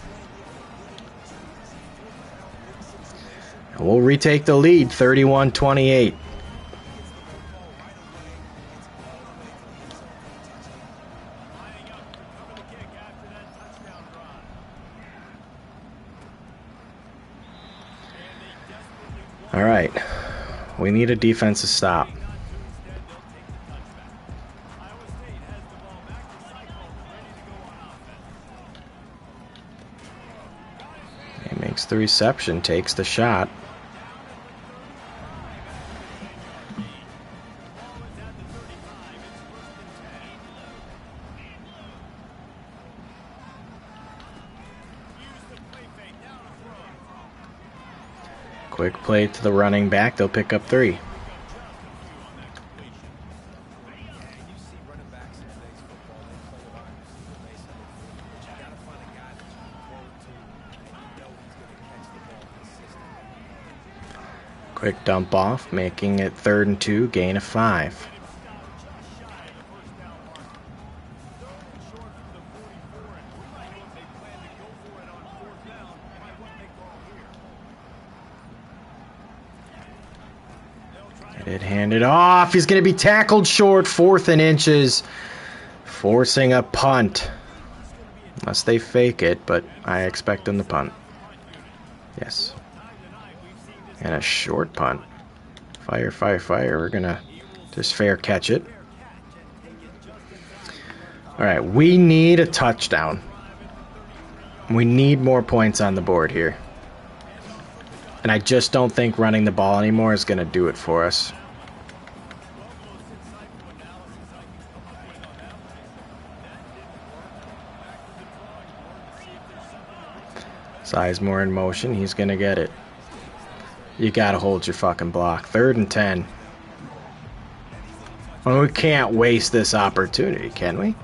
And we'll retake the lead, 31-28. All right, we need a defensive stop. He makes the reception, takes the shot. Quick play to the running back. They'll pick up 3. Quick dump off, making it 3rd and 2, gain of 5. It handed off. He's going to be tackled short, 4th and inches, forcing a punt. Unless they fake it, but I expect them to punt. Yes. And a short punt. Fire, fire, fire. We're going to just fair catch it. All right, we need a touchdown. We need more points on the board here. And I just don't think running the ball anymore is going to do it for us. Sizemore in motion. He's going to get it. You got to hold your fucking block. 3rd and 10. Well, we can't waste this opportunity, can we?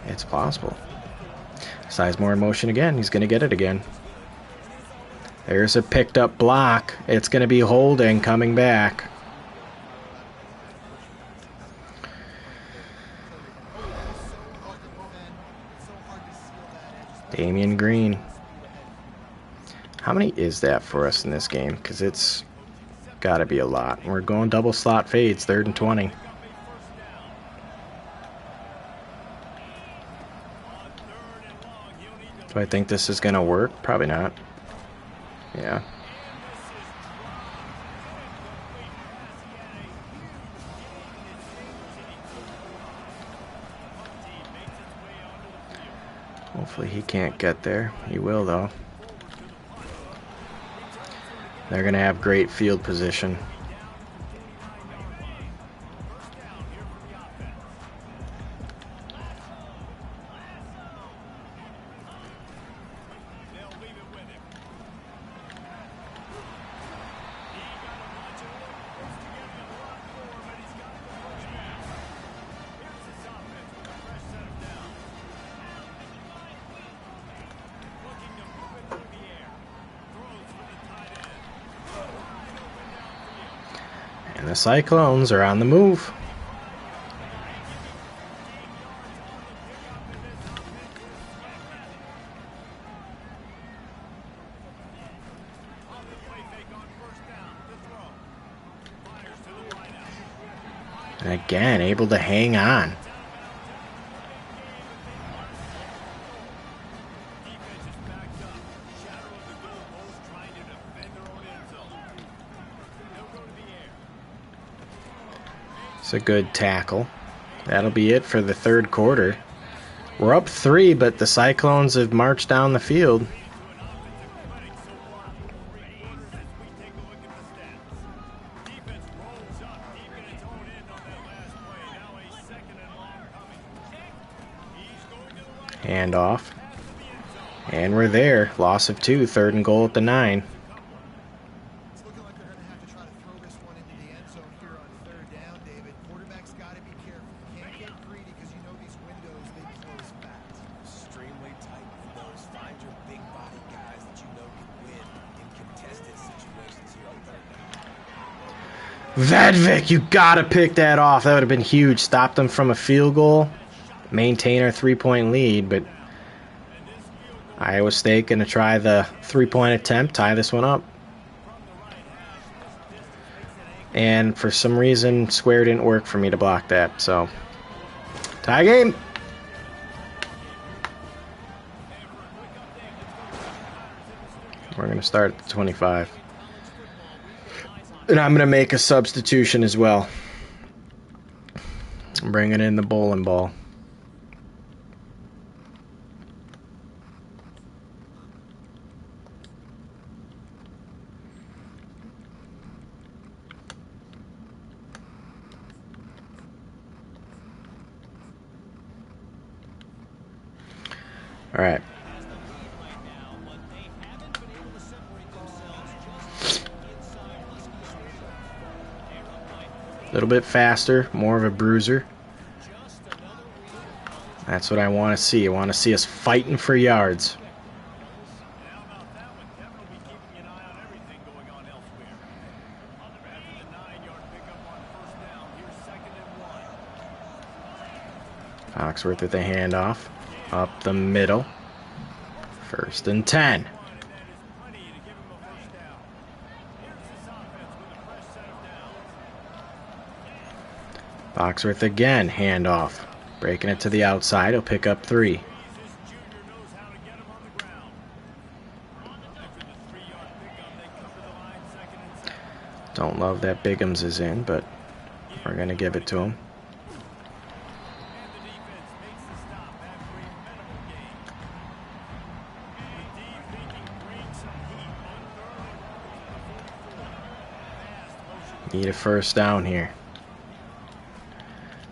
It's possible. Sizemore in motion again. He's going to get it again. There's a picked up block. It's going to be holding coming back. Damian Green. How many is that for us in this game? Because it's got to be a lot. We're going double slot fades, 3rd and 20. Do I think this is going to work? Probably not. Yeah. Hopefully he can't get there. He will, though. They're going to have great field position. And the Cyclones are on the move. And again, able to hang on. It's a good tackle. That'll be it for the third quarter. We're up 3, but the Cyclones have marched down the field. Handoff. And we're there. Loss of 2, 3rd and goal at the 9. It's looking like they're going to have to try to throw this one into the end zone here on 3rd down, David. Quarterback's got to be careful. You can't get greedy because you know these windows, they close fast. Extremely tight windows. Find your big body guys that you know can win in contested situations here on 3rd down. Vedvik, you gotta pick that off. That would have been huge. Stopped them from a field goal. Maintain our 3-point lead, but Iowa State going to try the 3-point attempt, tie this one up. And for some reason, square didn't work for me to block that, so tie game. We're going to start at the 25. And I'm going to make a substitution as well. I'm bringing in the bowling ball. All right. A little bit faster, more of a bruiser. That's what I want to see. I want to see us fighting for yards. Foxworth with the handoff. Up the middle. 1st and 10. Foxworth again, handoff. Breaking it to the outside, he'll pick up 3. Don't love that Biggums is in, but we're going to give it to him. Need a 1st down here.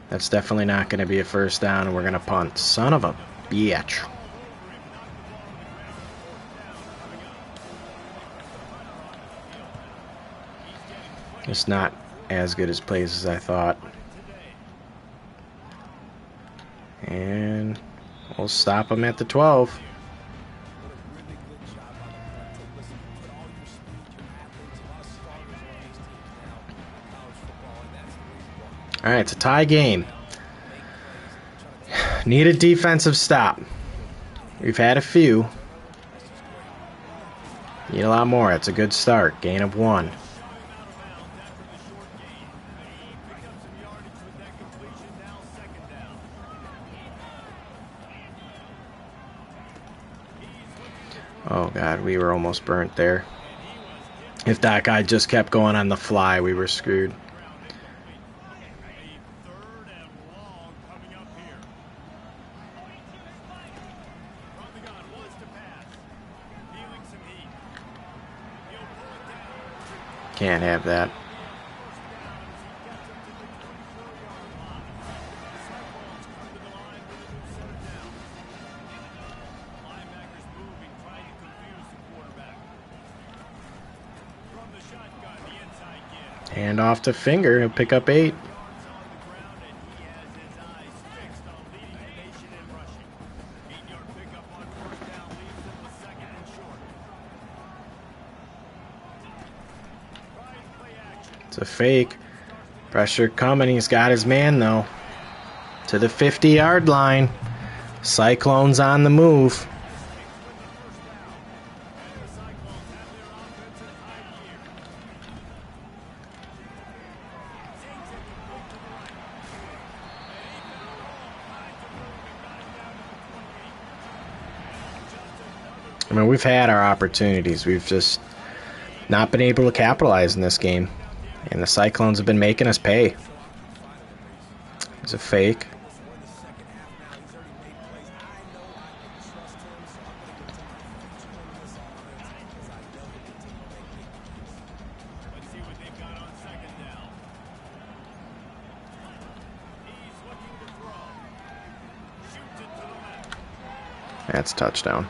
That's definitely not going to be a 1st down, and we're going to punt. Son of a bitch. It's not as good as plays as I thought. And we'll stop them at the 12. All right, it's a tie game. Need a defensive stop. We've had a few. Need a lot more. It's a good start. Gain of 1. Oh, God, we were almost burnt there. If that guy just kept going on the fly, we were screwed. Can't have that. Hand off to Finger. He'll pick up 8. It's a fake. Pressure coming. He's got his man, though. To the 50-yard line. Cyclones on the move. I mean, we've had our opportunities. We've just not been able to capitalize in this game. And the Cyclones have been making us pay. It's a fake. That's touchdown.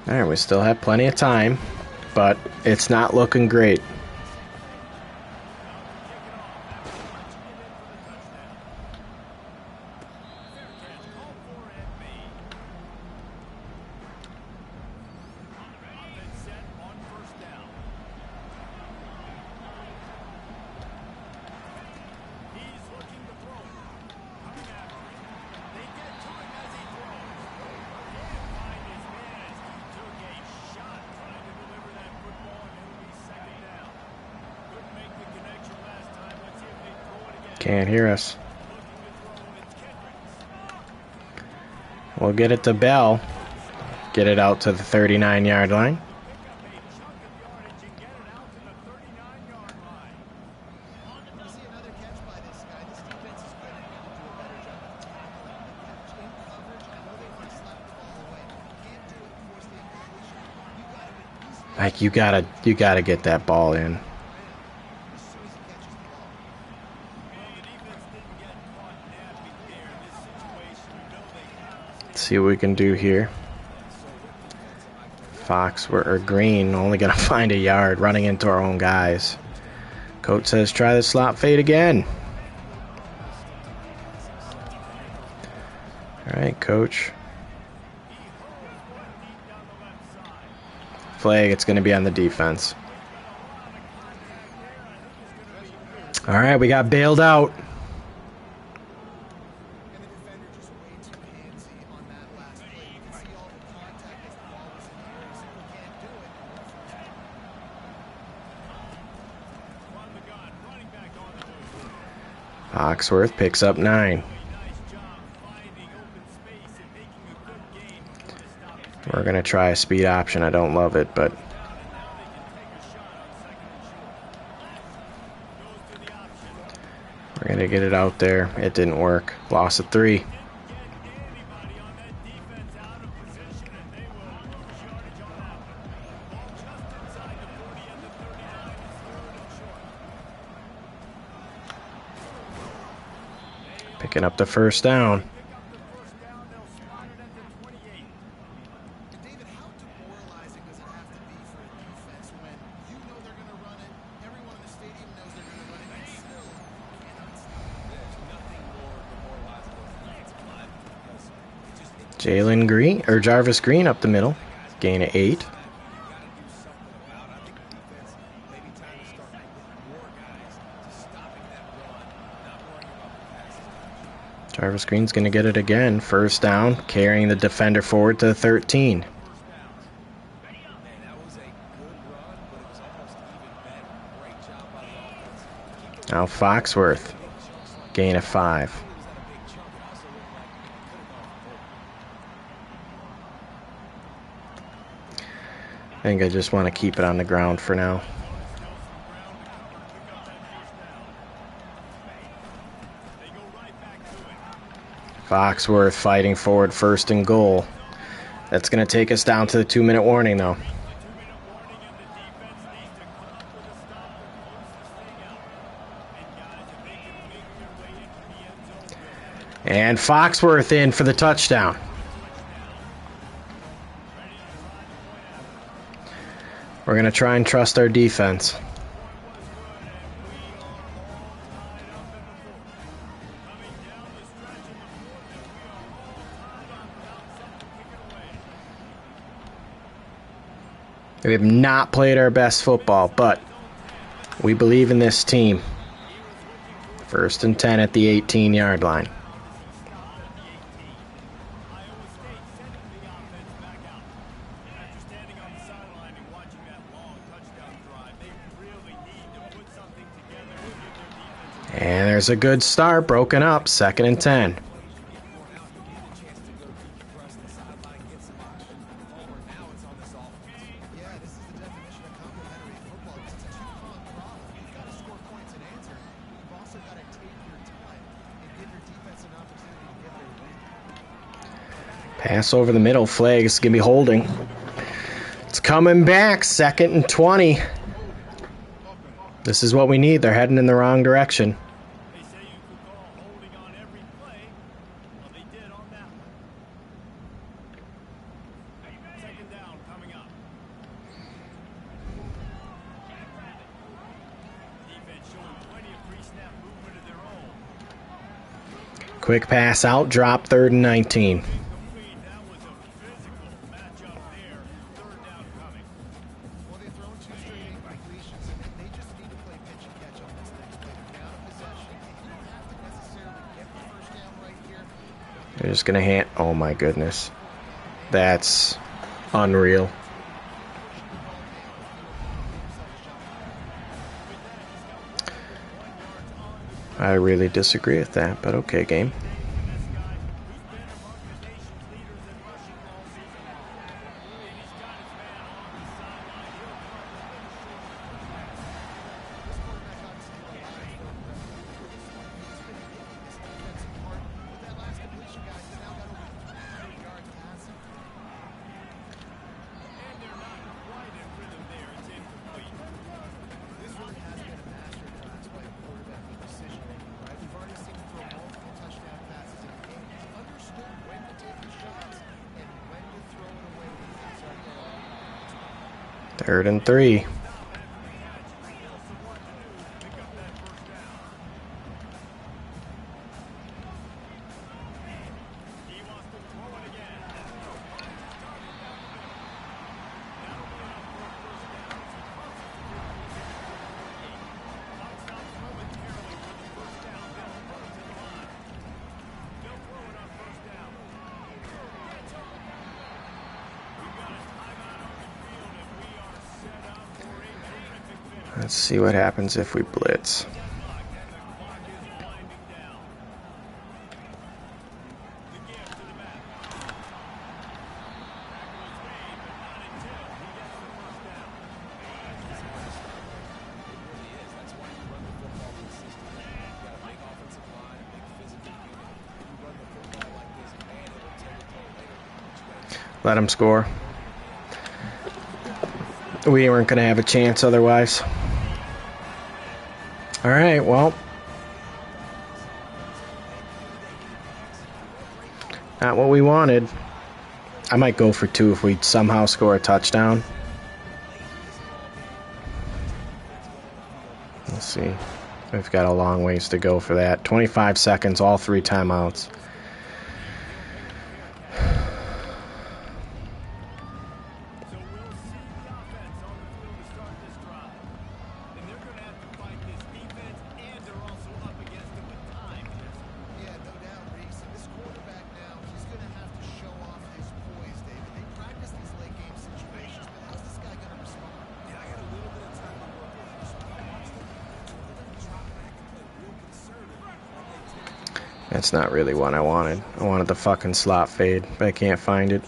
All right, we still have plenty of time, but it's not looking great. Can't hear us. We'll get it to Bell. Get it out to the 39-yard line. Like, you gotta get that ball in. See what we can do here. Green only gonna find a yard running into our own guys. Coach says try the slot fade again. Alright, coach. Flag, it's gonna be on the defense. Alright, we got bailed out. Hawksworth picks up 9. We're going to try a speed option. I don't love it, but we're going to get it out there. It didn't work. Loss of 3. Picking up the first down. David, how demoralizing does it have to be for a defense when you know they're going to run it, everyone in the stadium knows they're going to run it, and still cannot stop it? There's nothing more demoralizing than defensive line because Jalen Green, or Jarvis Green up the middle. Gain of 8. Jarvis Green's going to get it again. First down, carrying the defender forward to the 13. Now Foxworth, gain of 5. I think I just want to keep it on the ground for now. Foxworth fighting forward, 1st and goal. That's going to take us down to the 2-minute warning, though. And Foxworth in for the touchdown. We're going to try and trust our defense. We have not played our best football, but we believe in this team. 1st and 10 at the 18-yard line. And there's a good start, broken up, 2nd and 10. Pass over the middle, flag is going to be holding. It's coming back, 2nd and 20. This is what we need. They're heading in the wrong direction. Quick pass out, drop, 3rd and 19. They're just going to hand... Oh, my goodness. That's unreal. I really disagree with that, but okay, game. Third and 3. Let's see what happens if we blitz. Let him score. We weren't going to have a chance otherwise. All right, well, not what we wanted. I might go for 2 if we somehow score a touchdown. Let's see. We've got a long ways to go for that. 25 seconds, all 3 timeouts. That's not really what I wanted. I wanted the fucking slot fade, but I can't find it.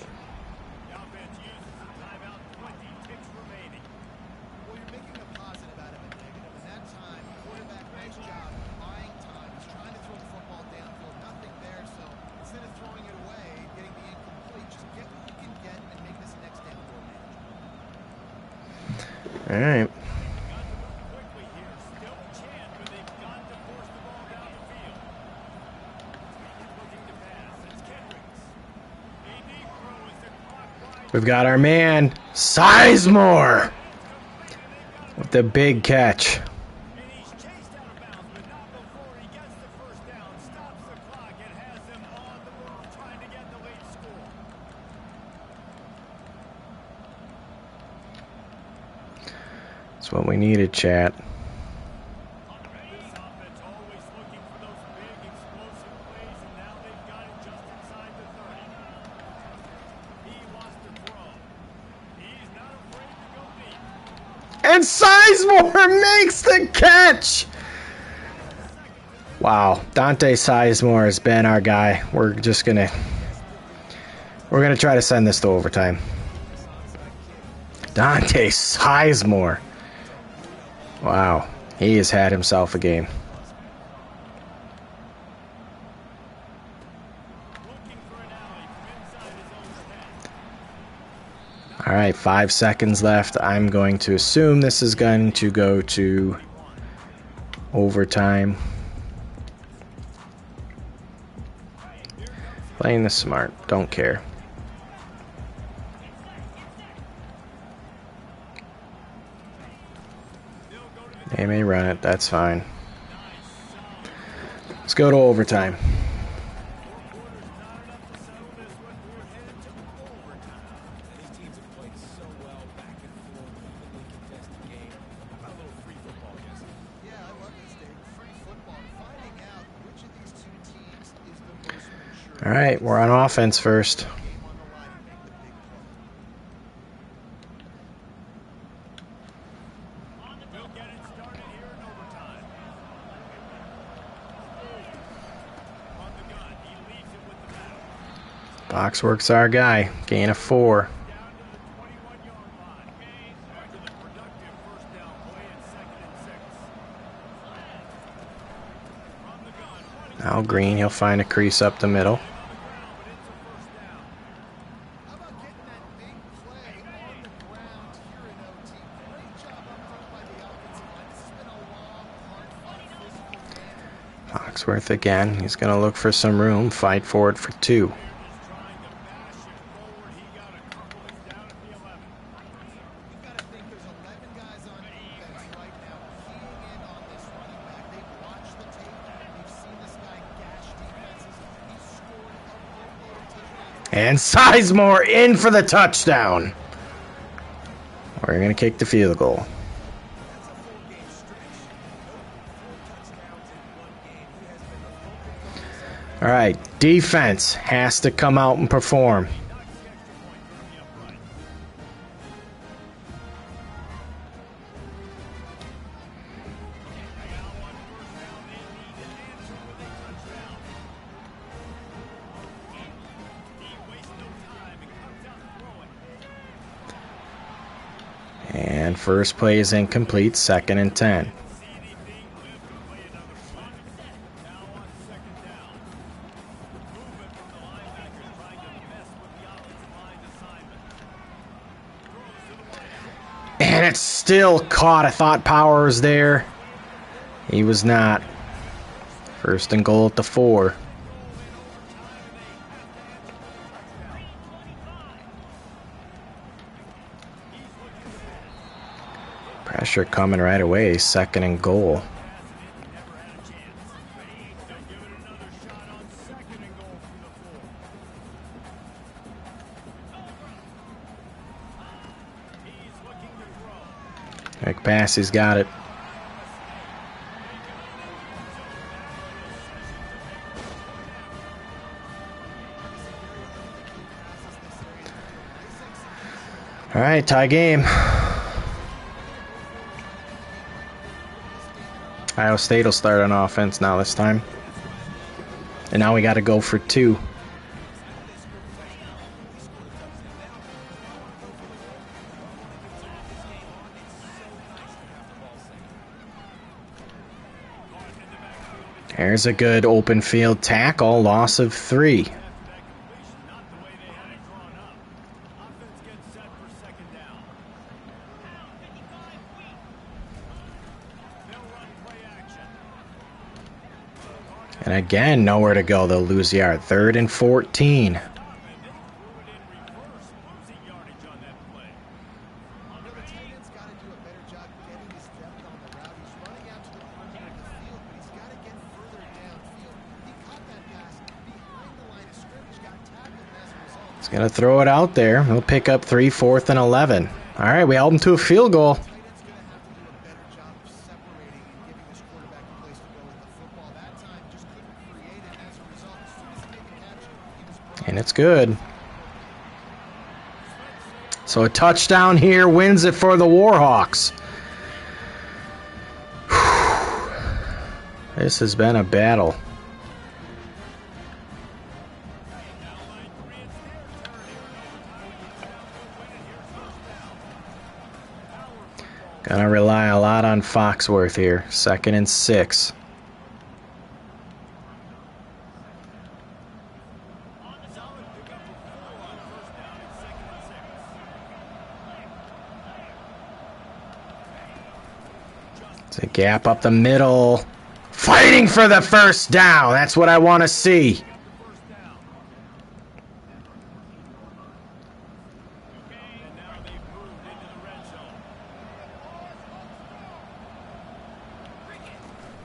All right. We've got our man, Sizemore, with the big catch. That's what we needed, chat. And Sizemore makes the catch! Wow, Dante Sizemore has been our guy. We're gonna try to send this to overtime. Dante Sizemore. Wow, he has had himself a game. All right, 5 seconds left. I'm going to assume this is going to go to overtime. Playing this smart, don't care. They may run it, that's fine. Let's go to overtime. All right, we're on offense first. Boxwork's our guy. Gain of 4. Now Green, he'll find a crease up the middle. Foxworth again. He's going to look for some room, fight for it for 2. And Sizemore in for the touchdown. We're going to kick the field goal. All right, defense has to come out and perform. And first play is incomplete, 2nd and 10. And it's still caught. I thought Power was there. He was not. 1st and goal at the 4. Pressure coming right away. 2nd and goal. Quick pass, he's got it. All right, tie game. Iowa State will start on offense now this time. And now we got to go for 2. There's a good open field tackle, loss of 3. And again, nowhere to go. They'll lose the yard. 3rd and 14. He's going to throw it out there. He'll pick up 3, 4th, and 11. All right, we held him to a field goal. And it's good. So a touchdown here wins it for the Warhawks. This has been a battle. Gonna rely a lot on Foxworth here. 2nd and 6. It's a gap up the middle. Fighting for the first down. That's what I want to see.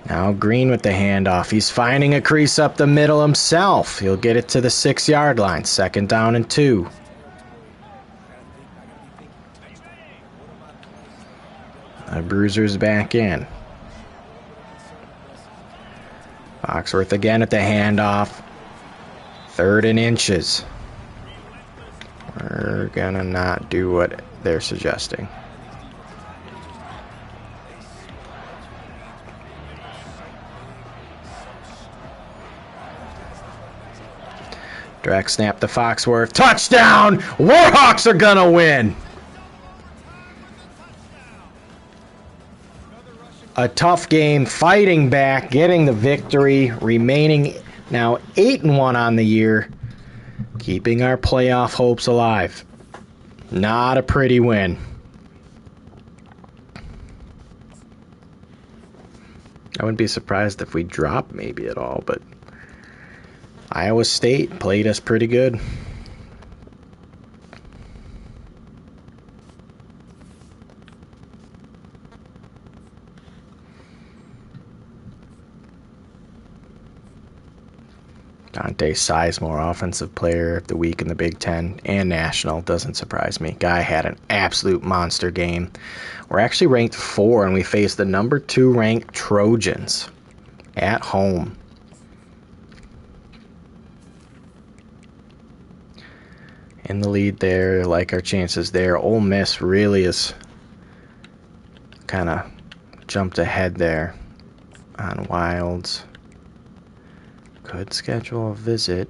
Now Green with the handoff. He's finding a crease up the middle himself. He'll get it to the 6-yard line. 2nd down and 2. The Bruiser's back in. Foxworth again at the handoff. 3rd and inches. We're gonna not do what they're suggesting. Direct snap to Foxworth. Touchdown! Warhawks are gonna win! A tough game, fighting back, getting the victory, remaining now 8-1 on the year, keeping our playoff hopes alive. Not a pretty win. I wouldn't be surprised if we drop maybe at all, but Iowa State played us pretty good. Dante Sizemore, Offensive Player of the Week in the Big Ten and National. Doesn't surprise me. Guy had an absolute monster game. We're actually ranked 4, and we faced the number 2 ranked Trojans at home. In the lead there, like our chances there. Ole Miss really is kind of jumped ahead there on Wilds. Could schedule a visit.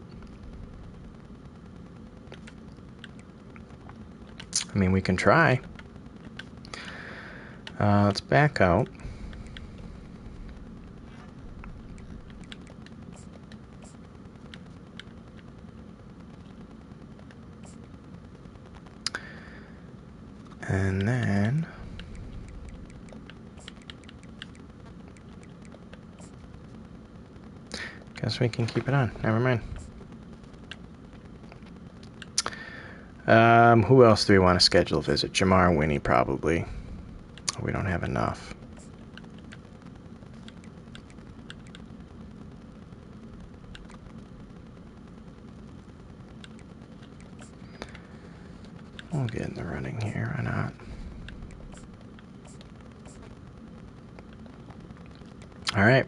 I mean, we can try. Let's back out. And then guess we can keep it on. Never mind. Who else do we want to schedule a visit? Jamar Winnie, probably. We don't have enough. We'll get in the running here, why not? All right.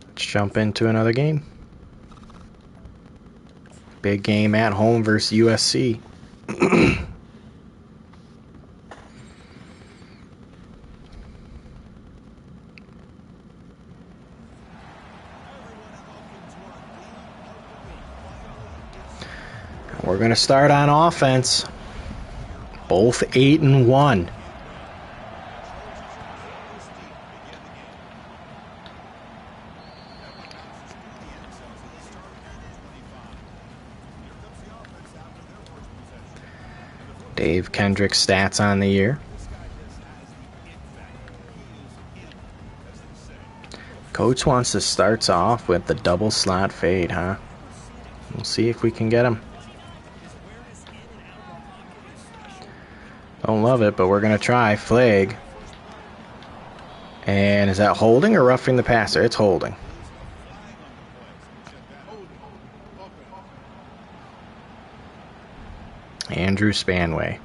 Let's jump into another game. Big game at home versus USC. We're going to start on offense. Both 8-1. Dave Kendrick's stats on the year. Coach wants to start off with the double slot fade, huh? We'll see if we can get him. Don't love it, but we're going to try. Flag. And is that holding or roughing the passer? It's holding. Andrew Spanway.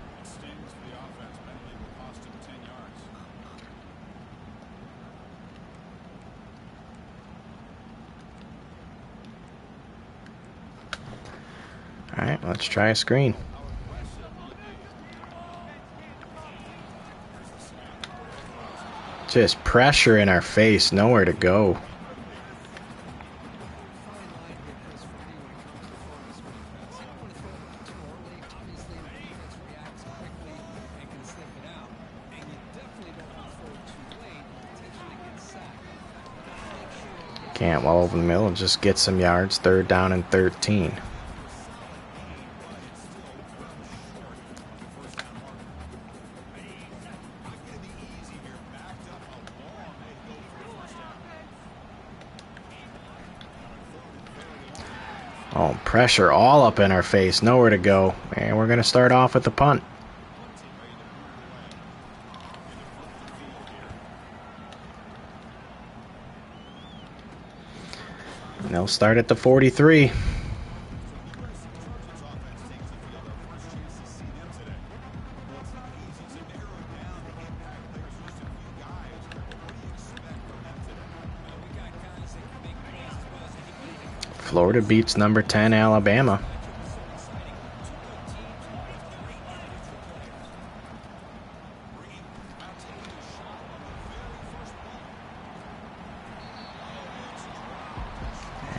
All right, let's try a screen. Just pressure in our face, nowhere to go. Can't well over the middle and just get some yards. 3rd down and 13. Oh, pressure all up in our face, nowhere to go. And we're going to start off with the punt. And they'll start at the 43. Florida beats number 10 Alabama.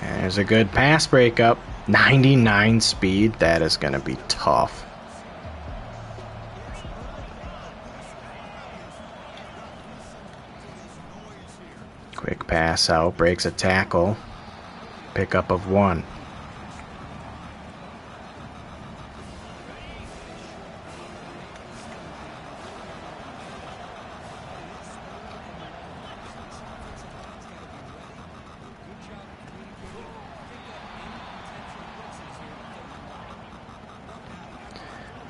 There's a good pass breakup. 99 speed. That is going to be tough. Quick pass out. Breaks a tackle. Pickup of 1.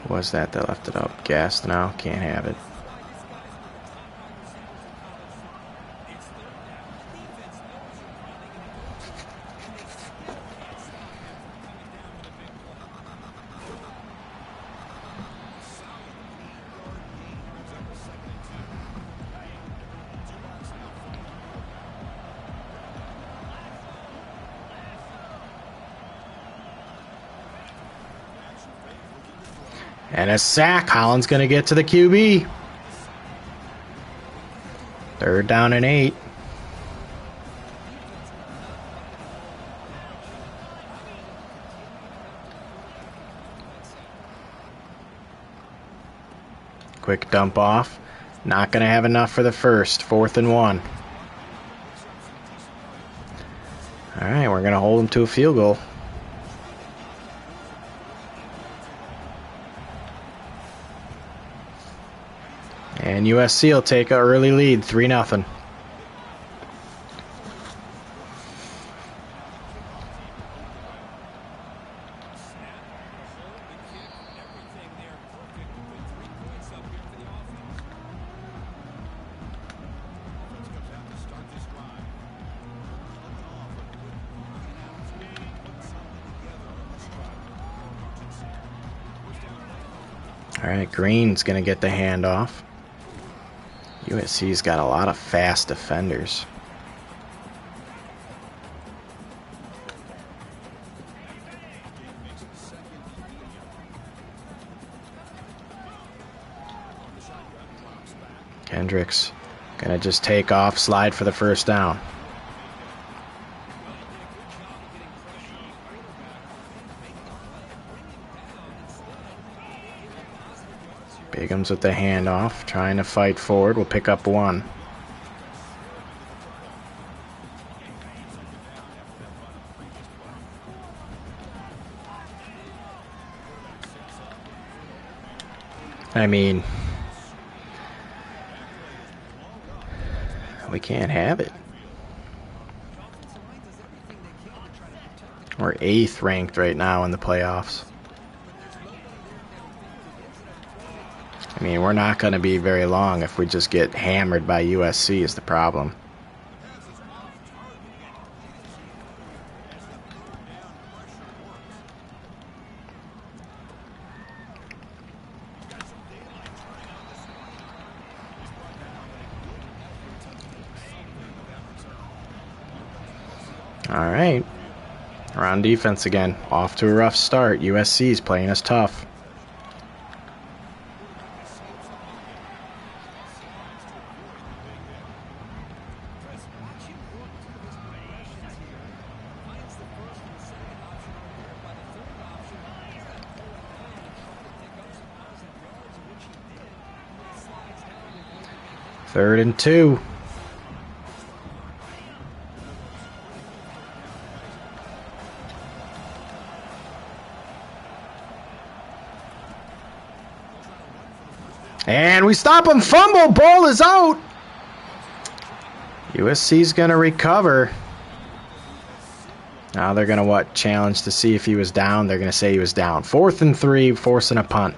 What was that left it up? Gassed now. Can't have it. And a sack. Holland's going to get to the QB. 3rd down and 8. Quick dump off. Not going to have enough for the first. 4th and 1. All right, we're going to hold them to a field goal. And USC will take an early lead, 3-0. All right, Green's going to get the handoff. USC's got a lot of fast defenders. Kendricks gonna just take off, slide for the 1st down. Bigham's with the handoff, trying to fight forward. We'll pick up 1. I mean, we can't have it. We're 8th ranked right now in the playoffs. I mean, we're not going to be very long if we just get hammered by USC is the problem. All right. We're on defense again. Off to a rough start. USC's playing us tough. Third and 2. And we stop him. Fumble. Ball is out. USC's going to recover. Now they're going to challenge to see if he was down. They're going to say he was down. 4th and 3, forcing a punt.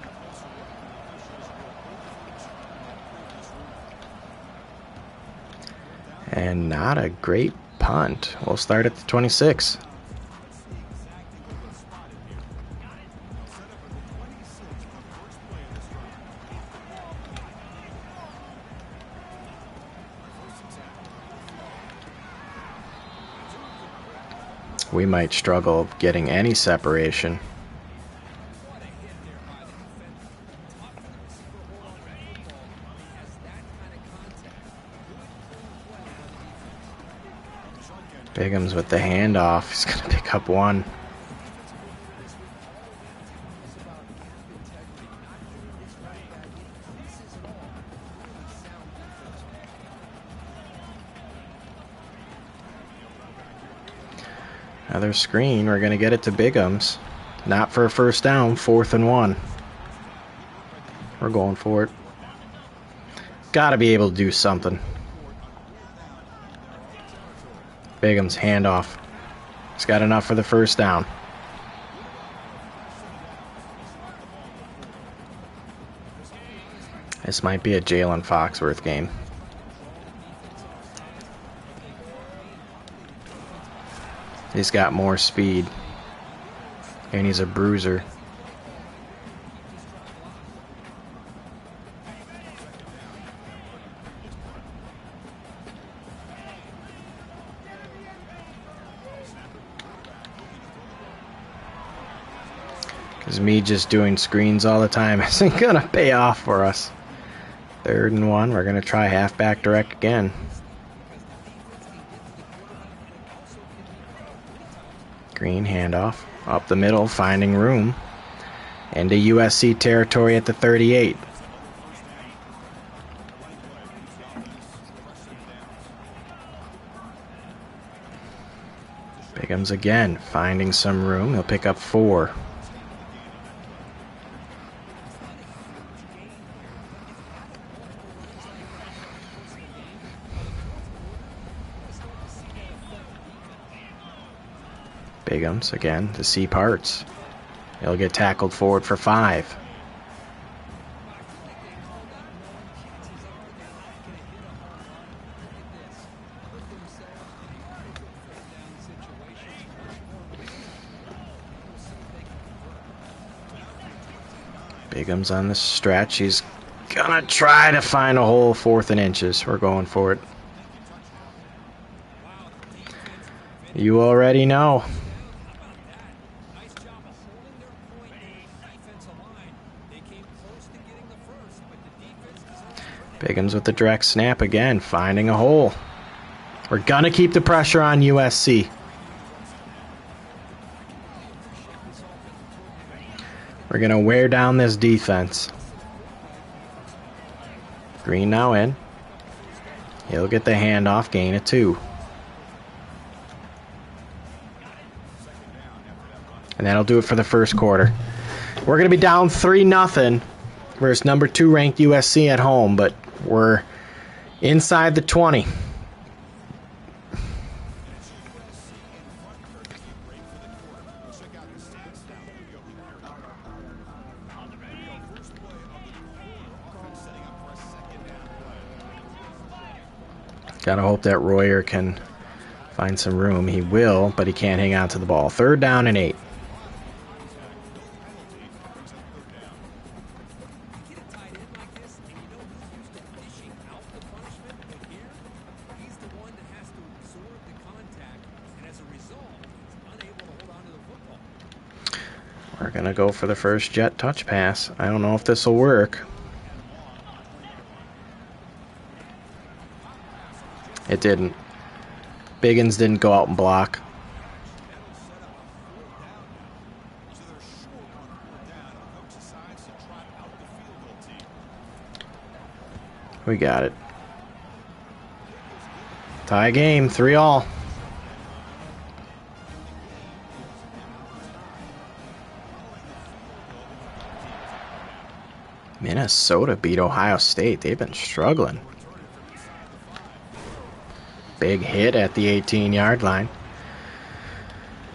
And not a great punt. We'll start at the 26. We might struggle getting any separation. Bigham's with the handoff. He's going to pick up 1. Another screen. We're going to get it to Bigham's. Not for a first down. 4th and 1. We're going for it. Got to be able to do something. Bigham's handoff. He's got enough for the first down. This might be a Jalen Foxworth game. He's got more speed. And he's a bruiser. Because me just doing screens all the time isn't going to pay off for us. 3rd and 1. We're going to try halfback direct again. Green handoff. Up the middle, finding room. Into USC territory at the 38. Bigham's again, finding some room. He'll pick up 4. Bigham's again to see parts. He'll get tackled forward for 5. Bigham's on the stretch. He's gonna try to find a hole. 4th and inches. We're going for it. You already know. Bigham's with the direct snap again, finding a hole. We're going to keep the pressure on USC. We're going to wear down this defense. Green now in. He'll get the handoff, gain of 2. And that'll do it for the first quarter. We're going to be down 3-0 versus number 2 ranked USC at home, but we're inside the 20. Gotta hope that Royer can find some room. He will, but he can't hang on to the ball. 3rd down and 8. Get a tight end like this, and you know who's used to dishing out the punishment, but here, he's the one that has to absorb the contact, and as a result, he's unable to hold on to the football. We're gonna go for the first jet touch pass. I don't know if this will work. It didn't. Biggins didn't go out and block. We got it. Tie game, 3-all. Minnesota beat Ohio State. They've been struggling. Big hit at the 18-yard line.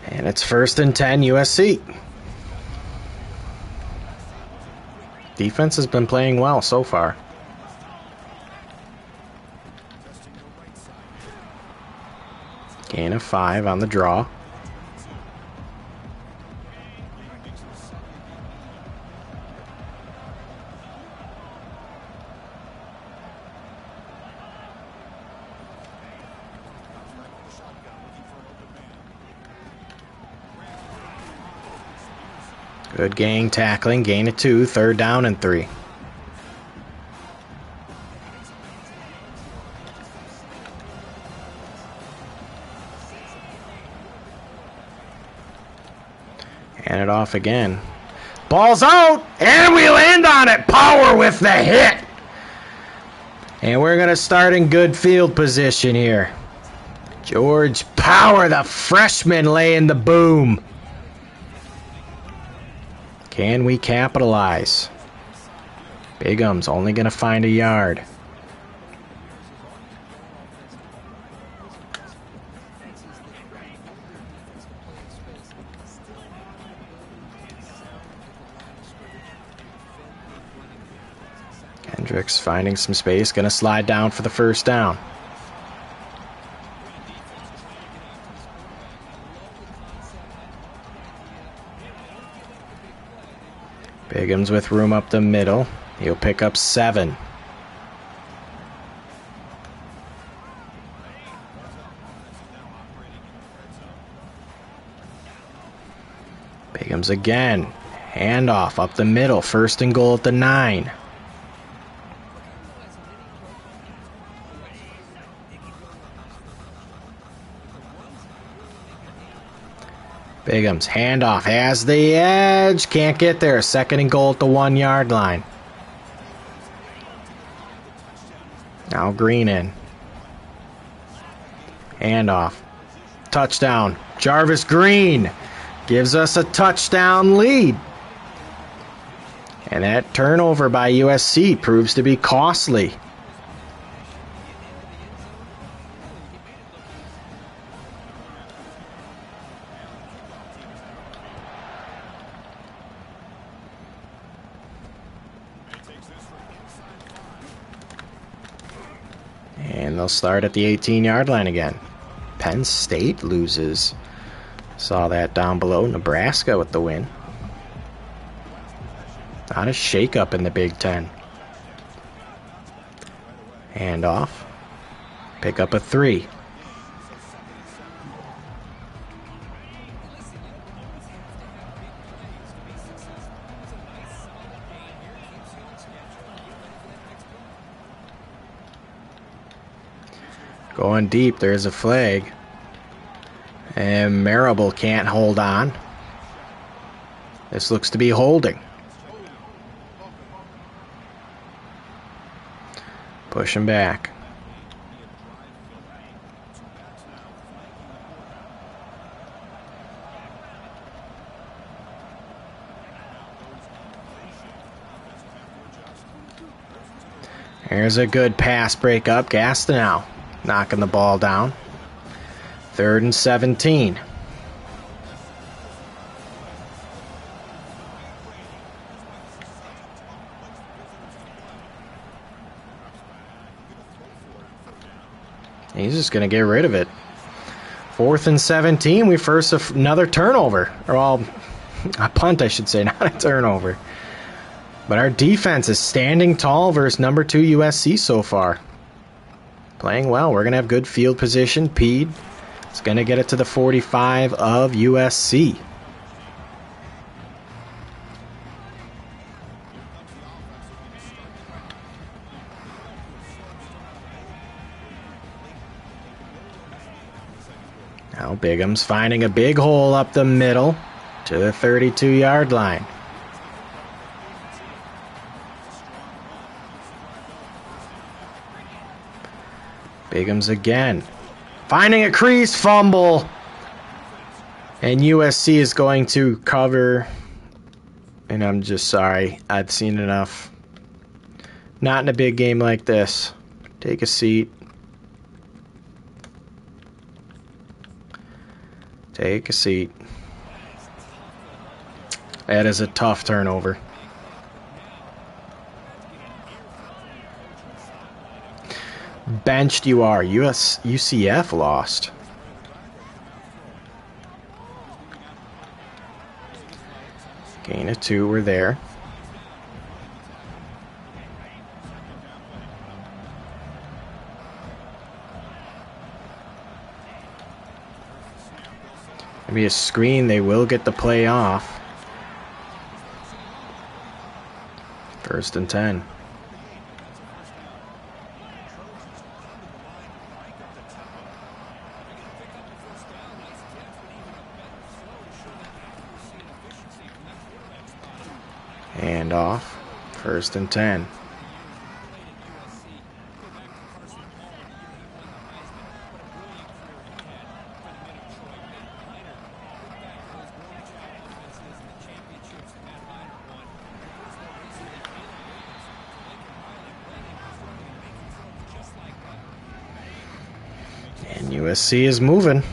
And it's 1st and 10 USC. Defense has been playing well so far. Gain of 5 on the draw. Good gang tackling, gain of 2, 3rd down and 3. Hand it off again. Ball's out, and we land on it. Power with the hit. And we're going to start in good field position here. George Power, the freshman, laying the boom. Can we capitalize? Bigham's only going to find a yard. Kendricks finding some space, going to slide down for the 1st down. Bigham's with room up the middle. He'll pick up 7. Bigham's again. Handoff up the middle. 1st and goal at the 9. Bigham's handoff has the edge. Can't get there. 2nd and goal at the 1-yard line. Now Green in. Handoff. Touchdown. Jarvis Green gives us a touchdown lead. And that turnover by USC proves to be costly. And they'll start at the 18-yard line again. Penn State loses. Saw that down below. Nebraska with the win. Not a shakeup in the Big Ten. Handoff. Pick up a 3. Going deep, there's a flag. And Marable can't hold on. This looks to be holding. Push him back. Here's a good pass breakup. Gastineau knocking the ball down. 3rd and 17. He's just going to get rid of it. 4th and 17. We force another turnover. Or, well, a punt, I should say, not a turnover. But our defense is standing tall versus number 2 USC so far. Playing well. We're going to have good field position. Pede is going to get it to the 45 of USC. Now Bigham's finding a big hole up the middle to the 32-yard line. Bigham's again. Finding a crease fumble. And USC is going to cover. And I'm just sorry. I've seen enough. Not in a big game like this. Take a seat. Take a seat. That is a tough turnover. Benched you are. UCF lost. Gain of 2. We're there. Maybe a screen. They will get the play off. 1st and 10. Hand off. 1st and 10. And USC is moving.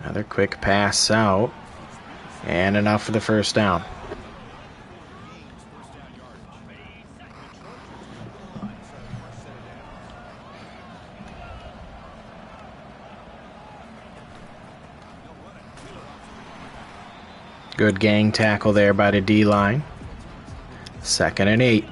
Another quick pass out. And enough for the 1st down. Good gang tackle there by the D-line. 2nd and 8.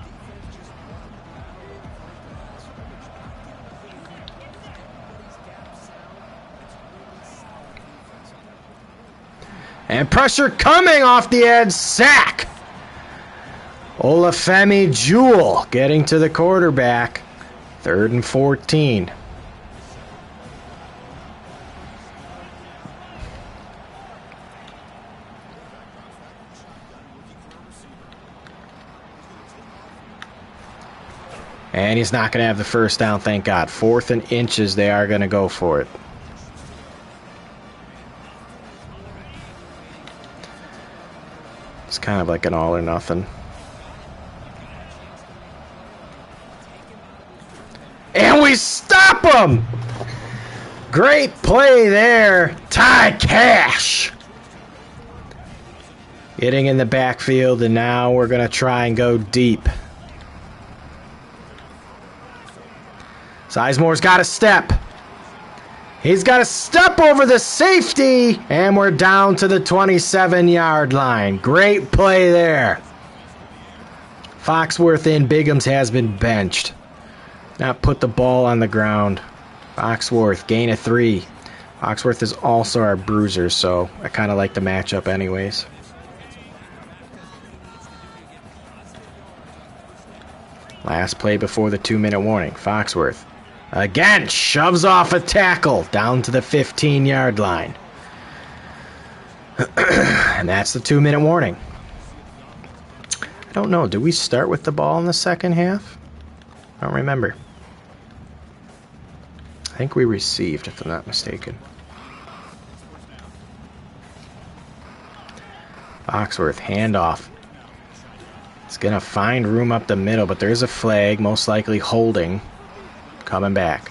And pressure coming off the edge. Sack. Olafemi Jewell getting to the quarterback. 3rd and 14. And he's not going to have the 1st down, thank God. 4th and inches, they are going to go for it. It's kind of like an all or nothing. And we stop him! Great play there. Ty Cash getting in the backfield, and now we're going to try and go deep. Sizemore's got a step. He's got to step over the safety, and we're down to the 27-yard line. Great play there. Foxworth in. Bigham's has been benched. Not put the ball on the ground. Foxworth, gain of 3. Foxworth is also our bruiser, so I kind of like the matchup anyways. Last play before the 2-minute warning. Foxworth again shoves off a tackle down to the 15-yard line. And that's the 2-minute warning. I don't know. Did we start with the ball in the second half? I don't remember. I think we received, if I'm not mistaken. Foxworth, handoff. It's going to find room up the middle, but there's a flag, most likely holding. Coming back.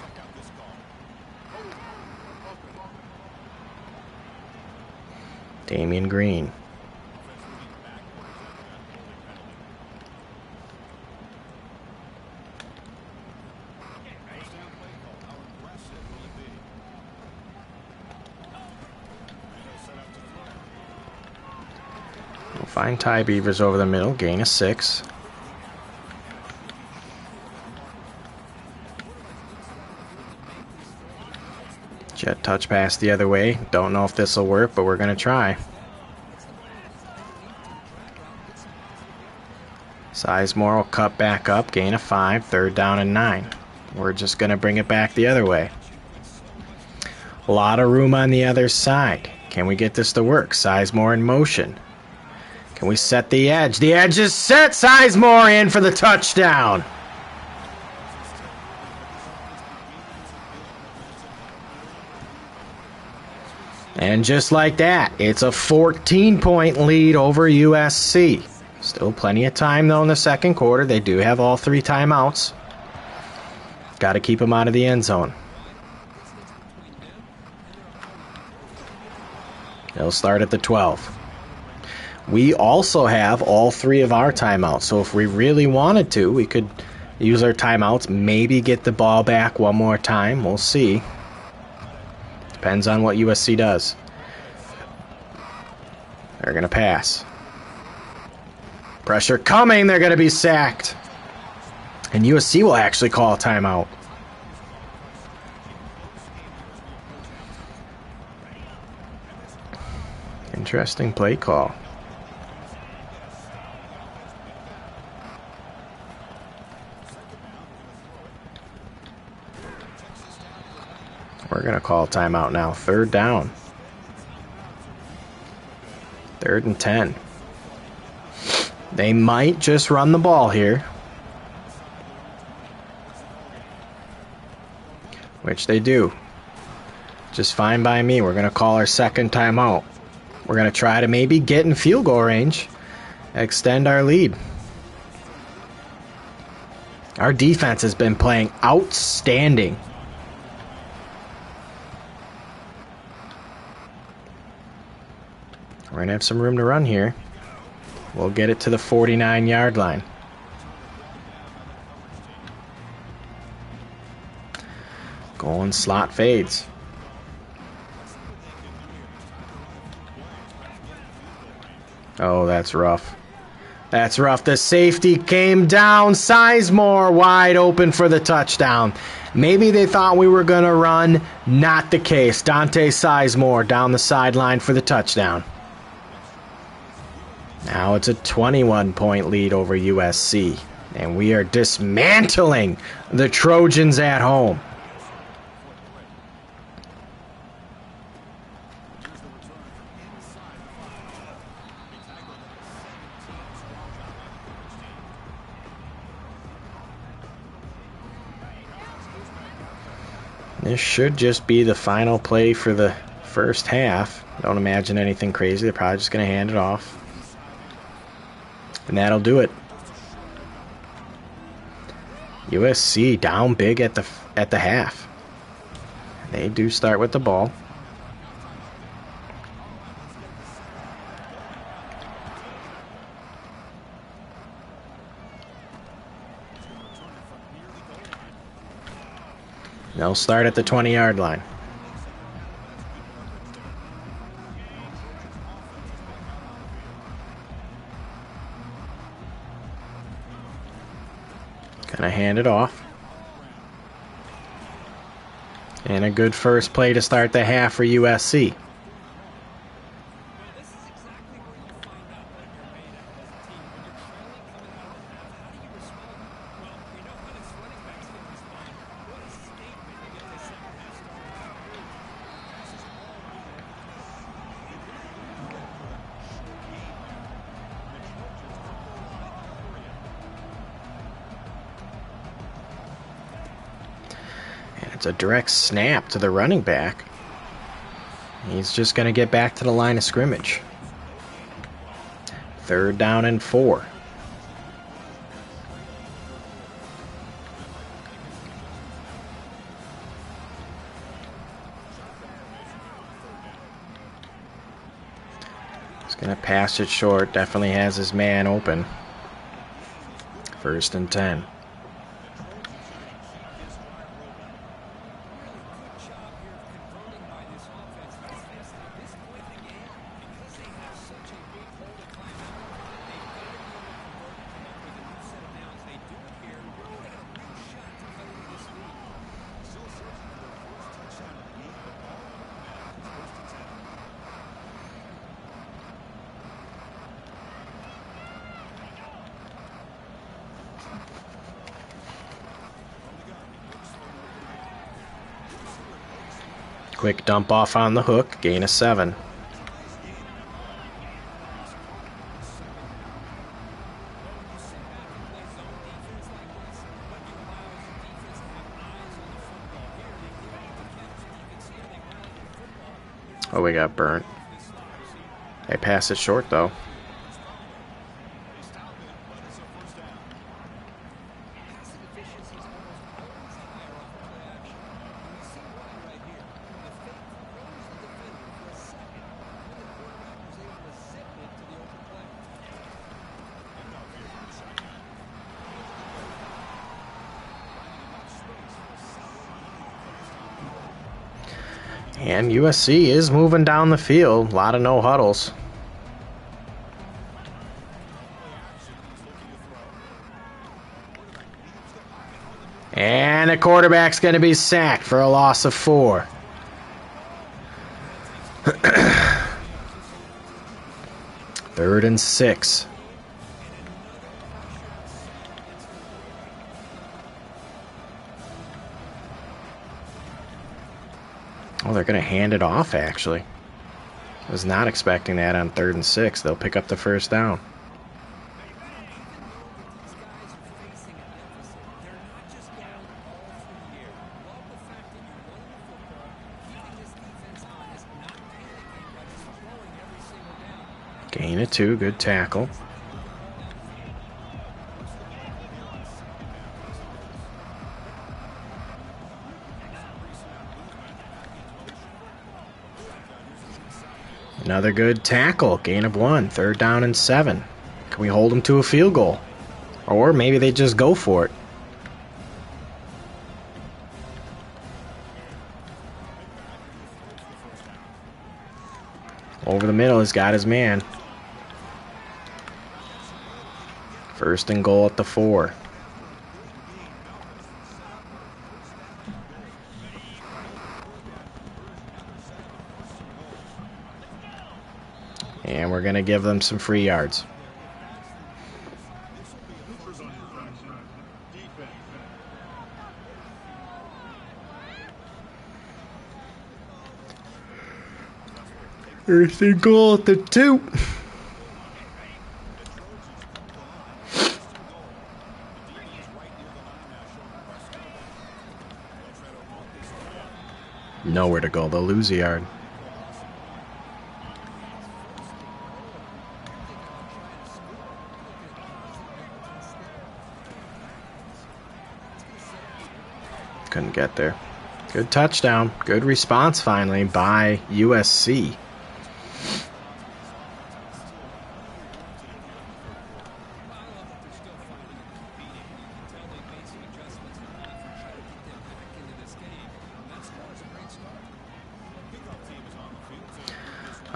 Damian Green. Find Ty Beavers over the middle, gain of 6. Jet touch pass the other way. Don't know if this will work, but we're going to try. Sizemore will cut back up, gain of 5, 3rd down and 9. We're just going to bring it back the other way. A lot of room on the other side. Can we get this to work? Sizemore in motion. Can we set the edge? The edge is set. Sizemore in for the touchdown. And just like that, it's a 14-point lead over USC. Still plenty of time, though, in the second quarter. They do have all 3 timeouts. Got to keep them out of the end zone. They'll start at the 12. We also have all 3 of our timeouts. So if we really wanted to, we could use our timeouts, maybe get the ball back one more time. We'll see. Depends on what USC does. They're going to pass. Pressure coming. They're going to be sacked. And USC will actually call a timeout. Interesting play call. We're going to call a timeout now. 3rd down. 3rd and 10. They might just run the ball here. Which they do. Just fine by me. We're going to call our 2nd timeout. We're going to try to maybe get in field goal range. Extend our lead. Our defense has been playing outstanding. We're going to have some room to run here. We'll get it to the 49-yard line. Going slot fades. Oh, that's rough. That's rough. The safety came down. Sizemore wide open for the touchdown. Maybe they thought we were going to run. Not the case. Dante Sizemore down the sideline for the touchdown. Now it's a 21-point lead over USC. And we are dismantling the Trojans at home. This should just be the final play for the first half. Don't imagine anything crazy. They're probably just going to hand it off. And that'll do it. USC down big at the half. They do start with the ball. They'll start at the 20-yard line. Gonna hand it off. And a good first play to start the half for USC. It's a direct snap to the running back. He's just going to get back to the line of scrimmage. 3rd down and 4. He's going to pass it short. Definitely has his man open. 1st and 10. Quick dump off on the hook, gain of 7. Oh, we got burnt. They pass it short, though. And USC is moving down the field. A lot of no huddles. And the quarterback's going to be sacked for a loss of 4. Third and 6. Oh, they're going to hand it off, actually. I was not expecting that on 3rd and 6. They'll pick up the first down. Gain of 2, good tackle. Another good tackle, gain of 1, 3rd down and 7. Can we hold them to a field goal? Or maybe they just go for it. Over the middle, he's got his man. 1st and goal at the 4. And we're going to give them some free yards. First and goal at the 2. Nowhere to go. They'll lose a yard. Couldn't get there. Good touchdown. Good response finally by USC.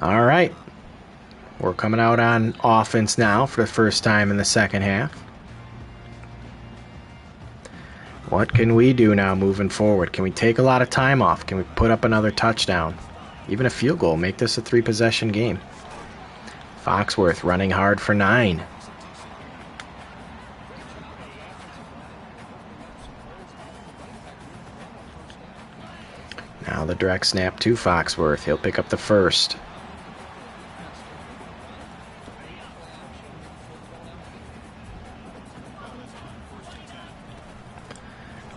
All right. We're coming out on offense now for the first time in the second half. What can we do now moving forward? Can we take a lot of time off? Can we put up another touchdown? Even a field goal. Make this a 3-possession game. Foxworth running hard for 9. Now the direct snap to Foxworth. He'll pick up the first.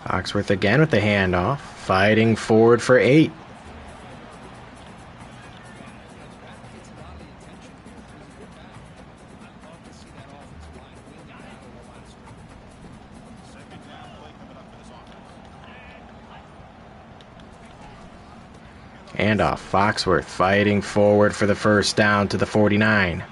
Foxworth again with the handoff, fighting forward for 8. Handoff, Foxworth fighting forward for the first down to the 49.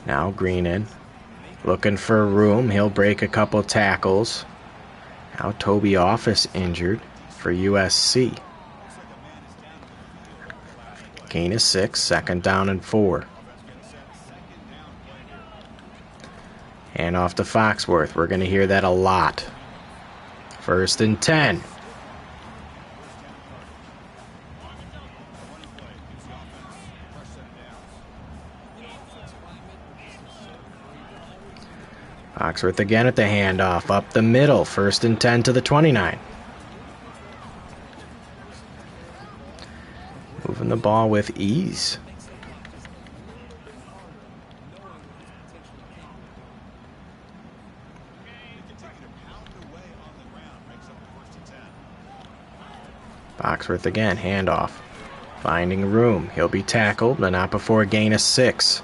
Now Greenan looking for room. He'll break a couple tackles. Now Toby Office injured for USC. Gain of 6, 2nd down and 4. And off to Foxworth. We're going to hear that a lot. 1st and 10. Foxworth again at the handoff. Up the middle. 1st and 10 to the 29. Moving the ball with ease. Foxworth again, handoff. Finding room. He'll be tackled, but not before a gain of 6.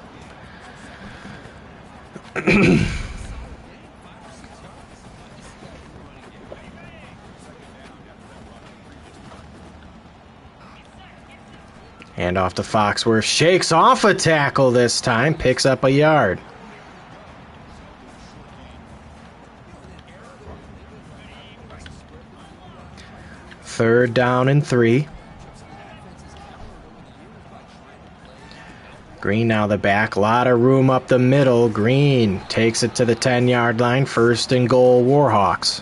Handoff to Foxworth. Shakes off a tackle this time. Picks up a yard. Third down and 3. Green now the back. Lot of room up the middle. Green takes it to the 10-yard line. 1st and goal, Warhawks.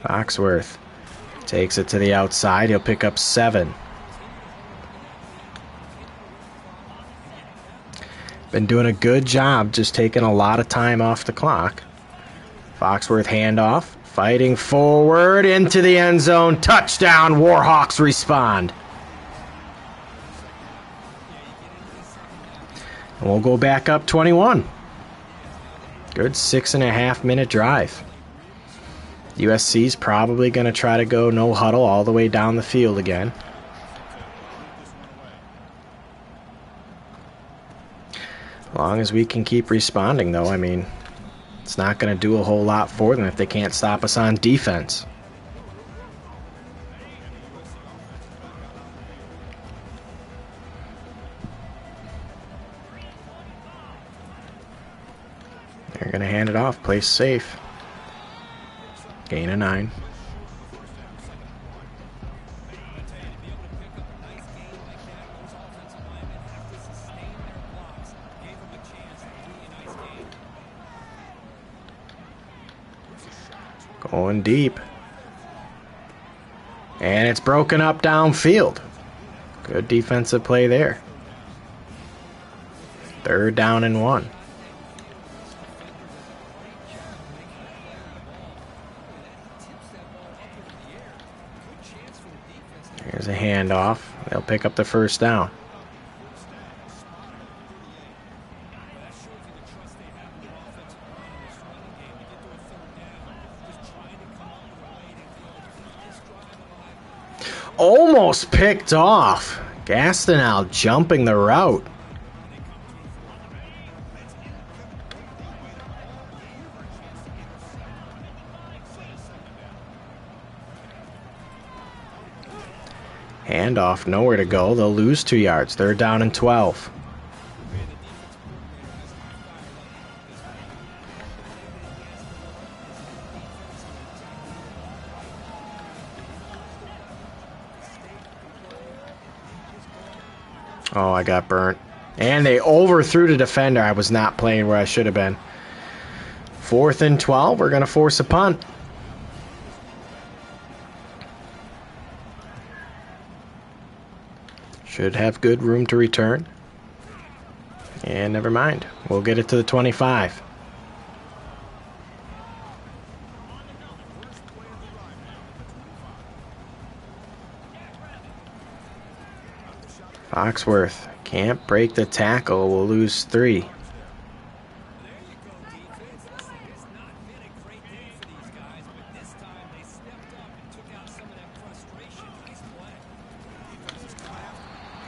Foxworth takes it to the outside. He'll pick up 7. Been doing a good job, just taking a lot of time off the clock. Foxworth handoff, fighting forward into the end zone. Touchdown, Warhawks respond. And we'll go back up 21. Good 6.5-minute drive. USC's probably going to try to go no huddle all the way down the field again. As long as we can keep responding, though, I mean, it's not going to do a whole lot for them if they can't stop us on defense. They're going to hand it off, play safe. Gain of 9. Going deep. And it's broken up downfield. Good defensive play there. 3rd down and 1. Here's a handoff. They'll pick up the 1st down. Almost picked off. Gastineau jumping the route. Handoff, nowhere to go. They'll lose 2 yards. 3rd down and 12. Oh, I got burnt. And they overthrew the defender. I was not playing where I should have been. 4th and 12. We're going to force a punt. Should have good room to return. And never mind. We'll get it to the 25. Foxworth can't break the tackle. We'll lose 3.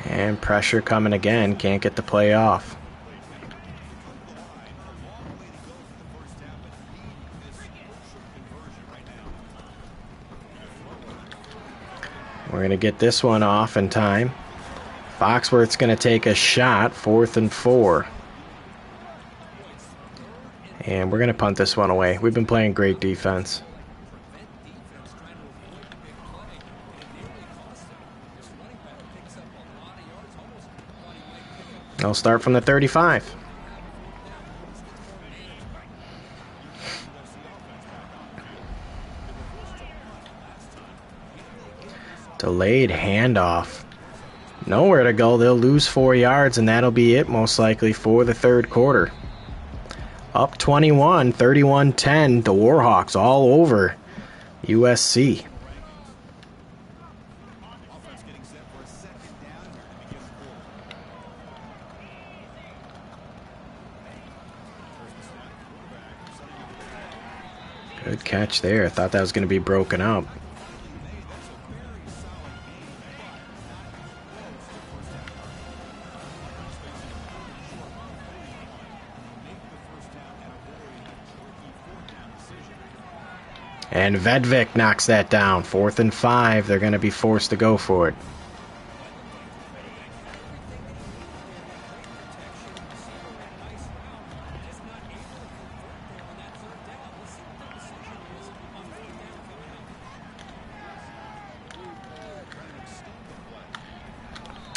And pressure coming again. Can't get the play off. We're going to get this one off in time. Foxworth's going to take a shot. 4th and 4. And we're going to punt this one away. We've been playing great defense. They'll start from the 35. Delayed handoff. Nowhere to go. They'll lose 4 yards, and that'll be it most likely for the third quarter. Up 21, 31-10. The Warhawks all over USC. Good catch there. I thought that was going to be broken up. And Vedvik knocks that down. 4th and 5. They're going to be forced to go for it.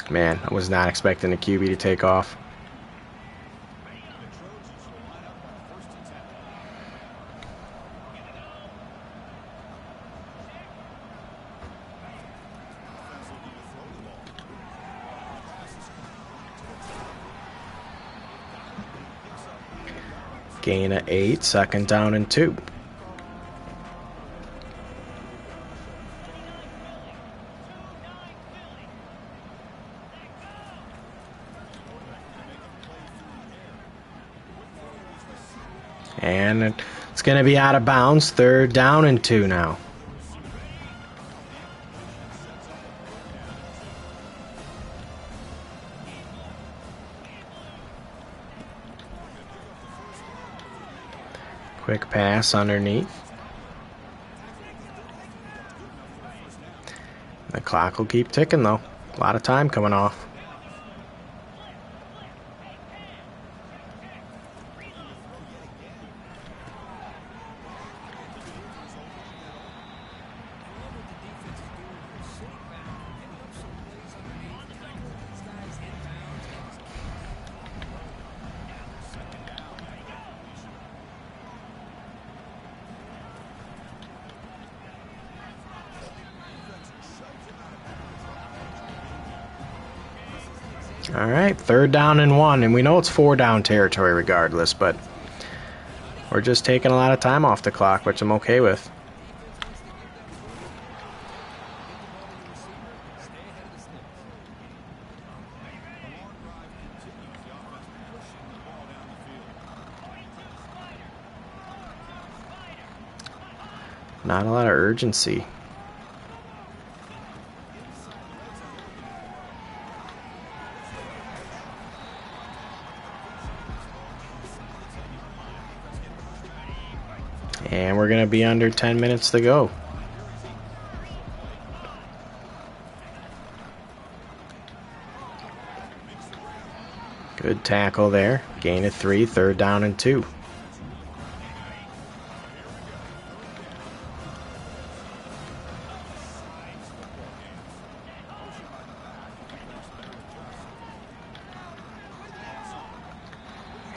Man, I was not expecting the QB to take off. Gain of 8, 2nd down and 2. And it's going to be out of bounds. 3rd down and 2 now. Quick pass underneath. The clock will keep ticking though. A lot of time coming off. All right, 3rd down and 1, and we know it's 4 down territory regardless, but we're just taking a lot of time off the clock, which I'm okay with. Not a lot of urgency. And we're going to be under 10 minutes to go. Good tackle there. Gain of 3, 3rd down and 2.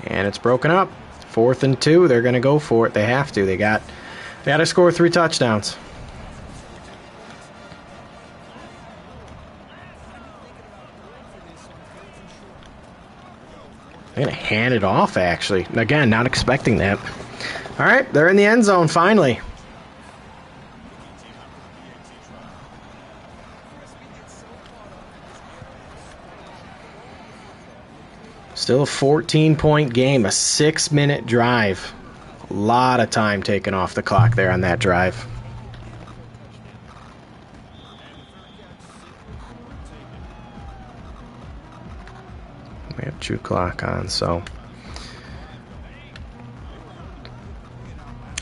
And it's broken up. 4th and 2, they're going to go for it. They have to. They got to score 3 touchdowns. They're going to hand it off, actually. Again, not expecting that. All right, they're in the end zone finally. Still a 14-point game, a 6-minute drive. A lot of time taken off the clock there on that drive. We have true clock on, so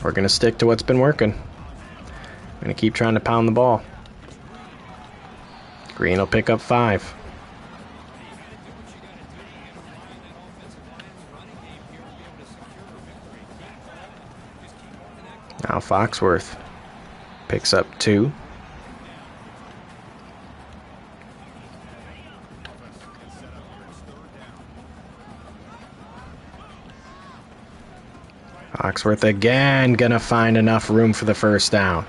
we're going to stick to what's been working. We're going to keep trying to pound the ball. Green will pick up 5. Now Foxworth picks up 2. Foxworth again gonna find enough room for the 1st down.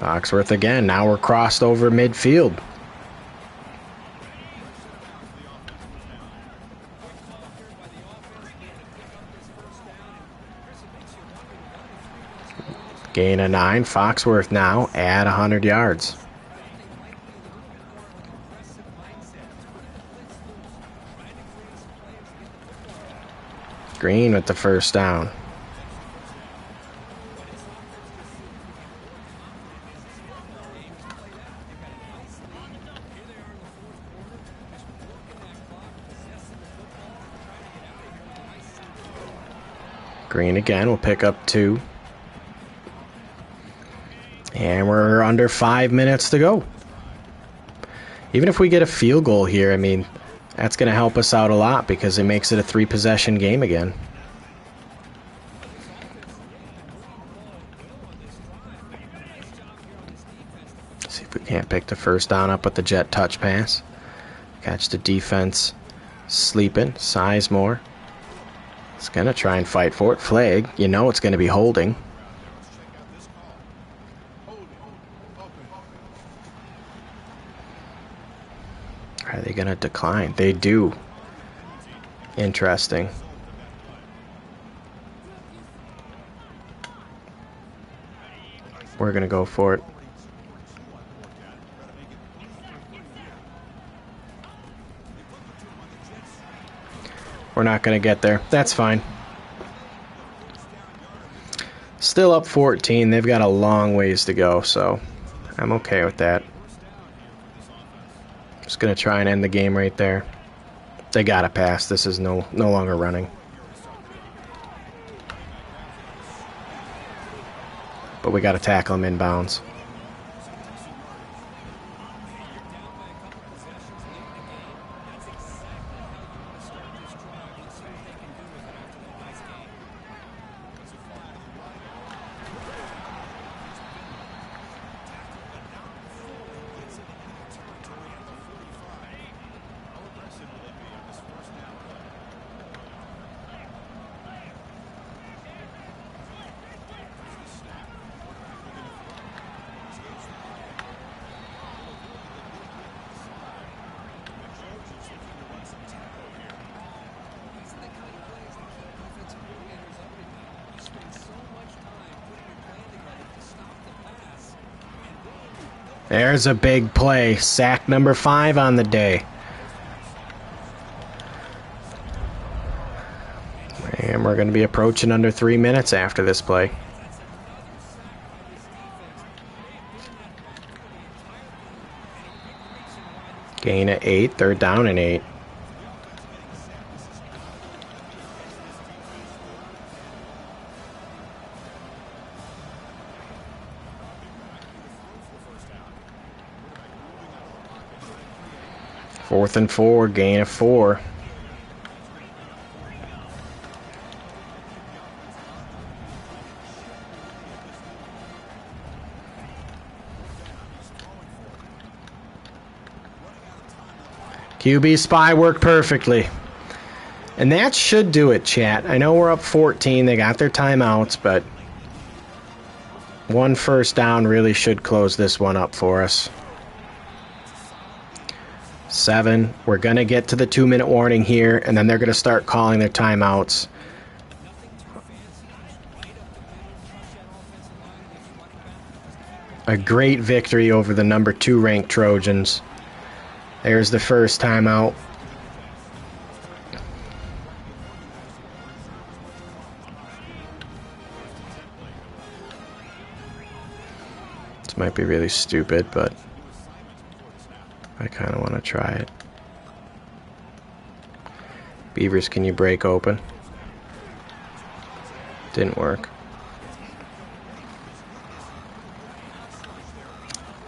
Foxworth again. Now we're crossed over midfield. Gain of 9. Foxworth now at 100 yards. Green with the first down. Green again will pick up 2. And we're under 5 minutes to go. Even if we get a field goal here, I mean, that's going to help us out a lot because it makes it a 3-possession game again. See if we can't pick the first down up with the jet touch pass. Catch the defense sleeping. Sizemore. It's going to try and fight for it. Flag. You know it's going to be holding. Are they going to decline? They do. Interesting. We're going to go for it. We're not going to get there. That's fine. Still up 14. They've got a long ways to go, so I'm okay with that. Just going to try and end the game right there. They got to pass. This is no longer running. But we got to tackle them inbounds. There's a big play. Sack number 5 on the day. And we're going to be approaching under 3 minutes after this play. Gain of 8. 3rd down and 8. Fourth and 4, gain of 4. QB spy worked perfectly. And that should do it, chat. I know we're up 14. They got their timeouts, but 1 first down really should close this one up for us. 7. We're going to get to the 2-minute warning here, and then they're going to start calling their timeouts. A great victory over the number 2 ranked Trojans. There's the first timeout. This might be really stupid, but I kind of want to try it. Beavers, can you break open? Didn't work.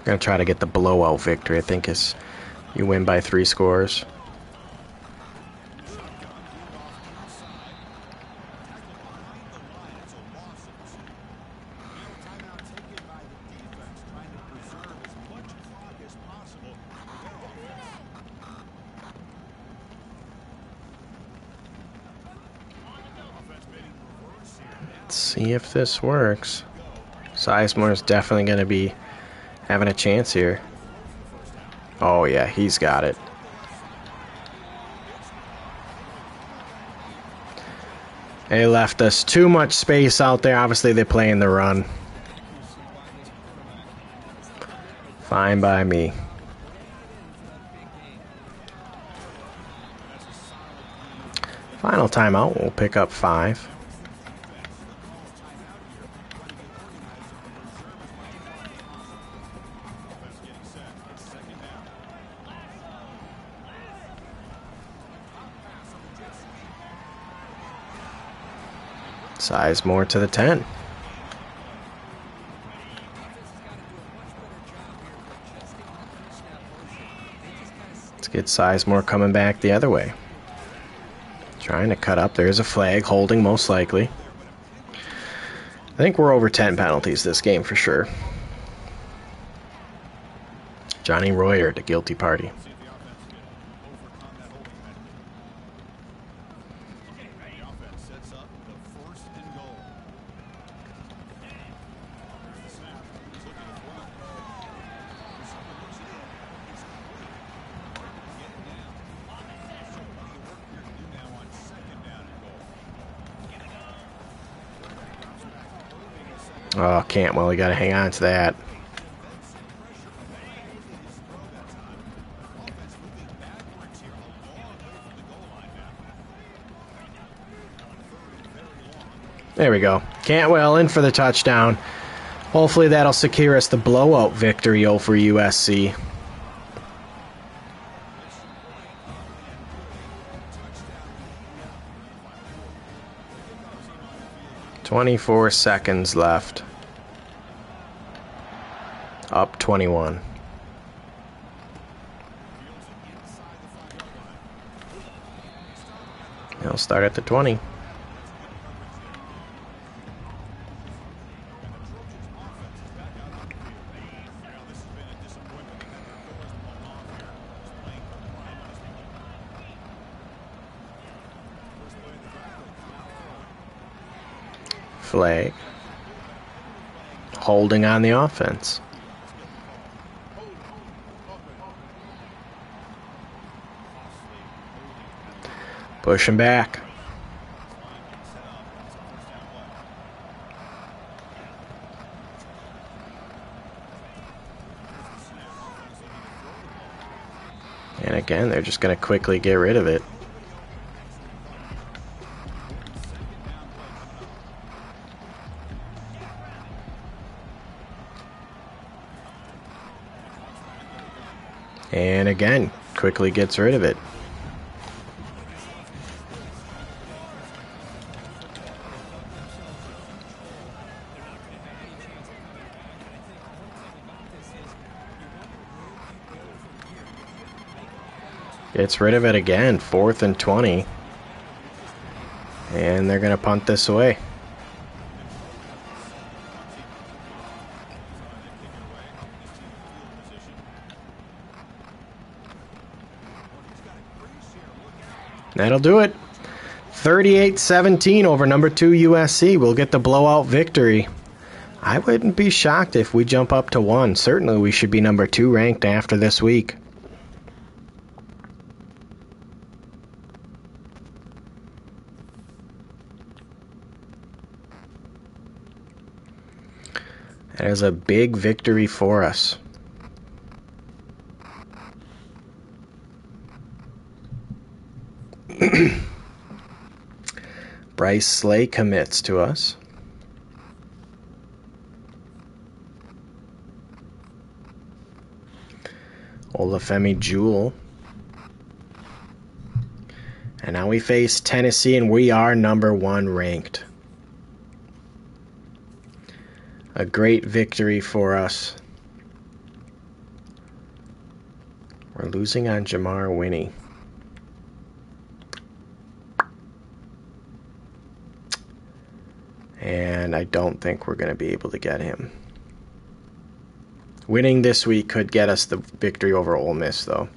I'm going to try to get the blowout victory. I think is you win by 3 scores. Let's see if this works. Sizemore is definitely going to be having a chance here. Oh, yeah, he's got it. They left us too much space out there. Obviously, they're playing the run. Fine by me. Final timeout. We'll pick up 5. Sizemore to the 10. Let's get Sizemore coming back the other way. Trying to cut up. There's a flag. Holding, most likely. I think we're over 10 penalties this game for sure. Johnny Royer, the guilty party. Oh, Cantwell, you got to hang on to that. There we go. Cantwell in for the touchdown. Hopefully that'll secure us the blowout victory over USC. "24 seconds left. Up 21. They'll start at the 20. Flag. Holding on the offense. Pushing back. And again, they're just going to quickly get rid of it. And again, quickly gets rid of it. Gets rid of it again, 4th and 20. And they're going to punt this away. That'll do it. 38-17 over number 2 USC. We'll get the blowout victory. I wouldn't be shocked if we jump up to 1. Certainly we should be number 2 ranked after this week. That is a big victory for us. Bryce Slay commits to us. Olafemi Jewell. And now we face Tennessee, and we are number 1 ranked. A great victory for us. We're losing on Jamar Winnie. And I don't think we're going to be able to get him. Winning this week could get us the victory over Ole Miss, though.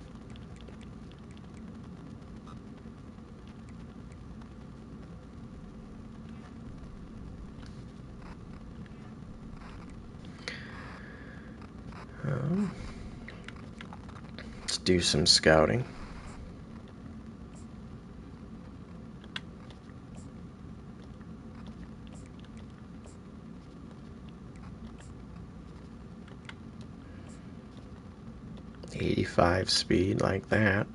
do some scouting. .85 speed like that.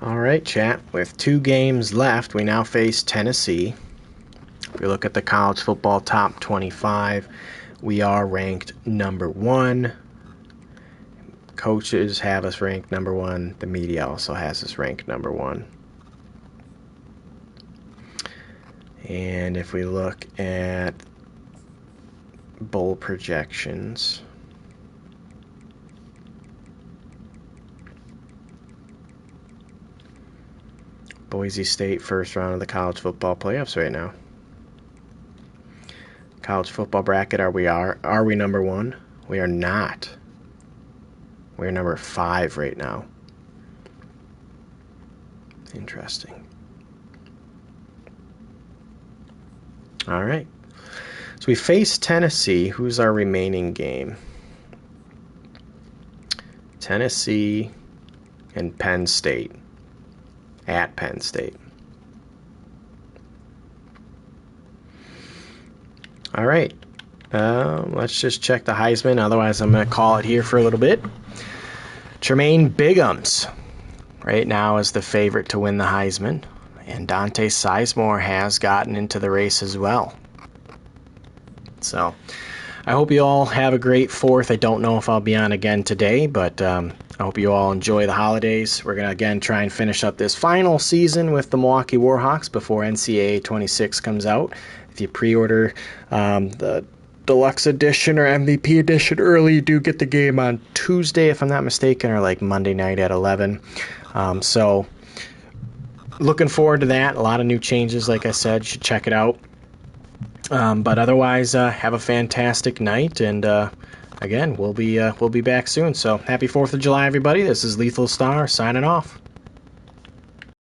All right, chat. With 2 games left, we now face Tennessee. If we look at the college football top 25, we are ranked number 1. Coaches have us ranked number 1. The media also has us ranked number 1. And if we look at bowl projections, Boise State first round of the college football playoffs right now. College football bracket, are we number 1? We are not. We're number 5 right now. Interesting. All right. So we face Tennessee. Who's our remaining game? Tennessee and Penn State. At Penn State. All right. Let's just check the Heisman. Otherwise, I'm going to call it here for a little bit. Tremaine Biggums right now is the favorite to win the Heisman. And Dante Sizemore has gotten into the race as well. So I hope you all have a great 4th. I don't know if I'll be on again today, but I hope you all enjoy the holidays. We're going to, again, try and finish up this final season with the Milwaukee Warhawks before NCAA 26 comes out. If you pre-order the Deluxe Edition or MVP Edition early, you do get the game on Tuesday, if I'm not mistaken, or like Monday night at 11. So looking forward to that. A lot of new changes, like I said. You should check it out. But otherwise, have a fantastic night, and again, we'll be back soon. So happy 4th of July, everybody. This is Lethal Star signing off.